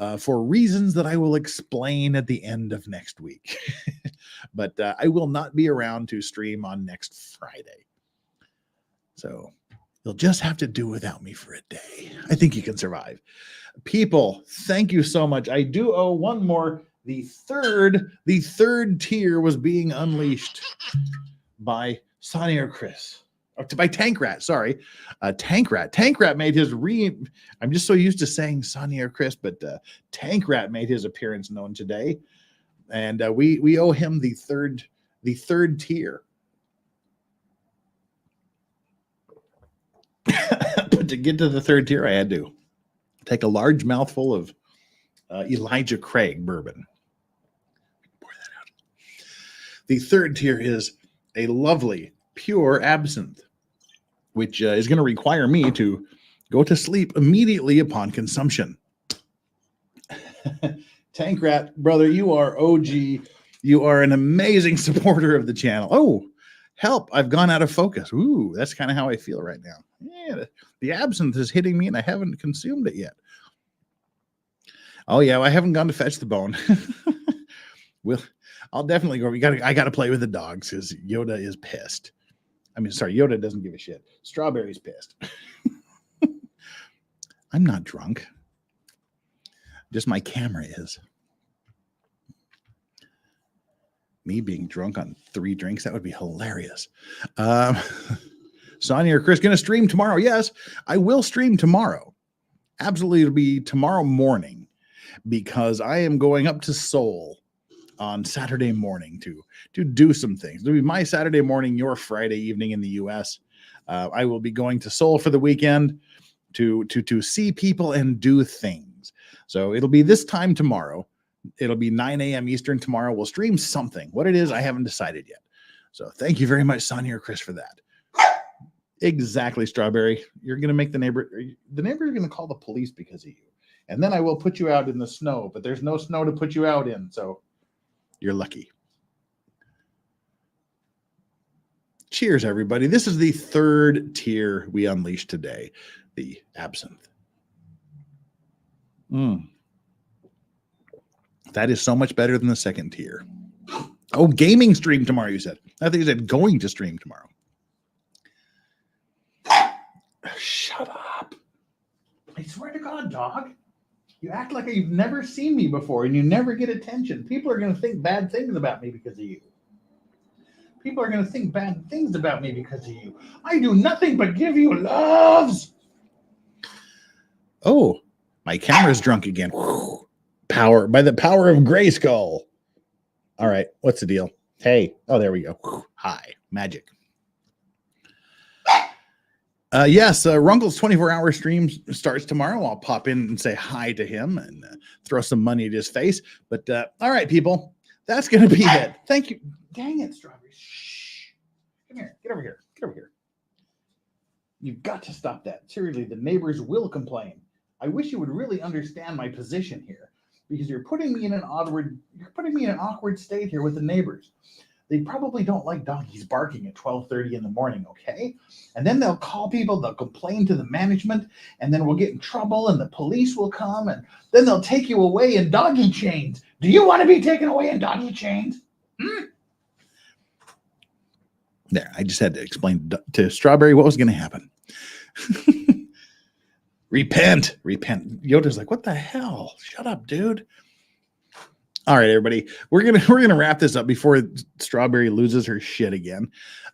S4: 8th, for reasons that I will explain at the end of next week. But I will not be around to stream on next Friday. So you'll just have to do without me for a day. I think you can survive. People, thank you so much. I do owe one more. The third tier was being unleashed by Sonny or Chris. By Tankrat, sorry. Tankrat made his I'm just so used to saying Sonny or Chris, but Tankrat made his appearance known today. And we owe him the third tier. But to get to the third tier, I had to take a large mouthful of
S3: Elijah Craig bourbon. Pour that out. The third tier is a lovely, pure absinthe, which is going to require me to go to sleep immediately upon consumption. Tank Rat, brother, you are OG. You are an amazing supporter of the channel. Oh, help. I've gone out of focus. Ooh, that's kind of how I feel right now. Yeah, the absinthe is hitting me and I haven't consumed it yet. Oh, yeah, I haven't gone to fetch the bone. I'll definitely go. I got to play with the dogs because Yoda is pissed. I mean, sorry, Yoda doesn't give a shit. Strawberry's pissed. I'm not drunk. Just my camera is. Me being drunk on 3 drinks, that would be hilarious. Sonia or Chris going to stream tomorrow? Yes, I will stream tomorrow. Absolutely, it'll be tomorrow morning because I am going up to Seoul on Saturday morning to do some things. It'll be my Saturday morning, your Friday evening in the U.S. I will be going to Seoul for the weekend to see people and do things. So it'll be this time tomorrow. It'll be 9 a.m. Eastern tomorrow. We'll stream something. What it is, I haven't decided yet. So thank you very much, Sonia or Chris, for that. Exactly, Strawberry. You're going to make the neighbor are going to call the police because of you. And then I will put you out in the snow, but there's no snow to put you out in. So you're lucky. Cheers, everybody. This is the third tier we unleashed today, the absinthe. That is so much better than the second tier. Oh, gaming stream tomorrow, you said. I think you said going to stream tomorrow. Shut up. I swear to God, dog. You act like you've never seen me before and you never get attention. People are going to think bad things about me because of you. People are going to think bad things about me because of you. I do nothing but give you loves. Oh, my camera's drunk again. Power by the power of Grayskull. All right, what's the deal? Hey, oh, there we go. Hi, magic. Yes, Runkle's 24-hour stream starts tomorrow. I'll pop in and say hi to him and throw some money at his face. But all right, people, that's going to be it. Thank you. Dang it, Strawberry. Shh. Come here. Get over here. Get over here. You've got to stop that. Seriously, the neighbors will complain. I wish you would really understand my position here because you're putting me in an awkward state here with the neighbors. They probably don't like doggies barking at 12:30 in the morning, okay? And then they'll call people, they'll complain to the management, and then we'll get in trouble, and the police will come, and then they'll take you away in doggy chains. Do you want to be taken away in doggy chains? There, I just had to explain to Strawberry what was going to happen. Repent. Yoda's like, what the hell? Shut up, dude. All right, everybody, we're gonna wrap this up before Strawberry loses her shit again.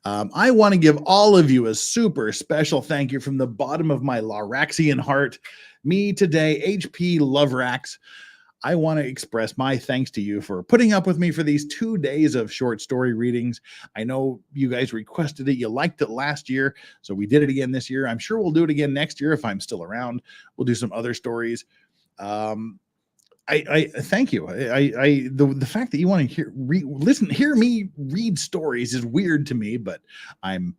S3: I want to give all of you a super special thank you from the bottom of my Loraxian heart. Me today, HP Loverax. I want to express my thanks to you for putting up with me for these 2 days of short story readings. I know you guys requested it. You liked it last year, so we did it again this year. I'm sure we'll do it again next year if I'm still around. We'll do some other stories. I thank you. The fact that you want to hear me read stories is weird to me, but I'm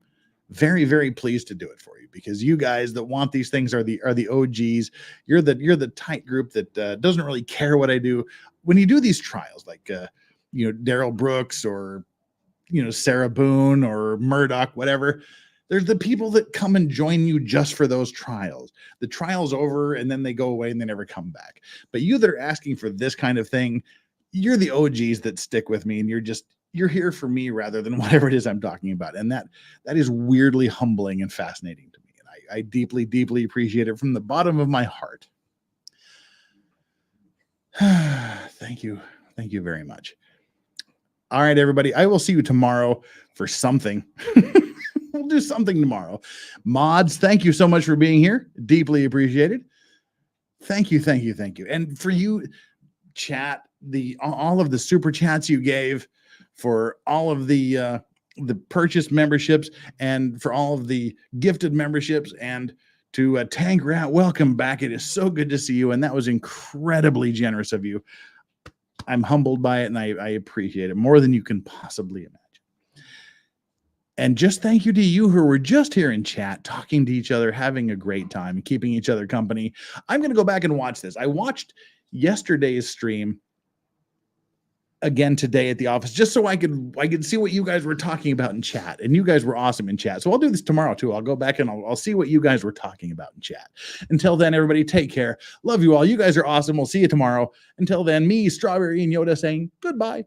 S3: very, very pleased to do it for you because you guys that want these things are the OGs. You're the tight group that doesn't really care what I do. When you do these trials, like Daryl Brooks or Sarah Boone or Murdoch, whatever. There's the people that come and join you just for those trials. The trial's over and then they go away and they never come back. But you that are asking for this kind of thing, you're the OGs that stick with me and you're here for me rather than whatever it is I'm talking about. And that is weirdly humbling and fascinating to me. And I deeply, deeply appreciate it from the bottom of my heart. Thank you. Thank you very much. All right, everybody. I will see you tomorrow for something. We'll do something tomorrow. Mods, thank you so much for being here. Deeply appreciated. Thank you. And for you, chat, all of the super chats you gave, for all of the purchased memberships, and for all of the gifted memberships, and To Tank Rat, welcome back. It is so good to see you, and that was incredibly generous of you. I'm humbled by it, and I appreciate it more than you can possibly imagine. And just thank you to you who were just here in chat, talking to each other, having a great time, keeping each other company. I'm going to go back and watch this. I watched yesterday's stream again today at the office, just so I could see what you guys were talking about in chat, and you guys were awesome in chat. So I'll do this tomorrow too. I'll go back and I'll see what you guys were talking about in chat. Until then, everybody, take care. Love you all. You guys are awesome. We'll see you tomorrow. Until then, me, Strawberry, and Yoda saying goodbye.